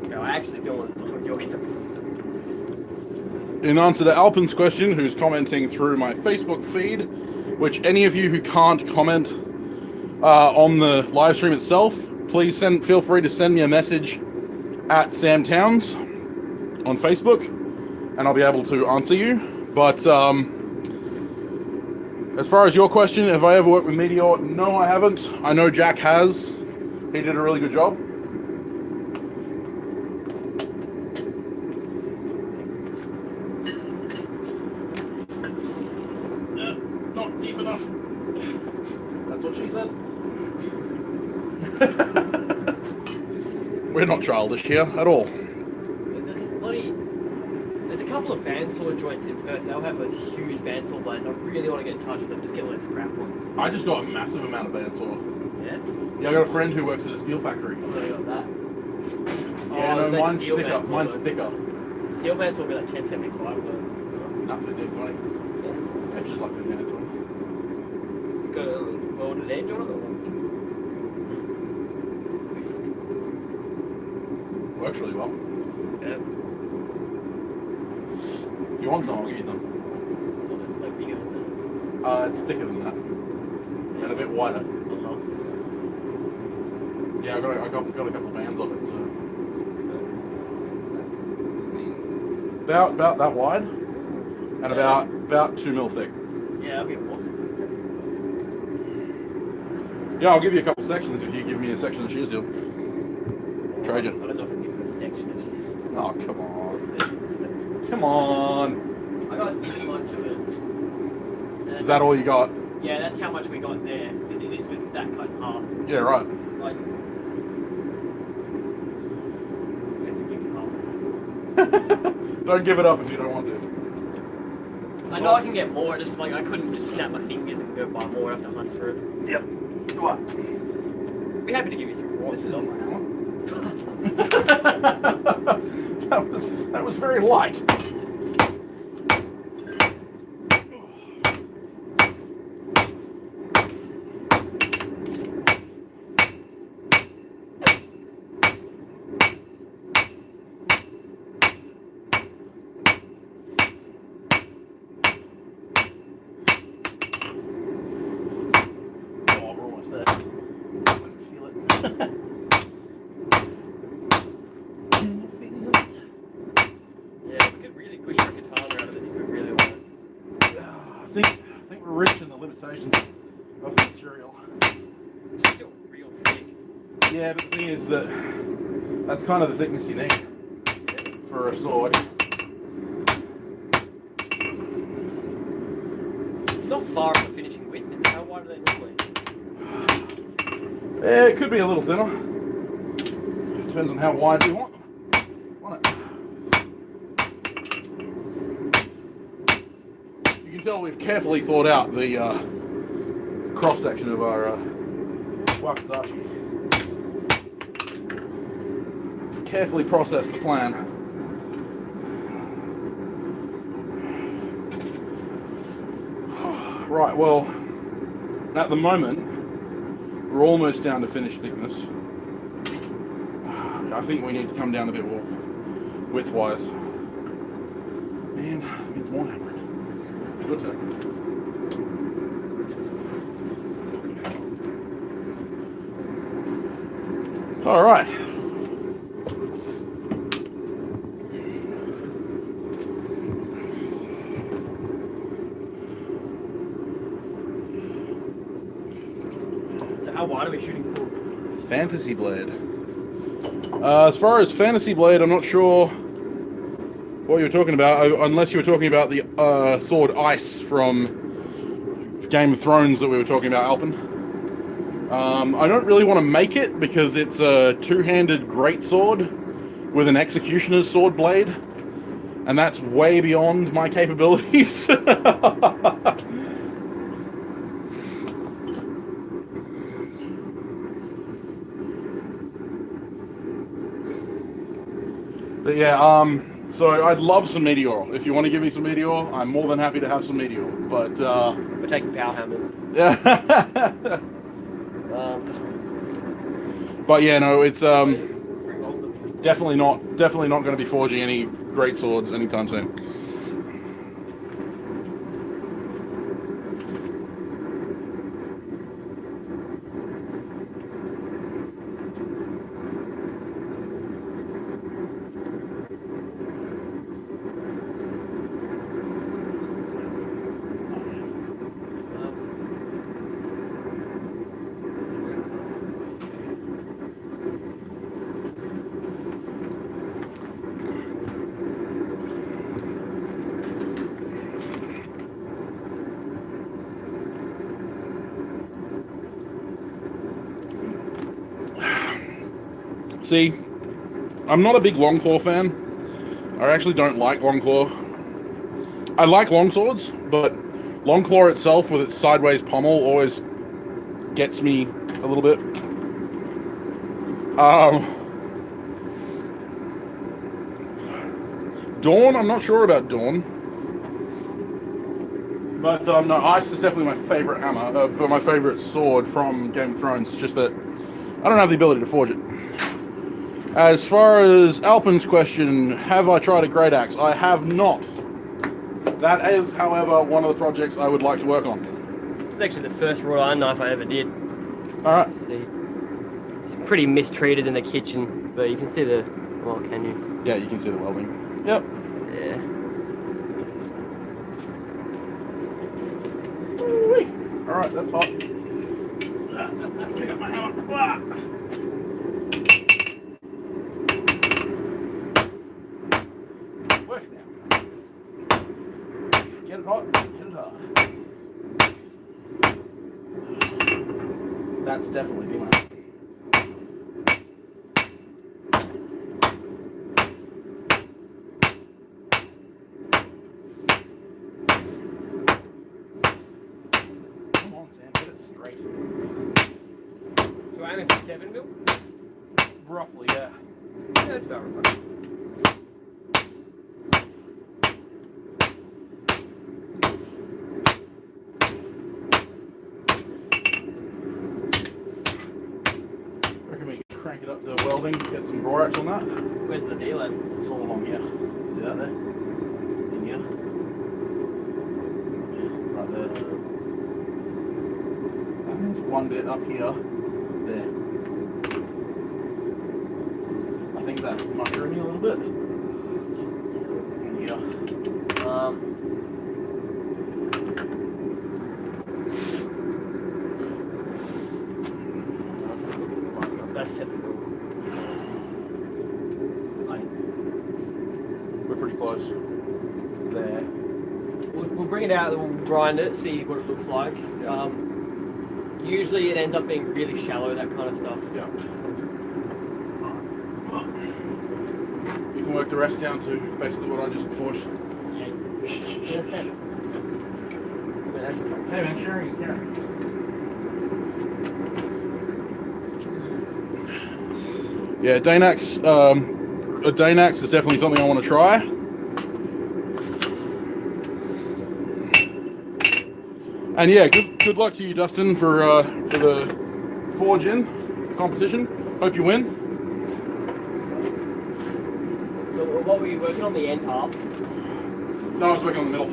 No, I actually feel it's on your camera. In answer to Alpin's question, who's commenting through my Facebook feed, which any of you who can't comment on the live stream itself, please feel free to send me a message at Sam Towns on Facebook, and I'll be able to answer you. But as far as your question, have I ever worked with Meteor? No, I haven't. I know Jack has. He did a really good job. Not deep enough. That's what she said. We're not childish here at all. There's a couple of bandsaw joints in Perth. They'll have those huge bandsaw blades. I really want to get in touch with them, just get like scrap ones. I just got a massive amount of bandsaw. Yeah? Yeah, I got a friend who works at a steel factory. I've already got that. Yeah, no, those mine's steel thicker. bandsaw, Mine's though. thicker. Steel bandsaw will be like 1075 though. Not 15, 20. Yeah. It's just like 15 and 20. It's got a welded edge on it or what? Works really well. Yeah. If you want some, I'll give you some. Like bigger than It's thicker than that. And a bit wider. that. Yeah, I got a couple bands of it, so. About that wide. And about 2 mil thick. Yeah, that'll be awesome. Yeah, I'll give you a couple sections if you give me a section of shear steel. Trojan. I don't know if I can give you a section of shear steel. Oh, come We'll on. see. Come on. I got this much of it. Is that all you got? Yeah, that's how much we got there. This was that cut in half. Yeah, right. Like, I guess I'll give you half. Don't give it up if you don't want to. I know I can get more, just like I couldn't just snap my fingers and go buy more. I have to hunt for it. Yep. Come on. Be happy to give you some raw stuff. That was very light. I think we're reaching the limitations of the material. It's still real thick. Yeah, but the thing is that that's kind of the thickness you need for a sword. It's not far off the finishing width, is it? How wide are they normally? Yeah, it could be a little thinner. Depends on how wide you want it. You can tell we've carefully thought out the cross section of our wakizashi. Carefully processed the plan. Right, well, at the moment, we're almost down to finished thickness. I think we need to come down a bit more width-wise. Man, it needs more hammering. Good thing. All right. So how wide are we shooting for? Fantasy Blade. As far as Fantasy Blade, I'm not sure what you were talking about, unless you were talking about the sword Ice from Game of Thrones that we were talking about, Alpin. I don't really want to make it because it's a two-handed greatsword with an executioner's sword blade, and that's way beyond my capabilities. But yeah, so I'd love some Meteor. If you want to give me some Meteor, I'm more than happy to have some Meteor. But We're taking power hammers. yeah. But yeah, no, it's definitely not going to be forging any great swords anytime soon. See, I'm not a big Longclaw fan. I actually don't like Longclaw. I like longswords, but Longclaw itself with its sideways pommel always gets me a little bit. Dawn, I'm not sure about Dawn. But no, Ice is definitely my favorite hammer, my favorite sword from Game of Thrones. It's just that I don't have the ability to forge it. As far as Alpin's question, have I tried a great axe? I have not. That is, however, one of the projects I would like to work on. It's actually the first wrought iron knife I ever did. Alright. See, it's pretty mistreated in the kitchen, but you can see the, well, can you? Yeah, you can see the welding. Yep. Yeah. Alright, that's hot. Pick up my hammer. Work it down. Get it hot, get it hard. That's definitely doing it. aiming for 7 mil? Roughly, yeah. Yeah, that's about right. Reckon we can crank it up to welding, get some borax on that. Where's the deal at? It's all along here. See that there? In here. Right there. And there's one bit up here. There. I think that's mushrooming me a little bit. In here. That's 7 mil. We're pretty close. There. We'll bring it out and we'll grind it, see what it looks like. Yeah. Usually it ends up being really shallow, that kind of stuff. Yeah. You can work the rest down to basically what I just forged. Yeah. Hey man, sharing is caring. Yeah, Danax. A Danax is definitely something I want to try. And yeah, good luck to you, Dustin, for the forge-in competition. Hope you win. So what were you working on, the end half? No, I was working on the middle.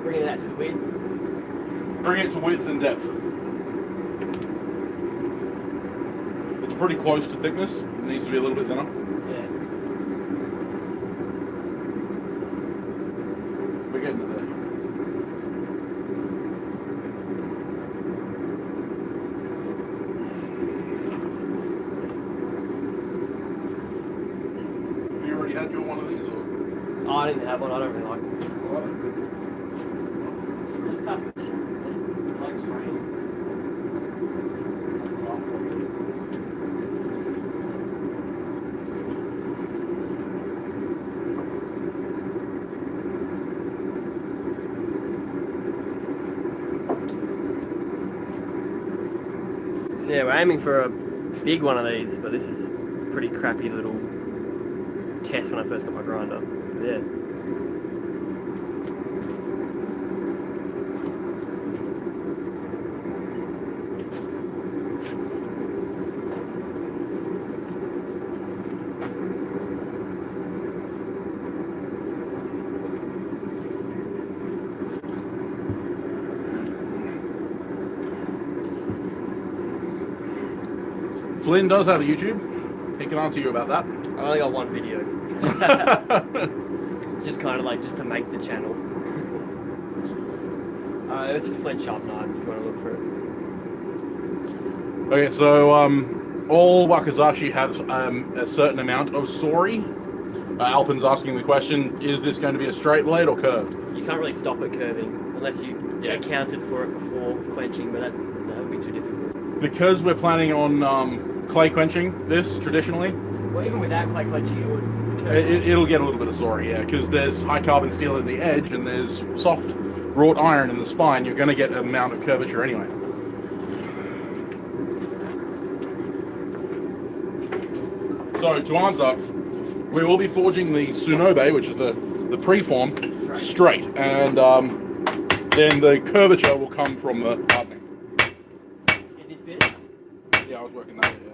Bringing that to the width? Bring it to width and depth. It's pretty close to thickness. It needs to be a little bit thinner. Yeah. We're getting it there. Have you already had your one of these? Or? Oh, I didn't have one, I don't really like them. Like straight. So yeah, we're aiming for a big one of these, but this is a pretty crappy little test when I first got my grinder. Yeah. Flynn does have a YouTube. He can answer you about that. I only got one video. It's just kind of like just to make the channel. It was just flint sharp knives if you want to look for it. Okay, so all wakizashi have a certain amount of sori. Alpin's asking the question, is this going to be a straight blade or curved? You can't really stop it curving unless you accounted for it before quenching, but that would be too difficult. Because we're planning on clay quenching this traditionally, Well, even without clay quenching, it would curve. it'll get a little bit of sori, yeah, because there's high carbon steel at the edge and there's soft wrought iron in the spine. You're going to get an amount of curvature anyway. So to answer, we will be forging the Tsunobe, which is the preform, straight, and then the curvature will come from the hardening. In this bit? Yeah, I was working that bit, yeah.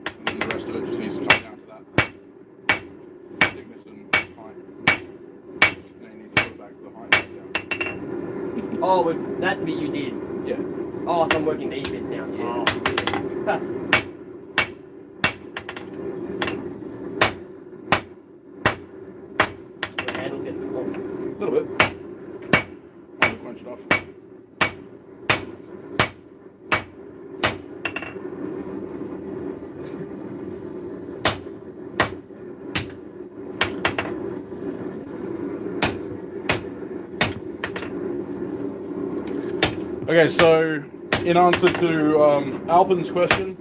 And then the rest of it just needs to come down to that thickness and height. Now you need to put it back to the height back down. Oh, well, that's the bit you did. Yeah. Oh, so I'm working these bits now. Yeah. Oh. The handle's getting a bit long. A little bit. I'll quench it off. Okay, so in answer to Alpin's question,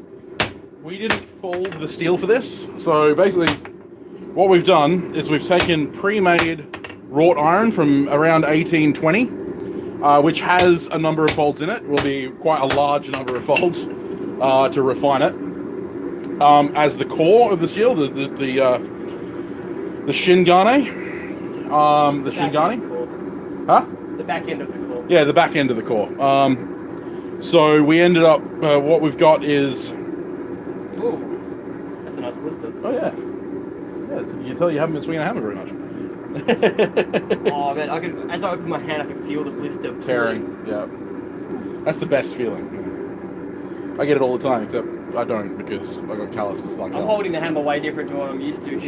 we didn't fold the steel for this. So basically, what we've done is we've taken pre-made wrought iron from around 1820. which has a number of folds in it. Will be quite a large number of folds to refine it. As the core of the steel, the Shingane. The Shingane. Huh? The back end of the core. Yeah, the back end of the core. So we ended up, what we've got is... Ooh, that's a nice blister. Oh, yeah. Yeah, you can tell you haven't been swinging a hammer very much. Oh, man, as I open my hand, I can feel the blister. Tearing, yeah. That's the best feeling. Yeah. I get it all the time, except I don't, because I got calluses like that. I'm holding the hammer way different to what I'm used to.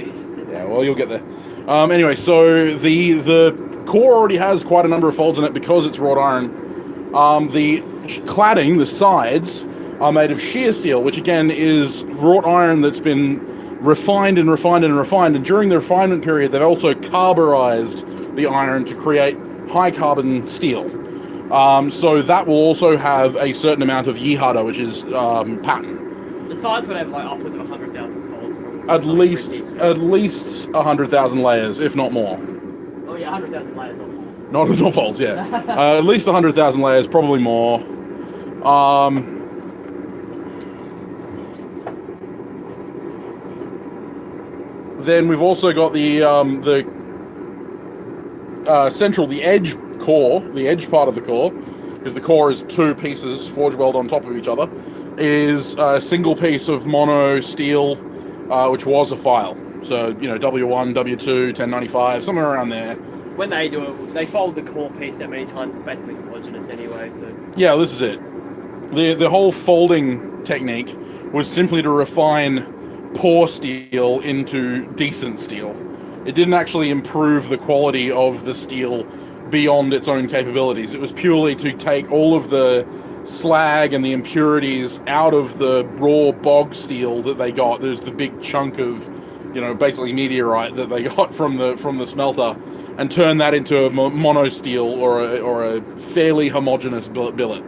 Yeah, well, you'll get there. Anyway, so the core already has quite a number of folds in it because it's wrought iron. The cladding, the sides, are made of shear steel, which again is wrought iron that's been refined and refined and refined. And during the refinement period, they've also carburized the iron to create high carbon steel. So that will also have a certain amount of yihada, which is pattern. The sides would have like upwards of 100,000 folds. At least 100,000 layers, if not more. Oh yeah, 100,000 layers, not folds. Not folds, yeah. At least 100,000 layers, probably more. Then we've also got the central, the edge core, the edge part of the core, because the core is two pieces forge weld on top of each other, is a single piece of mono steel, which was a file. So, you know, W1, W2, 1095, somewhere around there. When they do it, they fold the core piece that many times, it's basically homogeneous anyway, so... Yeah, this is it. The whole folding technique was simply to refine poor steel into decent steel. It didn't actually improve the quality of the steel beyond its own capabilities. It was purely to take all of the slag and the impurities out of the raw bog steel that they got. There's the big chunk of, you know, basically meteorite that they got from the smelter, and turn that into a mono steel or a fairly homogeneous billet.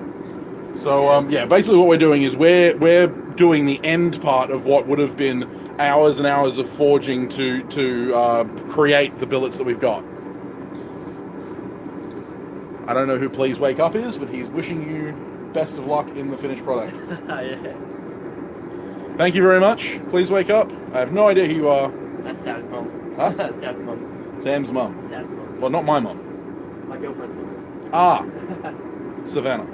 So yeah, basically what we're doing is we're doing the end part of what would have been hours and hours of forging to create the billets that we've got. I don't know who Please Wake Up is, but he's wishing you best of luck in the finished product. Yeah. Thank you very much. Please Wake Up. I have no idea who you are. That's Sam's mum. Huh? Sam's mum. Sam's mum. Sam's mum. Well, not my mum. My girlfriend's mum. Ah, Savannah.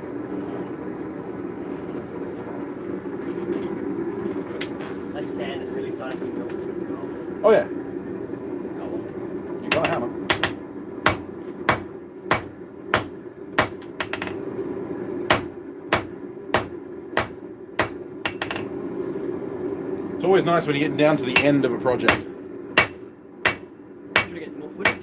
That sand is really starting to melt. Oh yeah, Oh, well. you got a hammer. It's always nice when you get down to the end of a project. Should we get some more footage?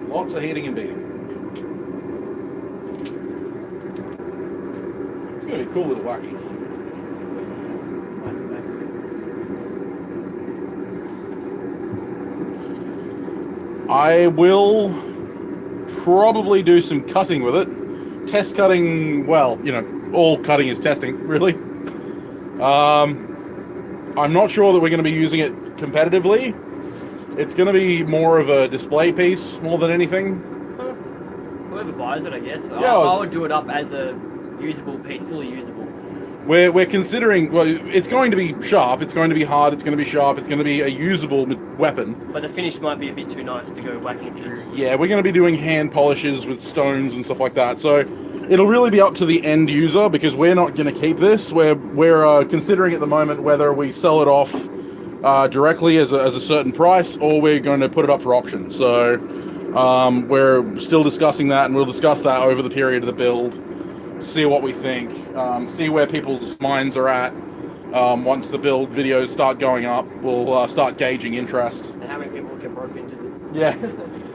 Lots of heating and beating. It's going to be cool little wacky. I will probably do some cutting with it. Test cutting, well, you know, all cutting is testing, really. I'm not sure that we're going to be using it competitively. It's going to be more of a display piece more than anything. Whoever buys it, I guess. Yeah, I would do it up as a usable piece, fully usable. We're considering, well, it's going to be sharp, it's going to be hard, it's going to be sharp, it's going to be a usable weapon. But the finish might be a bit too nice to go whacking through. Yeah, we're going to be doing hand polishes with stones and stuff like that. So it'll really be up to the end user because we're not going to keep this. We're considering at the moment whether we sell it off directly as a certain price or we're going to put it up for auction. So we're still discussing that, and we'll discuss that over the period of the build. See what we think. See where people's minds are at. Once the build videos start going up, we'll start gauging interest. And how many people get broke into this? Yeah.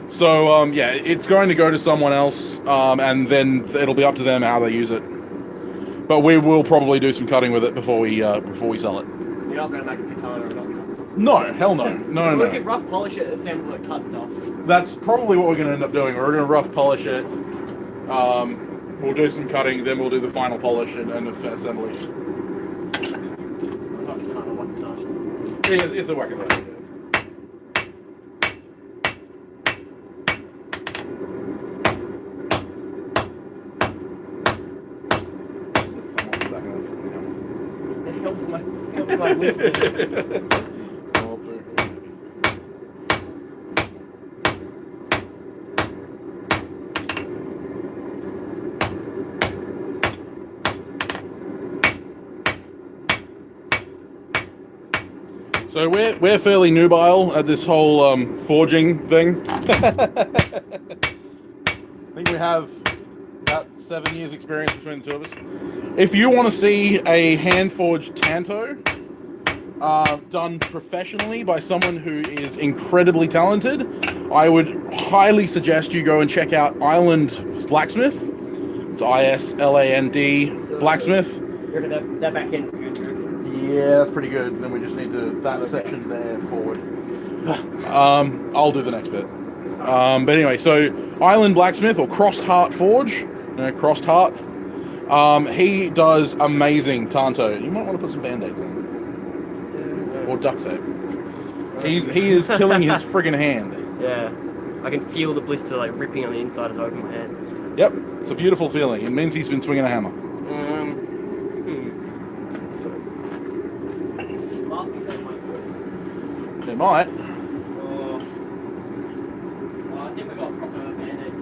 So, yeah, it's going to go to someone else, and then it'll be up to them how they use it. But we will probably do some cutting with it before we sell it. You're not going to make a katana or not cut stuff? No, hell no. No. We could rough polish it, assemble it, cut stuff. That's probably what we're going to end up doing. We're going to rough polish it. We'll do some cutting, then we'll do the final polish and assembly. Not katana, wakizashi. Yeah, it's a wakizashi. It helps my listeners. So we're fairly nubile at this whole forging thing. I think we have about 7 years experience between the two of us. If you want to see a hand-forged tanto done professionally by someone who is incredibly talented, I would highly suggest you go and check out Island Blacksmith. It's ISLAND Blacksmith. That back end's good. Yeah, that's pretty good. Then we just need to that section there forward. I'll do the next bit. But anyway, so Island Blacksmith or Crossed Heart Forge, Crossed Heart. He does amazing tanto. You might want to put some band-aids on or duct tape. He is killing his friggin' hand. Yeah, I can feel the blister like ripping on the inside as I open my hand. Yep, it's a beautiful feeling. It means he's been swinging a hammer. They might. I think we got proper band-aids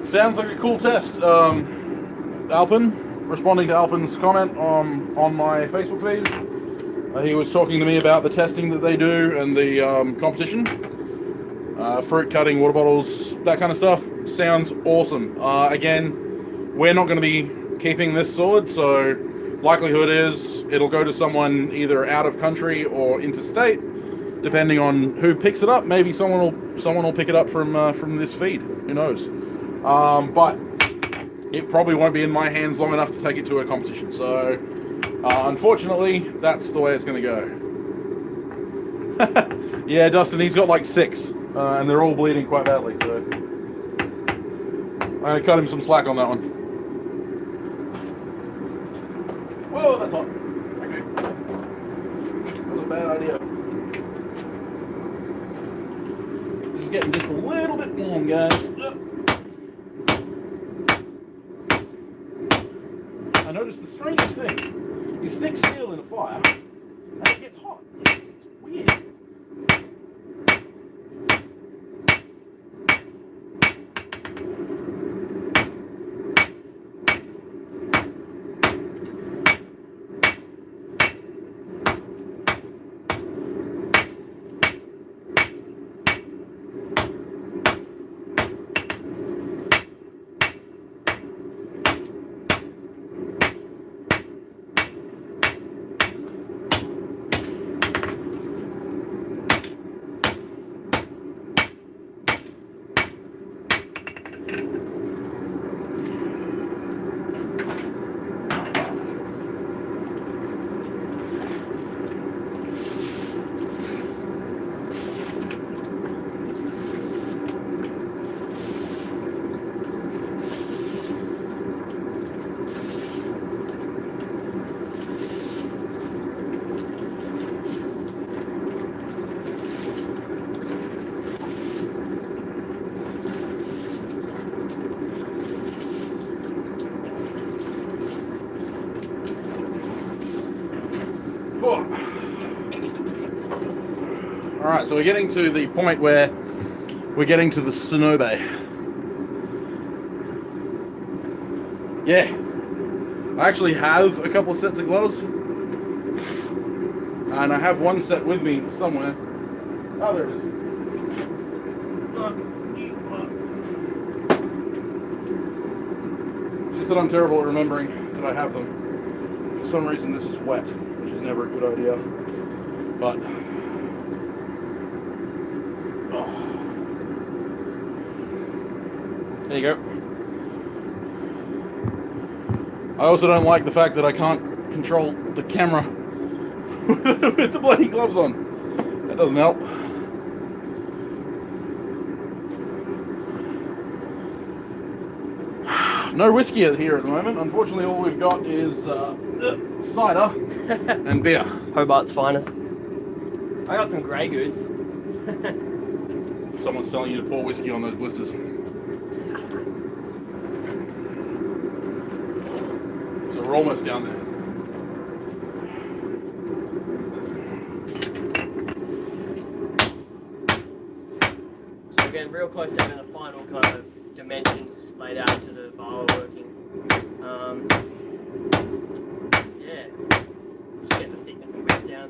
there. Sounds like a cool test. Alpin, responding to Alpin's comment on my Facebook feed, he was talking to me about the testing that they do and the competition. Fruit cutting, water bottles, that kind of stuff. Sounds awesome. Again, we're not going to be keeping this sword, so likelihood is it'll go to someone either out of country or interstate, depending on who picks it up. Maybe someone will pick it up from this feed. Who knows? But it probably won't be in my hands long enough to take it to a competition. So unfortunately, that's the way it's going to go. Yeah, Dustin, he's got like 6, and they're all bleeding quite badly. So I'm going to cut him some slack on that one. Whoa, that's hot. Okay. That was a bad idea. This is getting just a little bit warm, guys. I noticed the strangest thing. You stick steel in a fire, and it gets hot. It's weird. Alright, so we're getting to the point where we're getting to the cenobe. Yeah. I actually have a couple of sets of gloves. And I have one set with me somewhere. Oh, there it is. It's just that I'm terrible at remembering that I have them. For some reason this is wet, which is never a good idea. But there you go. I also don't like the fact that I can't control the camera with the bloody gloves on. That doesn't help. No whiskey here at the moment. Unfortunately, all we've got is cider and beer. Hobart's finest. I got some Grey Goose. Someone's telling you to pour whiskey on those blisters. So we're almost down there. So we're getting real close down to the final kind of dimensions laid out to the bar we're working. Yeah. Just get the thickness and width down.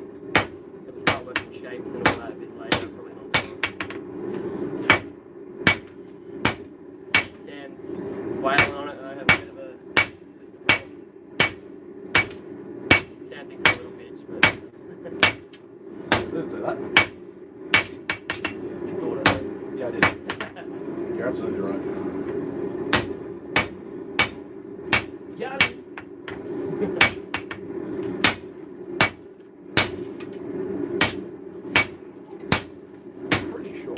Got to start working shapes and all that a bit later, probably not time. See Sam's wailing on it. I have a bit of a list of problems. Sam thinks I'm a little bitch, but I didn't say that. you thought of it. Yeah, I did. You're absolutely right. Yeah. Pretty sure.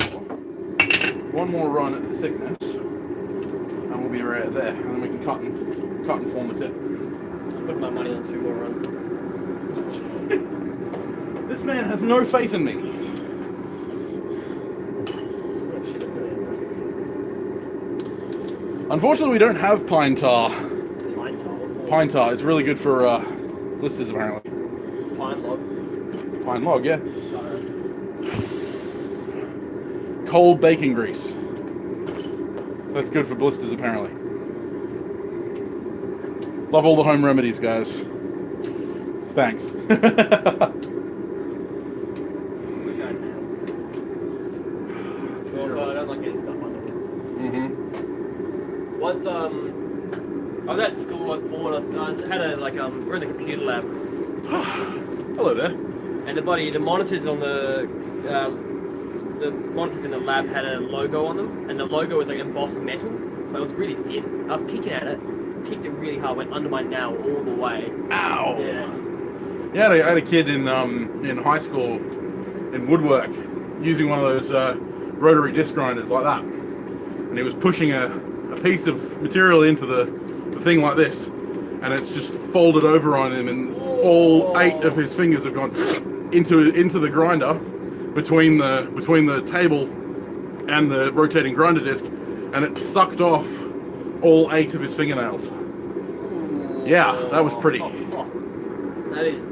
One more run at the thickness, and we'll be right there, and then we can cut and form the tip. I'm putting my money on 2 more runs. This man has no faith in me. Oh shit, it's gonna end. Unfortunately, we don't have pine tar. Pine tar. Pine tar is really good for blisters, apparently. Pine log. It's pine log, yeah. Cold baking grease. That's good for blisters, apparently. Love all the home remedies, guys. Thanks. Wish I had nails. Also, I don't like getting stuff on the kids. Mm-hmm. Once I was at school, I was bored. I had a we're in the computer lab, Hello there. and the monitors on the monitors in the lab had a logo on them, and the logo was like embossed metal, but it was really thin. I was picking at it, picked it really hard, went under my nail all the way. Ow. Yeah. Yeah, I had a kid in high school in woodwork using one of those rotary disc grinders like that, and he was pushing a piece of material into the thing like this, and it's just folded over on him, and all 8 of his fingers have gone into the grinder between the table and the rotating grinder disc, and it sucked off all 8 of his fingernails. Yeah, that was pretty. That is.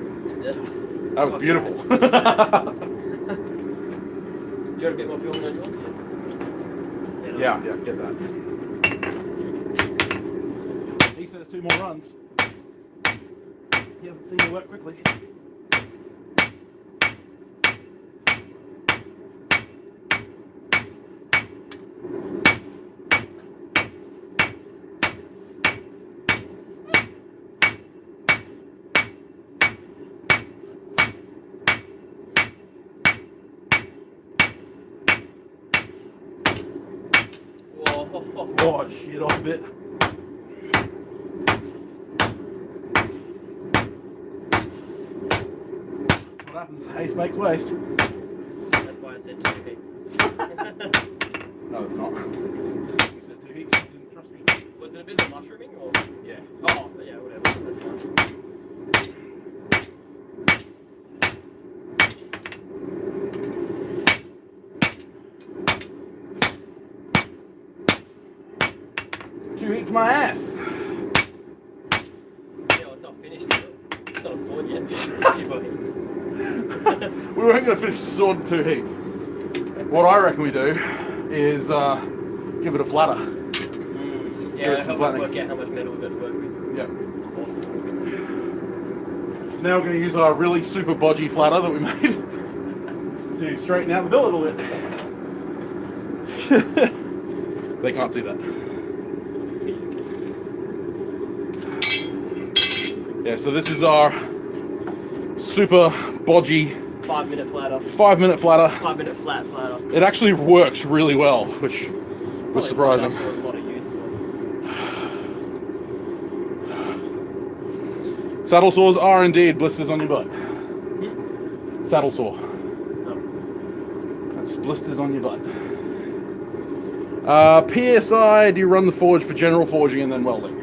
That was beautiful. Do you want a bit more film on yours? Yeah, get that. He says 2 more runs. He hasn't seen me work quickly. Oh, shit off a bit. What happens? Haste makes waste. That's why I said 2 heats. No, it's not. You said 2 heats, you didn't trust me. Was it a bit of mushrooming or? Yeah. Oh, yeah, whatever. That's fine. Two eats my ass. Yeah, well, it's not finished yet. It's not a sword yet. We weren't going to finish the sword in 2 heats. What I reckon we do is give it a flatter. Yeah, help us work out how much metal we've got to work with. Yep. Awesome. Now we're going to use our really super bodgy flatter that we made to straighten out the billet a little bit. They can't see that. Yeah, so this is our super bodgy 5 minute flatter. 5 minute flatter. 5 minute flatter. It actually works really well, which was surprising. A lot of use, Saddle saws are indeed blisters on your butt. Saddle saw. No. That's blisters on your butt. PSI, do you run the forge for general forging and then welding?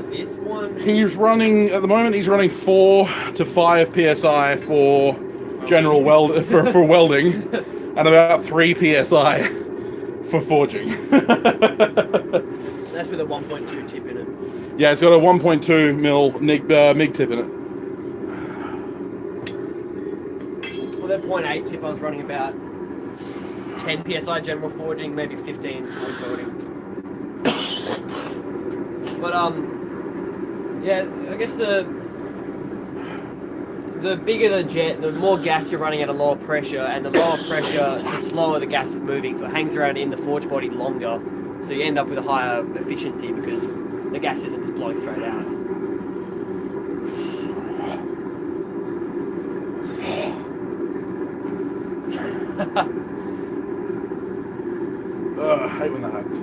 This one. He's running, at the moment, he's running 4 to 5 PSI for general for welding, and about 3 PSI for forging. That's with a 1.2 tip in it. Yeah, it's got a 1.2 mil MIG tip in it. Well, that 0.8 tip I was running about 10 PSI general forging, maybe 15 forge welding. But yeah, I guess the bigger the jet, the more gas you're running at a lower pressure, and the lower pressure, the slower the gas is moving, so it hangs around in the forge body longer, so you end up with a higher efficiency because the gas isn't just blowing straight out. I hate when that happens.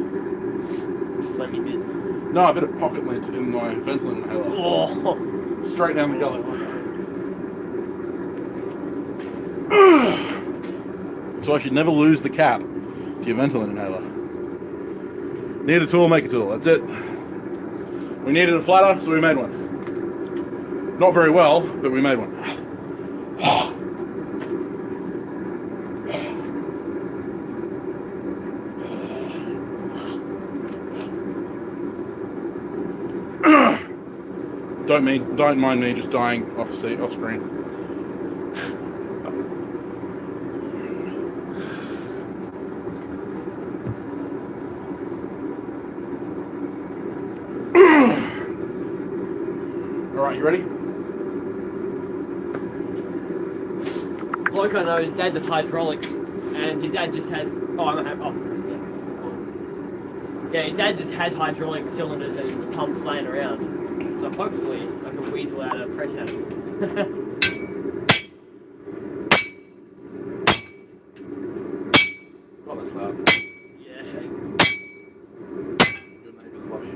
Flemmy bits. No, a bit of pocket lint in my ventilator inhaler. Oh. Straight down the gullet. So I should never lose the cap to your ventilator inhaler. Need a tool, make a tool. That's it. We needed a flatter, so we made one. Not very well, but we made one. Don't mind me just dying off screen. All right, you ready? Bloke I know, his dad does hydraulics, and his dad just has. Oh, I'm gonna have. Oh, yeah, of course. Yeah, his dad just has hydraulic cylinders and pumps laying around. So hopefully I can weasel out a press at him. Oh, that's loud. Yeah. Your neighbours love you.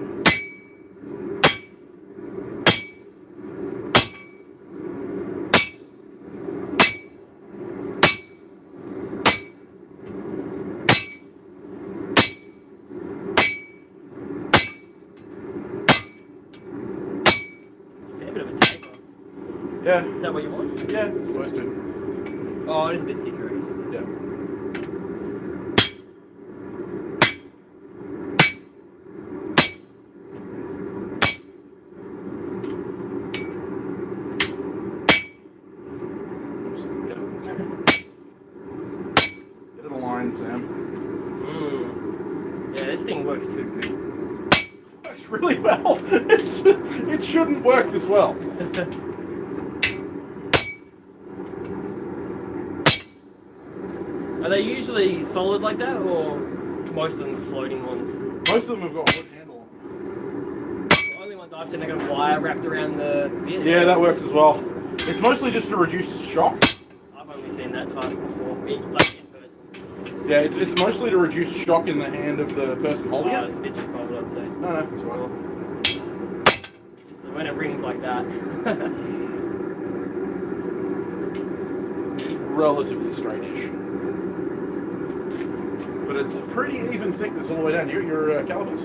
Fair bit of a taper. Yeah. Is that what you want? Yeah, it's supposed to. Oh, it is a bit thicker, I guess. Yeah. Get it aligned, Sam. Yeah, this thing works too good. Works really well. It shouldn't work this well. Are they usually solid like that, or most of them floating ones? Most of them have got wood handle. The only ones I've seen, they got a wire wrapped around the bit. Yeah, that works as well. It's mostly just to reduce shock. I've only seen that type before, like in person. Yeah, it's mostly to reduce shock in the hand of the person holding Oh, it. it's a bit too cold, I'd say. No, it's fine. So when it rings like that. It's relatively straightish. But it's a pretty even thickness all the way down. Your calipers?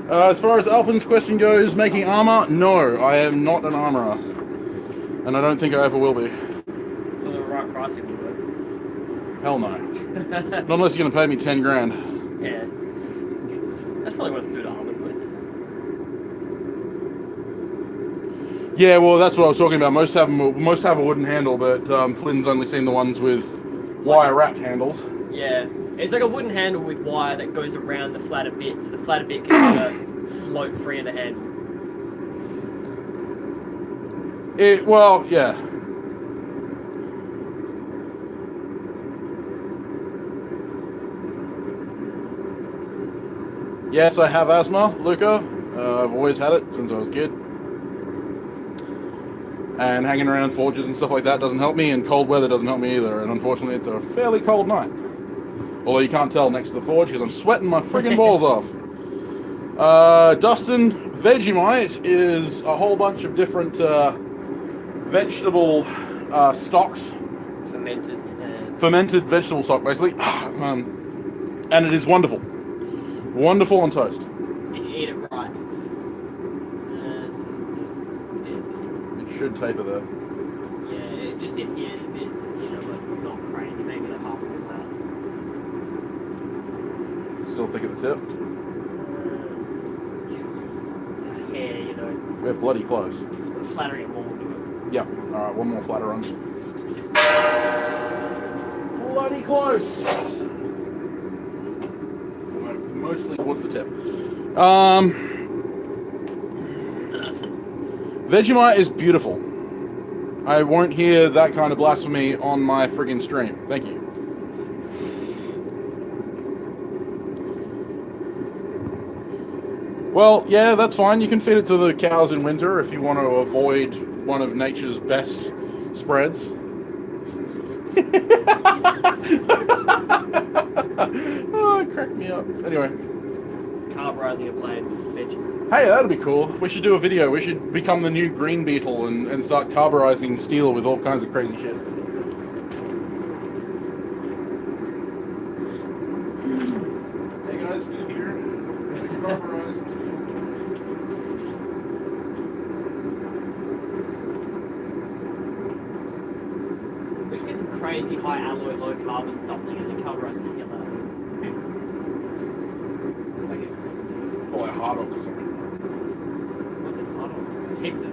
As far as Alpin's question goes, making armor? No, I am not an armorer. And I don't think I ever will be. For the right price, it would work. Hell no. Not unless you're going to pay me 10 grand. Yeah. That's probably what a suit of armor's worth. Yeah, well, that's what I was talking about. Most have a wooden handle, but Flynn's only seen the ones with wire-wrapped handles. Yeah, it's like a wooden handle with wire that goes around the flatter bit, so the flatter bit can float free of the handle. Well, yeah. Yes, I have asthma, Luca. I've always had it since I was a kid. And hanging around forges and stuff like that doesn't help me, and cold weather doesn't help me either. And unfortunately, it's a fairly cold night. Although you can't tell next to the forge because I'm sweating my friggin' balls off. Dustin, Vegemite is a whole bunch of different vegetable stocks. Fermented vegetable stock, basically. And it is wonderful. Wonderful on toast. If you eat it right. It should taper there. Yeah, it just adheres a bit, you know, but not crazy. Maybe like half of that. Still thick at the tip. Yeah, you know. We're bloody close. Flattering it more will do it. Yep. Alright, one more flatter run. Bloody close. Mostly towards the tip. Vegemite is beautiful. I won't hear that kind of blasphemy on my friggin' stream. Thank you. Well, yeah, that's fine. You can feed it to the cows in winter if you want to avoid one of nature's best spreads. Oh, it cracked me up. Anyway. Carburizing a blade with veg. Hey, that'd be cool. We should do a video. We should become the new green beetle and start carburizing steel with all kinds of crazy shit. Hey guys, still here. Carburize some steel. We should get some crazy high alloy, low carbon something and then carburize it together. Or like hard oak or something. What's it? Hard oak? Heaps of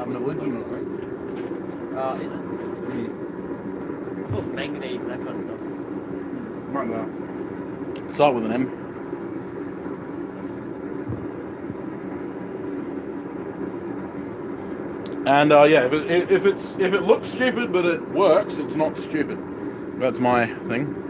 Molybdenum, is it? Oh, manganese and that kind of stuff. Right now. Start with an M. And yeah, if it looks stupid but it works, it's not stupid. That's my thing.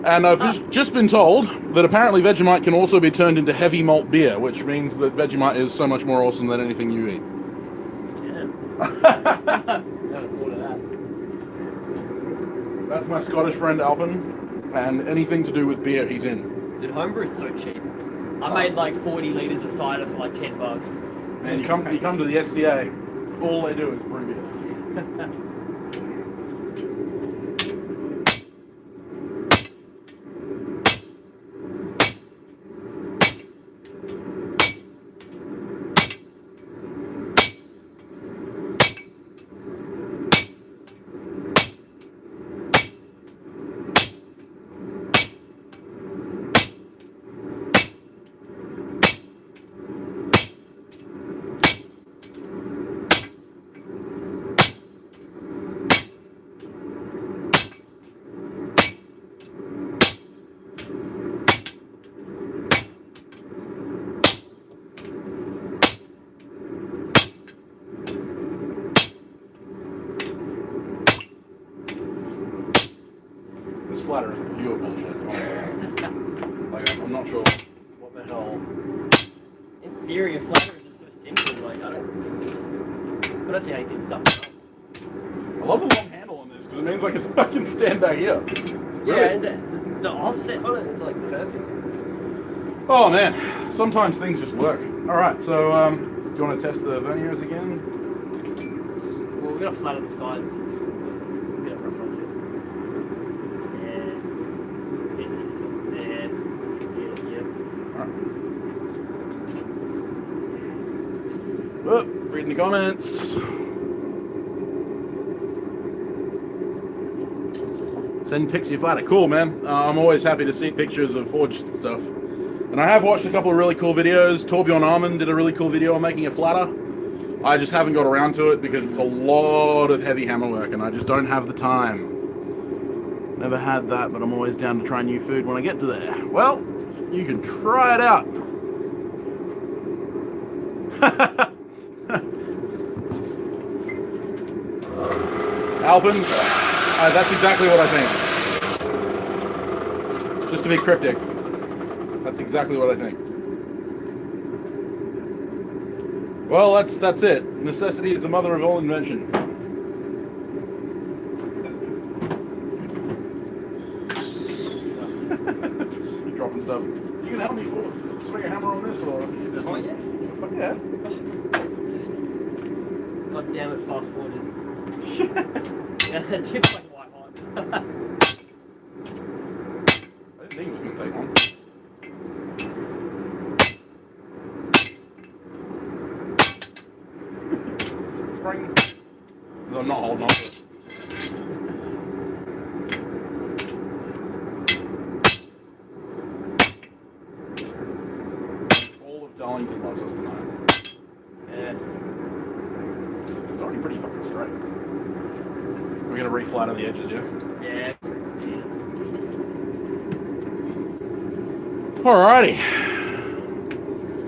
And I've just been told that apparently Vegemite can also be turned into heavy malt beer, which means that Vegemite is so much more awesome than anything you eat. Yeah. Never thought of that. That's my Scottish friend Alpin, and anything to do with beer, he's in. Dude, homebrew is so cheap. I made like 40 litres of cider for like $10. And you come to the SCA, all they do is brew beer. Flatter is pure bullshit. Like, I'm not sure what the hell. In theory, a flatter is just so simple. Like, I don't see how you can stuff it up. I love the long handle on this because it means I can stand back here. Yeah, and the offset on it is like perfect. Oh man, sometimes things just work. All right, so do you want to test the verniers again? Well, we gotta flatter the sides. Bit of rough on it. Oh, reading the comments. Send Pixie a flatter. Cool, man. I'm always happy to see pictures of forged stuff. And I have watched a couple of really cool videos. Torbjorn Armin did a really cool video on making a flatter. I just haven't got around to it because it's a lot of heavy hammer work and I just don't have the time. Never had that, but I'm always down to try new food when I get to there. Well, you can try it out. Alpin, that's exactly what I think. Just to be cryptic, that's exactly what I think. Well, that's it. Necessity is the mother of all invention. You're dropping stuff. You can help me swing a hammer on this, or you just Oh, yeah. Fuck yeah. God damn it, fast forwarders. Yeah, that tip's like white hot. I didn't think it was going to take long. Spring. No, I'm not holding on to it. All of Darlington loves us tonight. Yeah. It's already pretty fucking straight. We're going to reflatter the edges, yeah? Yeah. Alrighty.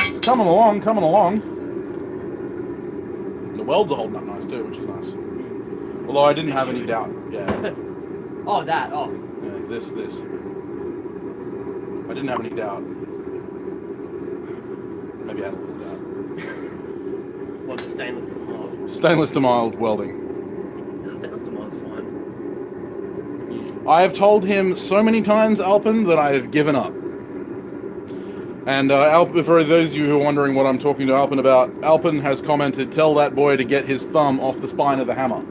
It's coming along, coming along. The welds are holding up nice too, which is nice. Although I didn't have any doubt. Yeah. Oh, that. Oh. Yeah, this. I didn't have any doubt. Maybe I had a little doubt. What, the stainless to mild? Stainless to mild welding. The stainless to mild is fine. Usually. I have told him so many times, Alpin, that I have given up. And for those of you who are wondering what I'm talking to Alpin about, Alpin has commented, tell that boy to get his thumb off the spine of the hammer.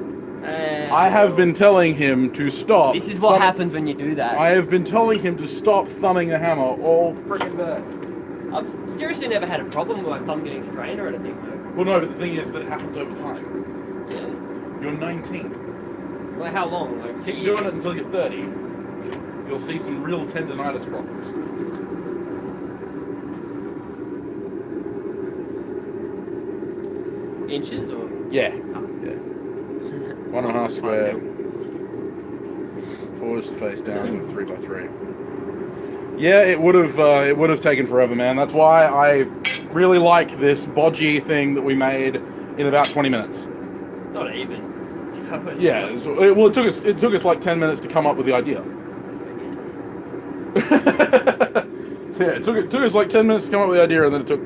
I have been telling him to stop. This is what happens when you do that. I have been telling him to stop thumbing the hammer all freaking day. I've seriously never had a problem with my thumb getting strained or anything, though. Well, no, but the thing is that it happens over time. Yeah. You're 19. Well, how long? Like, Keep years? doing it until you're 30. You'll see some real tendonitis problems. Inches or? Yeah. Yeah. 1.5 square. Forwards to face down with 3x3. Yeah, it would have taken forever, man. That's why I really like this bodgy thing that we made in about 20 minutes. Not even. Yeah. It took us like 10 minutes to come up with the idea. Yeah, it took us like 10 minutes to come up with the idea, and then it took,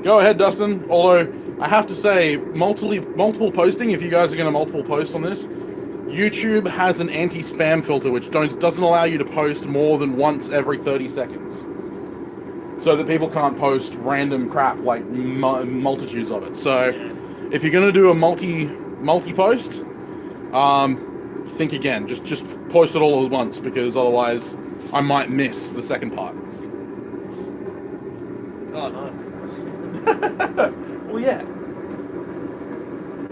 Go ahead, Dustin. Although I have to say, multiple posting. If you guys are going to multiple post on this, YouTube has an anti-spam filter which doesn't allow you to post more than once every 30 seconds, so that people can't post random crap like multitudes of it. So, if you're going to do a multi-post, think again. Just post it all at once, because otherwise, I might miss the second part. Oh, nice. Well, yeah.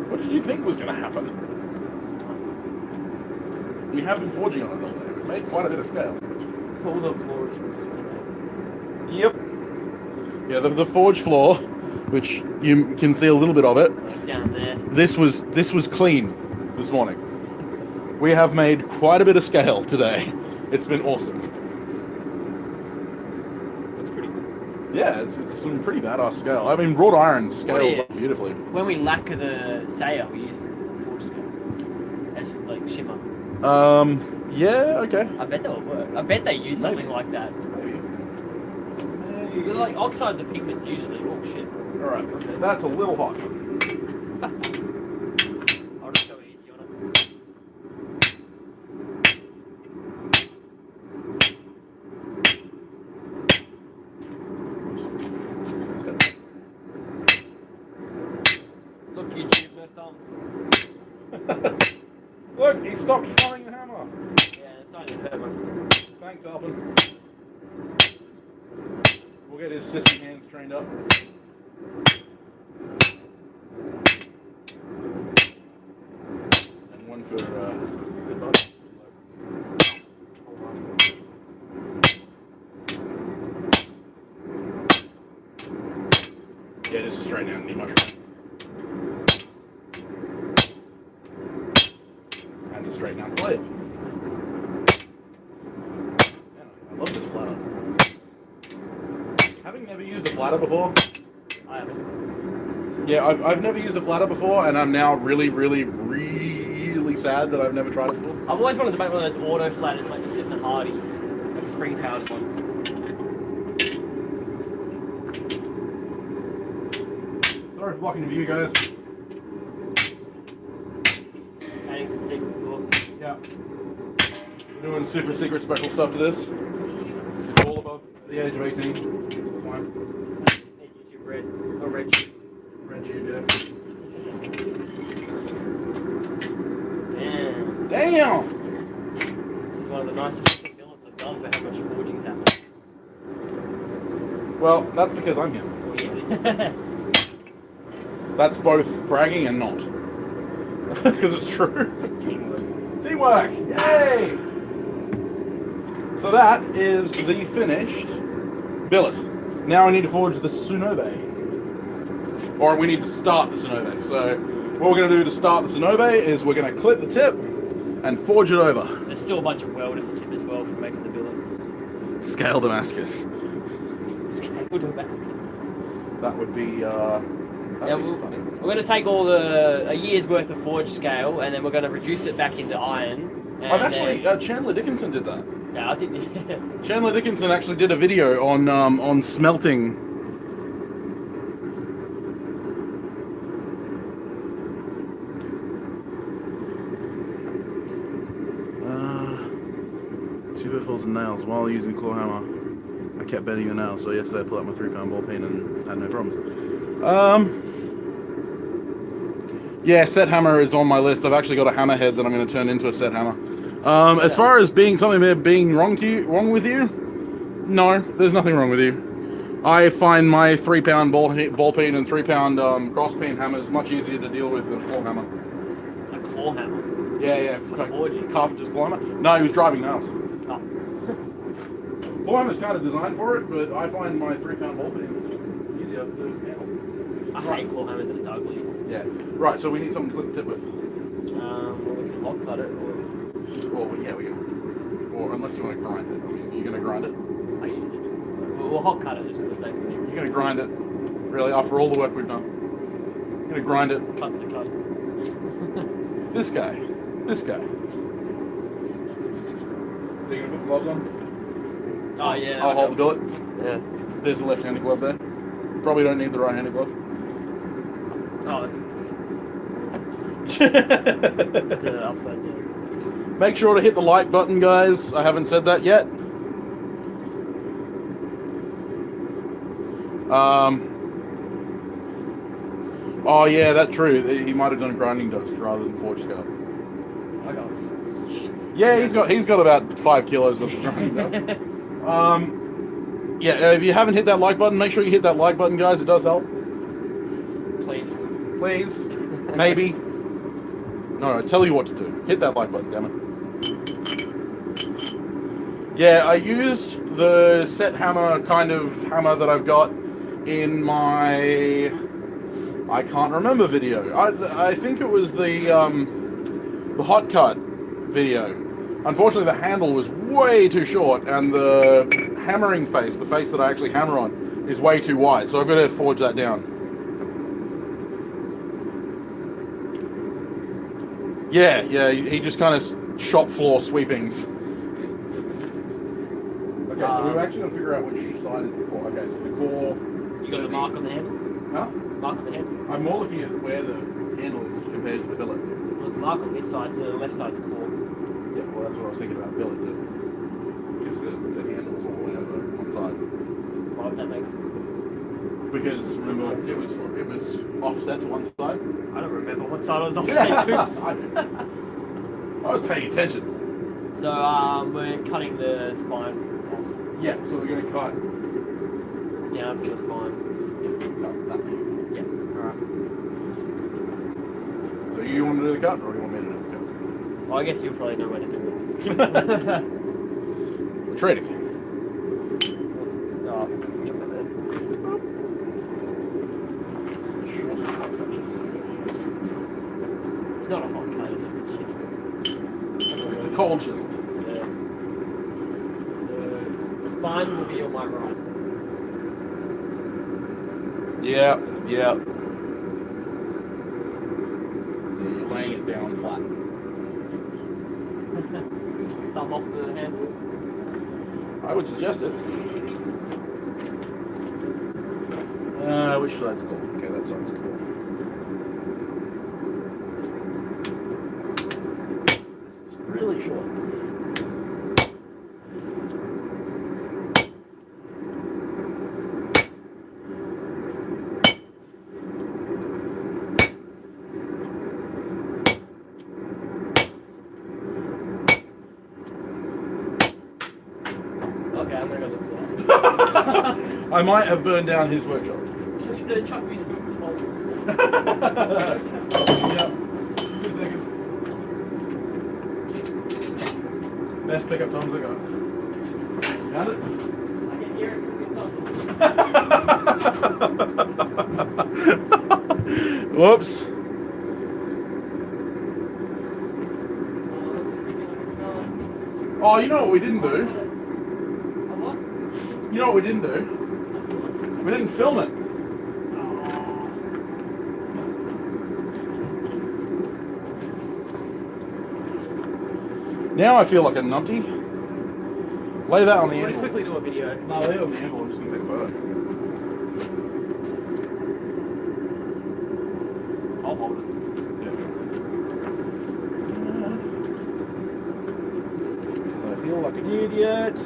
What did you think was going to happen? We have been forging on it all day. We've made quite a bit of scale. All the floors were just Yep. Yeah, the forge floor, which you can see a little bit of it. down there. This was clean this morning. We have made quite a bit of scale today. It's been awesome. That's pretty good. Yeah, it's some pretty badass scale. I mean, wrought iron scales up beautifully. When we lacquer the sail, we use forge scale as like shimmer. Yeah, okay. I bet that would work. I bet they use something like that. Maybe. They're like oxides of pigments usually. Oh shit. Alright, okay. That's a little hot. I'll just go easy on it. Look, YouTube, no thumbs. Look, he stopped firing the hammer. Yeah, it's starting to hurt my fist. Thanks, Alvin. We'll get his sissy hands trained up. And one for good luck. Yeah, just straight down knee mushroom. And the straight down blade. I love this flatter. Having never used a flatter before. I haven't. Yeah, I've never used a flatter before, and I'm now really sad that I've never tried it before. I've always wanted to make one of those auto flatters, like the Sit and Hardy, like a spring powered one. Sorry for blocking the view, guys. Adding some secret sauce. Yeah. We're doing super secret special stuff to this. All above the age of 18. Fine. YouTube red. Or red. Red tube, yeah. Damn. Damn! This is one of the nicest billets I've done for how much forging's happened. Well, that's because I'm here. Oh, yeah. That's both bragging and not. Because it's true. Teamwork. Teamwork! Yay! So that is the finished billet. Now I need to forge the Tsunobe. Or we need to start the Tsunobe. So what we're going to do to start the Tsunobe is we're going to clip the tip and forge it over. There's still a bunch of weld at the tip as well for making the billet. Scale Damascus. Scaled Damascus. That would be, funny. We're going to take all a year's worth of forge scale and then we're going to reduce it back into iron. And I've actually, Chandler Dickinson did that. Yeah, I think Chandler Dickinson actually did a video on smelting. Two biffles and nails while using claw hammer. I kept bending the nails, so yesterday I pulled out my 3-pound ball peen and had no problems. Yeah, set hammer is on my list. I've actually got a hammerhead that I'm going to turn into a set hammer. As far as being something being wrong with you, no, there's nothing wrong with you. I find my 3-pound ball peen and 3-pound cross peen hammers much easier to deal with than a claw hammer. a claw hammer. Yeah. For forging. Carpenter's claw hammer. No, he was driving nails. Oh. Claw hammer's kind of designed for it, but I find my 3-pound ball peen easier to handle. I hate claw hammers, it's ugly. Yeah. Right, so we need something to clip the tip with. Well, we can hot cut it or Well, yeah, we can. Or unless you want to grind it. I mean, you're going to grind it? I usually do. We'll hot cut it just for the sake of it. You're going to grind it? Really, after all the work we've done? You're going to grind it? Cut's the cut. This guy. This guy. So you're going to put the gloves on? Oh, yeah. I'll hold the billet. Yeah. There's the left-handed glove there. Probably don't need the right-handed glove. Oh, that's... yeah, upside down. Make sure to hit the like button, guys. I haven't said that yet. Oh yeah, that's true. He might have done grinding dust rather than forge scale. I got Yeah, he's got about 5 kilos worth of grinding dust. Yeah, if you haven't hit that like button, make sure you hit that like button, guys. It does help. Please. Please. Maybe. No, I tell you what to do. Hit that like button, damn it. Yeah, I used the set hammer kind of hammer that I've got in my... I can't remember video. I think it was the hot cut video. Unfortunately, the handle was way too short, and the hammering face, the face that I actually hammer on, is way too wide. So I've got to forge that down. Yeah, he just kind of shop floor sweepings. Okay, so we've actually got to figure out which side is the core. Okay, so the core... You got the mark on the handle? Huh? Mark on the handle? I'm more looking at where the handle is compared to the billet. Well, there's a mark on this side, so the left side's core. Yeah, well, that's what I was thinking about billet too. Because the handle's all the way over one side. Why would that make it? Because remember, it was offset to one side. I don't remember what side I was offset to. I was paying attention. So, we're cutting the spine off. Yeah, so we're going to cut Down to the spine. that way. Yeah, alright. So you want to do the cut, or you want me to do the cut? Well, I guess you'll probably know where to do it. We're trading. Oh, jump in there. not a hot cut, it's just a chisel. It's a cold chisel. Yeah. So, the spine will be on my right. Yeah. So you're laying it down flat. Thumb off the handle. I would suggest it. Which side's cool? Okay, that side's cool. This is really short. Okay, I'm gonna go look for that. I might have burned down his workshop. Just gonna chuck these little holes. Yeah. 2 seconds. Best pickup times I got. Found it? I can hear it from Whoops. Oh, you know what we didn't do? You know what we didn't do? We didn't film it. Now I feel like a numpty. Lay that on the Let's anvil. quickly do a video. No, lay it on the anvil. I'm just going to take a photo. I'll hold it. So I feel like an idiot.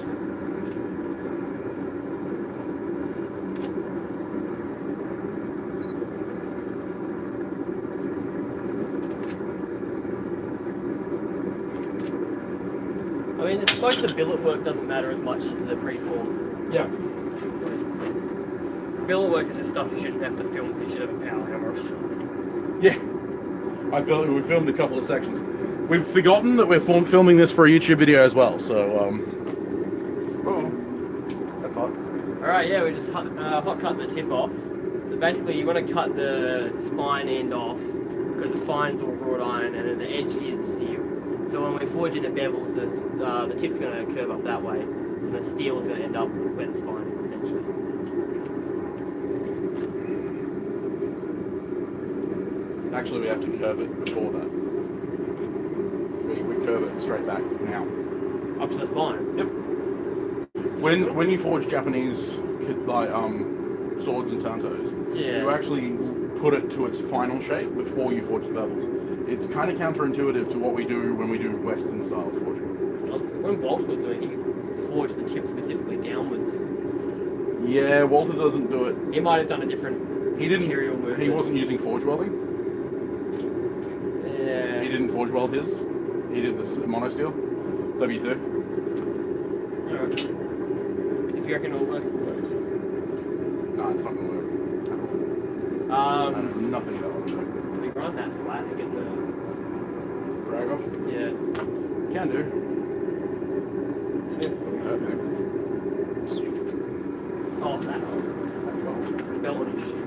I mean, it's most of the billet work doesn't matter as much as the preform. Yeah. Billet work is just stuff you shouldn't have to film because you should have a power hammer or something. Yeah. I feel like we filmed a couple of sections. We've forgotten that we're filming this for a YouTube video as well, so, oh. That's hot. Alright, yeah, we just hot cut the tip off. So basically you want to cut the spine end off because the spine's all wrought iron and then the edge is steel. So when we forge into bevels, the tip's going to curve up that way. So the steel is going to end up where the spine is essentially. Actually, we have to curve it before that. We curve it straight back now. Up to the spine? Yep. When you forge Japanese like swords and tantos, Yeah. you actually put it to its final shape before you forge the bevels. It's kind of counterintuitive to what we do when we do Western style forging. When Walter was doing it, he forged the tip specifically downwards. Yeah, Walter doesn't do it. He might have done a different He didn't. material movement. He wasn't using forge welding. Yeah. He didn't forge weld his. He did this mono steel. W2. Alright. If you reckon it'll work. No, it's not gonna work. I know nothing about it. Do we run that flat and get the... Drag off. Yeah. Can do. Oh, that belly shit.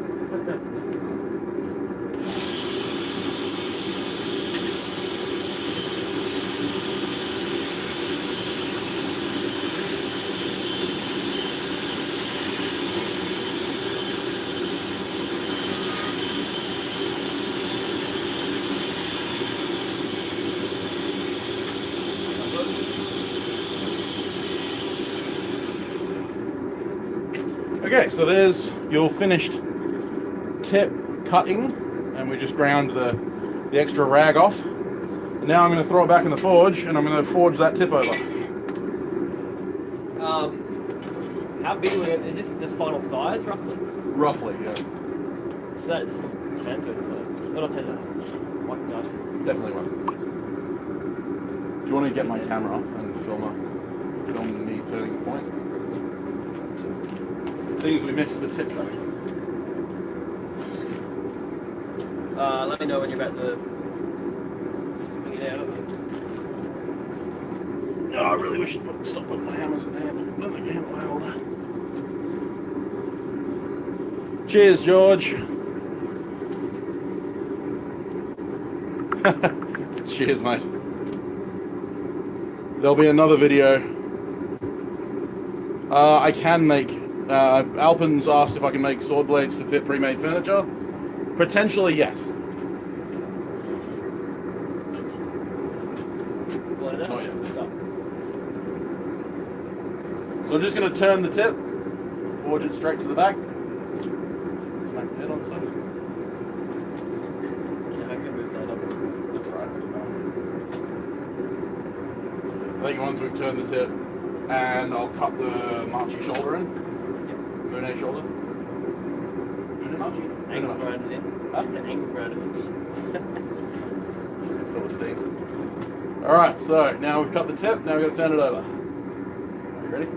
Okay, so there's your finished tip cutting, and we just ground the extra rag off. And now I'm going to throw it back in the forge, and I'm going to forge that tip over. How big is this the final size, roughly? Roughly, yeah. So that's still Tanto size. Not Tanto. What size? Definitely one. Do you want to get my camera and film me turning the point? Things we missed the tip though. Let me know when you're about to swing it out of it. No, I really wish you'd stop putting my hammers in the handle. Nothing handle holder. Cheers, George. Cheers, mate. There'll be another video. I can make... Alpin's asked if I can make sword blades to fit pre-made furniture. Potentially, yes. Not yet. So I'm just going to turn the tip, forge it straight to the back. Smack the head on stuff. Yeah, I can move that up. That's right. I think once we've turned the tip, and I'll cut the Marchi shoulder in. Yep. Monet shoulder. Monet Marchi? Angle grinder in. Huh? The angle grinder in. Freaking Philistine. Alright, so now we've cut the tip, now we've got to turn it over. Are you ready?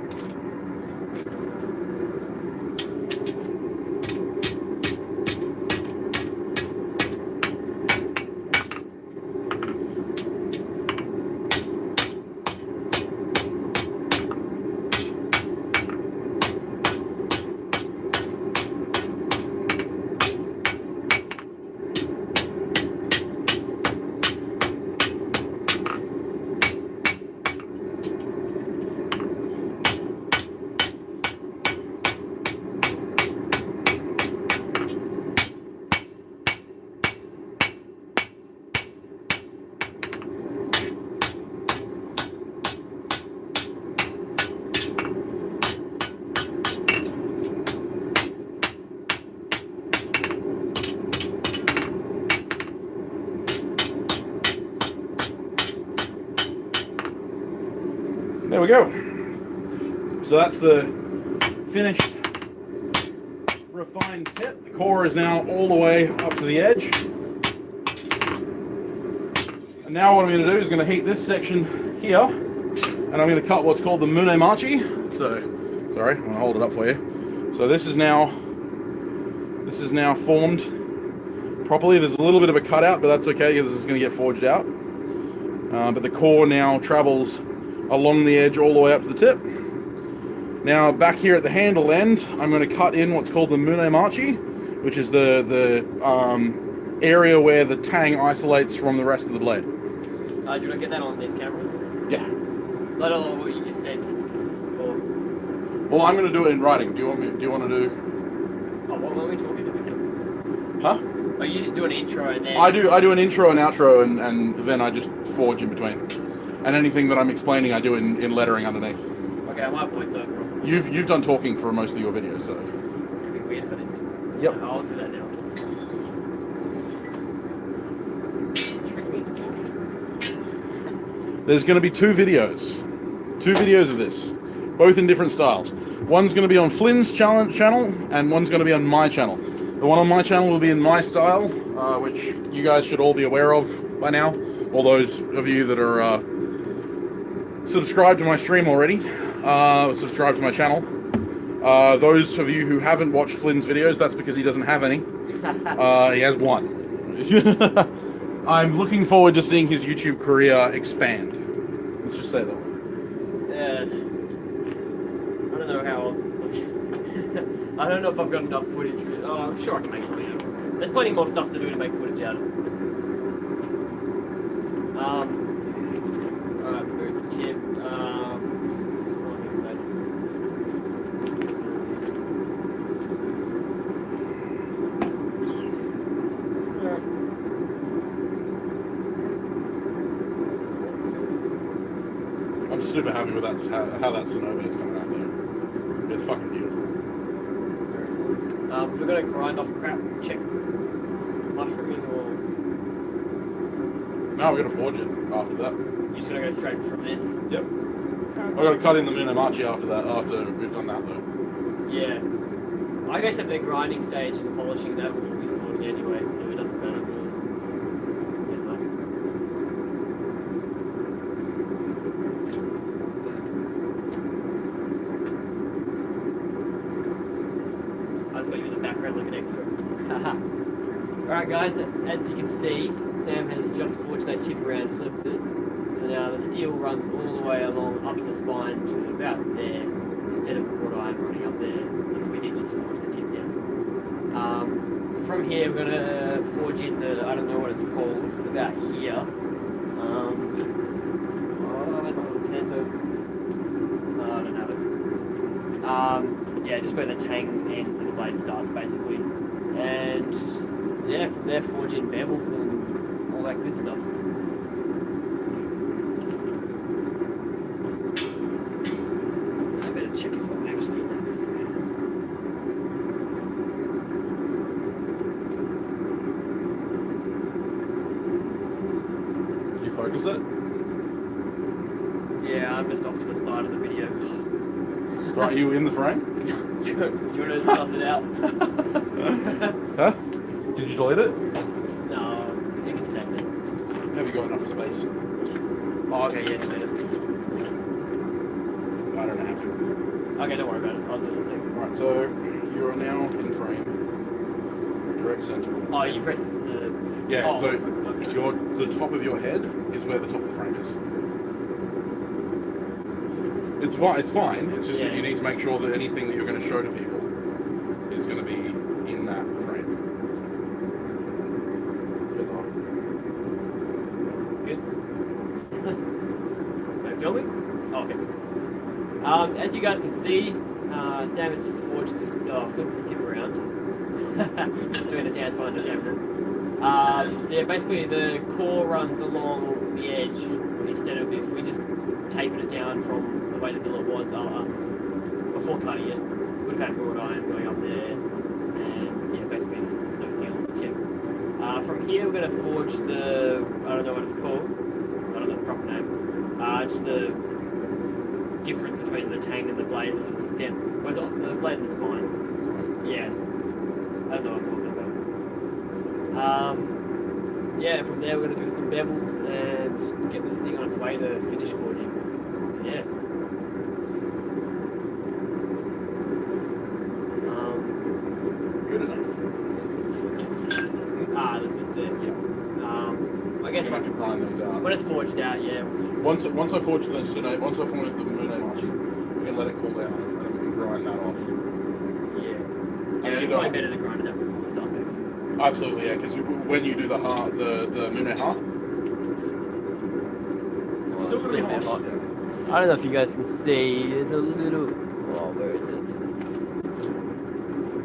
There we go. So that's the finished refined tip. The core is now all the way up to the edge. And now what I'm going to do is going to heat this section here, and I'm going to cut what's called the Mune Marchi. So, sorry, I'm going to hold it up for you. So this is now formed properly. There's a little bit of a cutout, but that's okay because this is going to get forged out. But the core now travels along the edge all the way up to the tip. Now back here at the handle end, I'm going to cut in what's called the Mune Marchi, which is the area where the tang isolates from the rest of the blade. Do you want to get that on these cameras? Yeah. Not all what you just said. Or... Well, I'm going to do it in writing. Do you want to do? Oh, what were we talking to the cameras? Huh? Oh, you do an intro and then... I do an intro and outro, and then I just forge in between. And anything that I'm explaining, I do in lettering underneath. Okay, I might voice over or something. You've done talking for most of your videos, so. It'd be weird if I didn't. Yep. I'll do that now. Trick me. There's going to be two videos of this, both in different styles. One's going to be on Flynn's channel, and one's going to be on my channel. The one on my channel will be in my style, which you guys should all be aware of by now. All those of you that are subscribed to my stream already, subscribe to my channel. Those of you who haven't watched Flynn's videos, that's because he doesn't have any. He has one. I'm looking forward to seeing his YouTube career expand. Let's just say that. Yeah. I don't know how... I don't know if I've got enough footage. Oh, I'm sure I can make something out of it. There's plenty more stuff to do to make footage out of it. Alright, move the tip. What am I say? I'm super happy with that, how that Sonova is coming out there. It's fucking beautiful. So we're going to grind off crap, check mushrooming or... No, we're going to forge it after that. You're just going to go straight from this? Yep. I've got to cut in the Mune Marchi after that, after we've done that though. Yeah. I guess at the grinding stage and polishing that will be sorted anyway, so it doesn't matter. Yeah, nice. I just got you in the background like an extra. Alright guys, as you can see, Sam has just forged that tip around, flipped it. So now the steel runs all the way along up the spine to about there, instead of the wrought iron running up there, if we did just forge the tip down. So from here we're gonna forge in the, I don't know what it's called, about here. Oh, that's my little tanto. No, I don't have it. Yeah, just where the tang ends and the blade starts, basically. And yeah, from there forge in bevels and all that good stuff. I better check if I'm actually in that video. Did you focus it? Yeah, I'm just off to the side of the video. Right, you in the frame? Do you want to suss it out? Huh? Did you delete it? No, you can stay there. Have you got enough space? Oh, okay, yeah, delete it. I don't know how to. Okay, don't worry about it. I'll do this thing. Right, so you are now in frame. Direct center. Oh, you press the... Yeah, oh, so okay. the top of your head is where the top of the frame is. It's fine. It's just that you need to make sure that anything that you're going to show to people is going to be in that frame. Good. Are you filming? Oh, okay. As you guys can see, Sam has just forged this, flipped this tip around. Doing a dance behind the camera. So yeah, basically the core runs along the edge instead of if we just tapered it down from the way the billet was before cutting it. Would have had wrought iron going up there, and yeah, basically there's no steel on the tip. From here we're going to forge the, I don't know what it's called, I don't know the proper name, just the difference between the tang and the blade and the stem. Was it the blade and the spine? Yeah, I don't know what I'm talking about. Yeah, from there we're going to do some bevels and get this thing on its way to finish forging. So yeah. Good enough. There's bits there. Yeah. I guess You're going to have to grind those out. when it's forged out, yeah. Once I forge the Sunay, once I forge the Moonay Machi, we can let it cool down and we can grind that off. Yeah. And Yeah, it's either- probably better to grind it up before we start moving. Absolutely, yeah, because when you do the Moonay Ha, it's still going to be hot. Yeah. I don't know if you guys can see, there's a little, oh, where is it?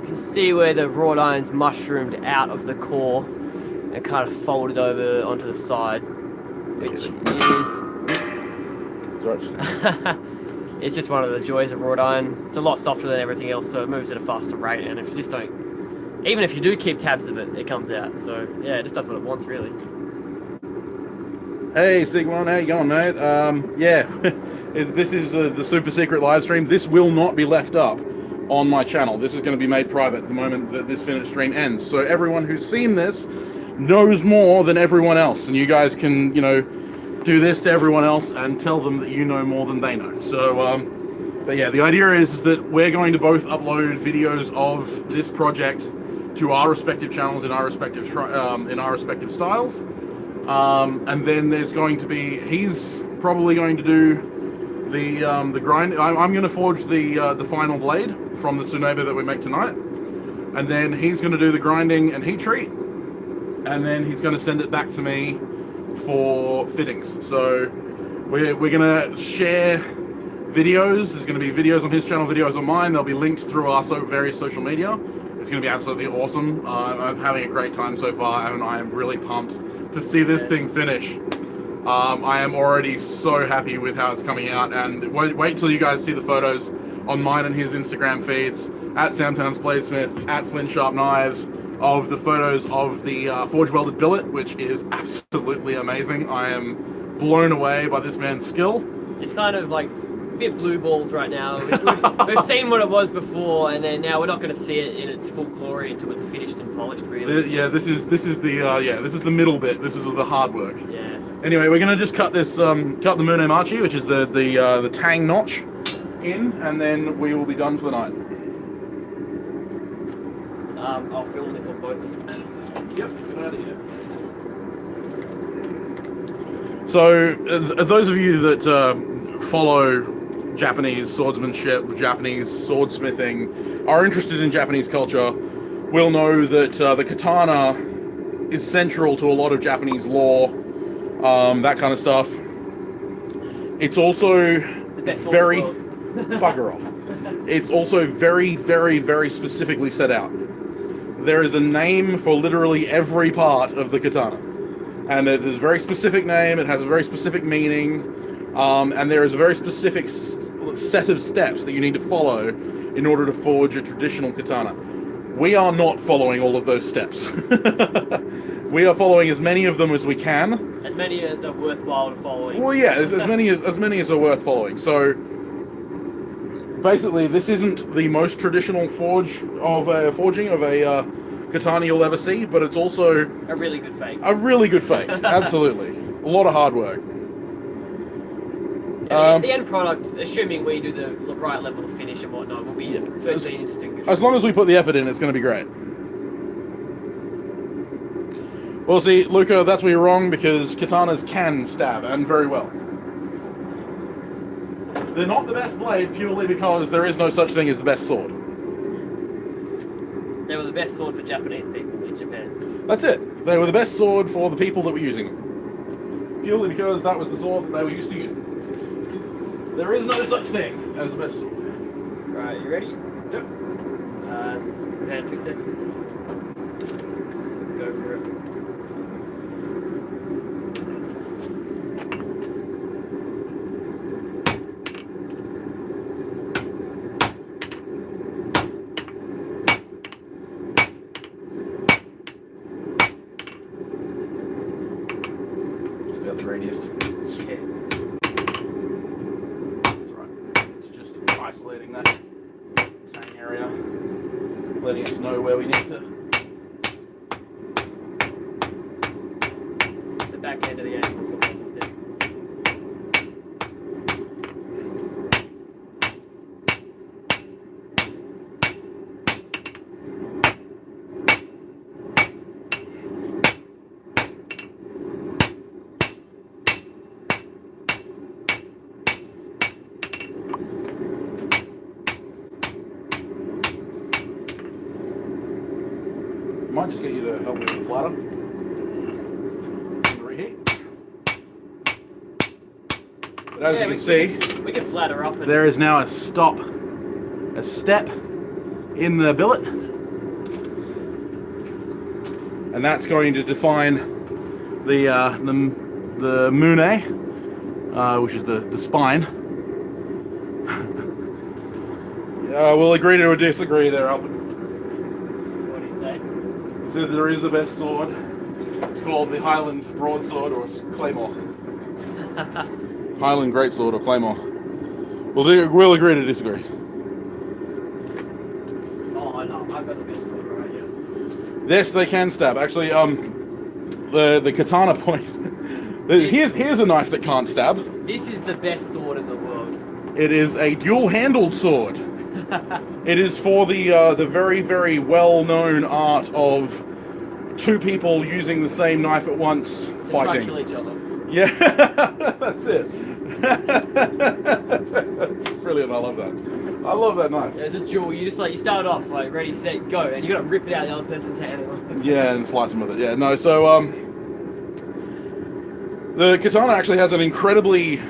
You can see where the wrought iron's mushroomed out of the core and kind of folded over onto the side, which it's just one of the joys of wrought iron. It's a lot softer than everything else, so it moves at a faster rate, and if you just don't, even if you do keep tabs of it, it comes out. So yeah, it just does what it wants, really. Hey, Sigmund, how you going, mate? Yeah, this is the super secret live stream. This will not be left up on my channel. This is going to be made private the moment that this finished stream ends. So everyone who's seen this knows more than everyone else, and you guys can, you know, do this to everyone else and tell them that you know more than they know. So, but yeah, the idea is that we're going to both upload videos of this project to our respective channels in our respective styles. And then there's going to be, he's probably going to do the grind. I'm going to forge the final blade from the Tsuneba that we make tonight, and then he's going to do the grinding and heat treat, and then he's going to send it back to me for fittings. So we're going to share videos. There's going to be videos on his channel, videos on mine. They'll be linked through our various social media. It's going to be absolutely awesome. I'm having a great time so far, and I am really pumped to see this thing finish. I am already so happy with how it's coming out, and wait till you guys see the photos on mine and his Instagram feeds, at Samtown's Bladesmith, at Flint Sharp Knives, of the photos of the forge welded billet, which is absolutely amazing. I am blown away by this man's skill. It's kind of like a bit blue balls right now. We've seen what it was before, and then now we're not going to see it in its full glory until it's finished and polished. Really. Yeah, this is the middle bit. This is the hard work. Yeah. Anyway, we're gonna just cut this, cut the Moonay Machi, which is the tang notch, in, and then we will be done for the night. I'll film this on both. Yep, good idea. So, those of you that follow Japanese swordsmanship, Japanese swordsmithing, are interested in Japanese culture, will know that the katana is central to a lot of Japanese lore, that kind of stuff. It's also The best very sword in the world. bugger off. It's also very, very, very specifically set out. There is a name for literally every part of the katana, and it is a very specific name. It has a very specific meaning, and there is a very specific set of steps that you need to follow in order to forge a traditional katana. We are not following all of those steps. We are following as many of them as we can. As many as are worthwhile to following. Well, yeah, as many as are worth following. So basically, this isn't the most traditional forging of a katana you'll ever see, but it's also a really good fake. A really good fake, absolutely. A lot of hard work. Yeah, the end product, assuming we do the right level of finish and whatnot, will be 13 indistinguishable. As long as we put the effort in, it's going to be great. Well, see, Luca, that's where you're wrong, because katanas can stab, and very well. They're not the best blade purely because there is no such thing as the best sword. They were the best sword for Japanese people in Japan. That's it. They were the best sword for the people that were using it. Purely because that was the sword that they were used to using. There is no such thing as the best sword. Right, you ready? Yep. And 2 seconds. Go for it. Let's feel the radius. Yeah. Isolating that tang area, letting us know where we need to. The back end of the ankle's got the stick. Might just get you to help me with the flatter. Reheat. But as you can see, we can flatter up. And there is now a step in the billet, and that's going to define the mune, which is the spine. We'll agree to disagree there, Albert. So there is a best sword. It's called the Highland Broadsword or Claymore. Highland Greatsword or Claymore. We'll agree to disagree. Oh, I know. I've got the best sword right here. Yes, they can stab. Actually, the katana point. Here's a knife that can't stab. This is the best sword in the world. It is a dual-handled sword. It is for the very, very well-known art of two people using the same knife at once, fighting. Try to kill each other. Yeah, that's it. Brilliant, I love that. I love that knife. There's a duel. You start off like ready, set, go, and you got to rip it out of the other person's hand. Yeah, and slice them with it. Yeah, no. So the katana actually has an incredibly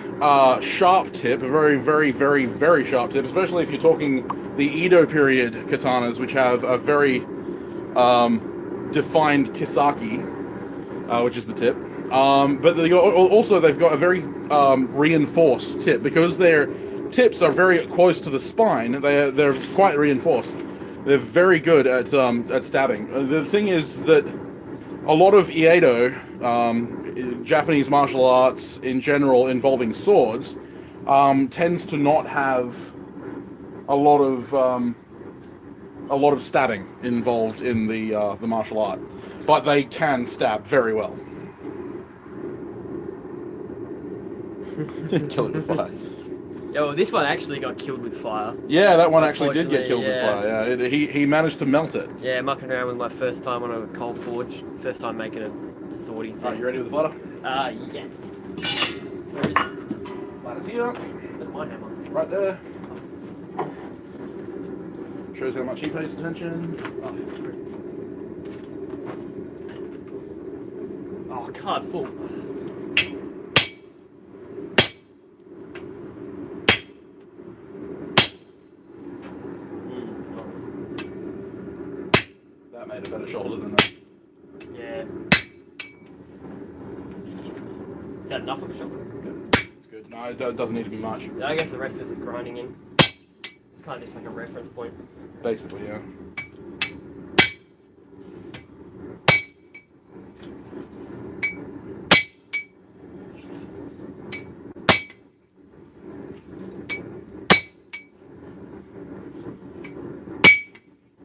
sharp tip, a very, very, very, very sharp tip, especially if you're talking the Edo period katanas, which have a very defined kisaki, which is the tip. But they've got a very reinforced tip because their tips are very close to the spine. They're quite reinforced. They're very good at stabbing. The thing is that a lot of Iaido, Japanese martial arts in general involving swords, tends to not have a lot of stabbing involved in the martial art, but they can stab very well. Kill it with fire. Yeah, well, this one actually got killed with fire. Yeah, that one actually did get killed with yeah. fire. Yeah, he managed to melt it. Yeah, mucking around with my first time on a coal forge, first time making a swordy thing. Alright, you ready with the flutter? Yes. Where is this? Flatter's here. Where's my hammer? Right there. Shows how much he pays attention. Oh, card full. That made a better shoulder than that. Yeah. Is that enough of a shot? Yeah, it's good. No, it doesn't need to be much. Yeah, I guess the rest of this is grinding in. It's kind of just like a reference point. Basically, yeah.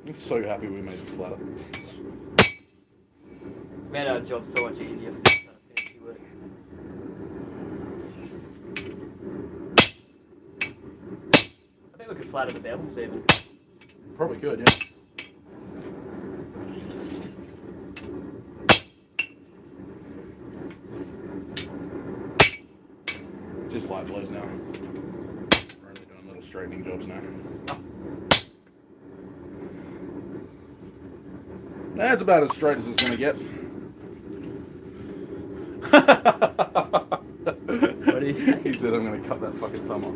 I'm so happy we made this flatter. It's made our job so much easier for this kind of fancy work. I bet we could flatter the bevels even. Probably could, yeah. Just light blows now. We're only doing little straightening jobs now. That's about as straight as it's going to get. What did he say? He said, I'm going to cut that fucking thumb off.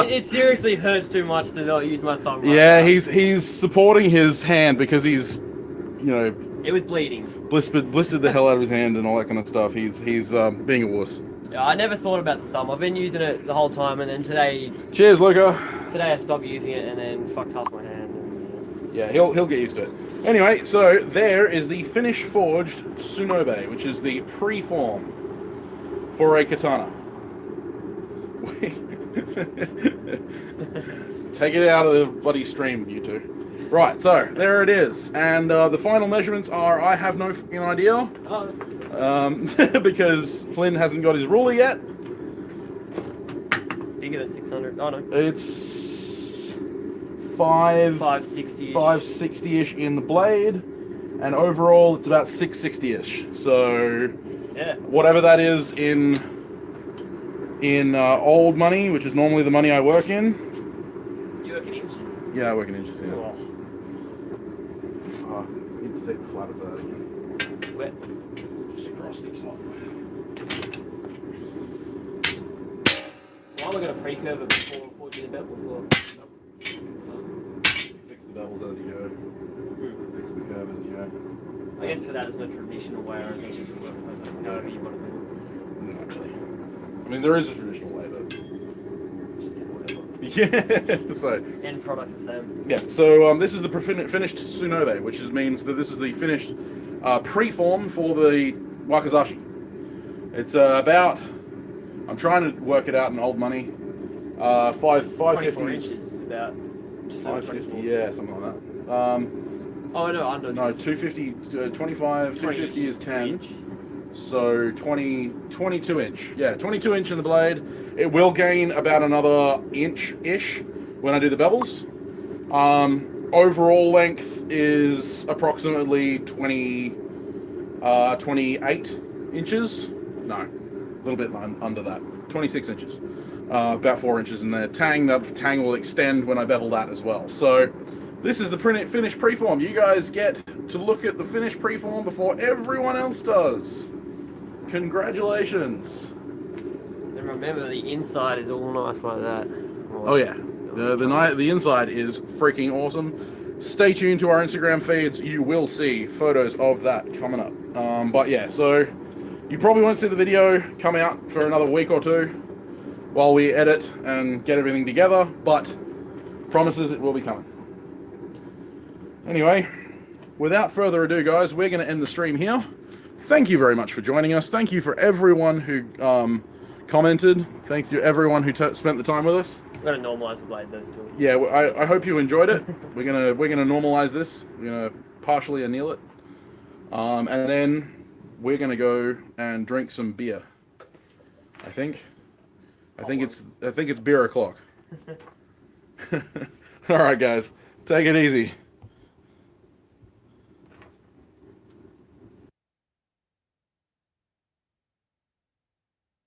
It seriously hurts too much to not use my thumb right Yeah, now. he's supporting his hand because he's, you know, It was bleeding. blistered the hell out of his hand and all that kind of stuff. He's being a wuss. Yeah, I never thought about the thumb. I've been using it the whole time, and then today Cheers, Luca. I stopped using it and then fucked half my hand. Yeah, he'll get used to it. Anyway, so there is the finish forged Tsunobe, which is the pre-form for a katana. Take it out of the bloody stream, you two. Right, so there it is, and the final measurements are I have no fucking idea, Oh, because Flynn hasn't got his ruler yet. bigger than 600. Oh no. It's 560 560. ish in the blade, and overall it's about 660-ish. So Yeah. whatever that is in old money, which is normally the money I work in. You work in inches? Yeah, I work in inches. Yeah. Oh. I need to take the flat of that again. Wet. Just across the top. Why am I going to pre-curve it before forging the bevel as well? Fix the bevels as you go. Fix the curve as you go. I guess for that there's no traditional way, or anything, just however you want to do Not really. I mean, there is a traditional way, but it. Just whatever. yeah. So. End product's the same. Yeah, so this is the finished Tsunobe, which means that this is the finished pre-form for the Wakizashi. It's about, I'm trying to work it out in old money, 24 550. inches, about just over 550, 24. yeah, something like that. Oh no, under. No, 250, 25, 250 is 10. Inch. So 22 inch. Yeah, 22 inch in the blade. It will gain about another inch-ish when I do the bevels. Overall length is approximately 28 inches. No, a little bit under that. 26 inches. About 4 inches in there. That tang will extend when I bevel that as well. So this is the finished preform. You guys get to look at the finished preform before everyone else does. Congratulations. And remember, the inside is all nice like that. Oh yeah, the inside is freaking awesome. Stay tuned to our Instagram feeds. You will see photos of that coming up. But yeah, so you probably won't see the video come out for another week or two while we edit and get everything together, but promises it will be coming. Anyway, without further ado, guys, we're going to end the stream here. Thank you very much for joining us. Thank you for everyone who commented. Thank you everyone who spent the time with us. We've got to normalise the blade, those two. Yeah, I hope you enjoyed it. We're gonna normalize this. We're gonna partially anneal it, and then we're gonna go and drink some beer. I think it's beer o'clock. All right, guys, take it easy.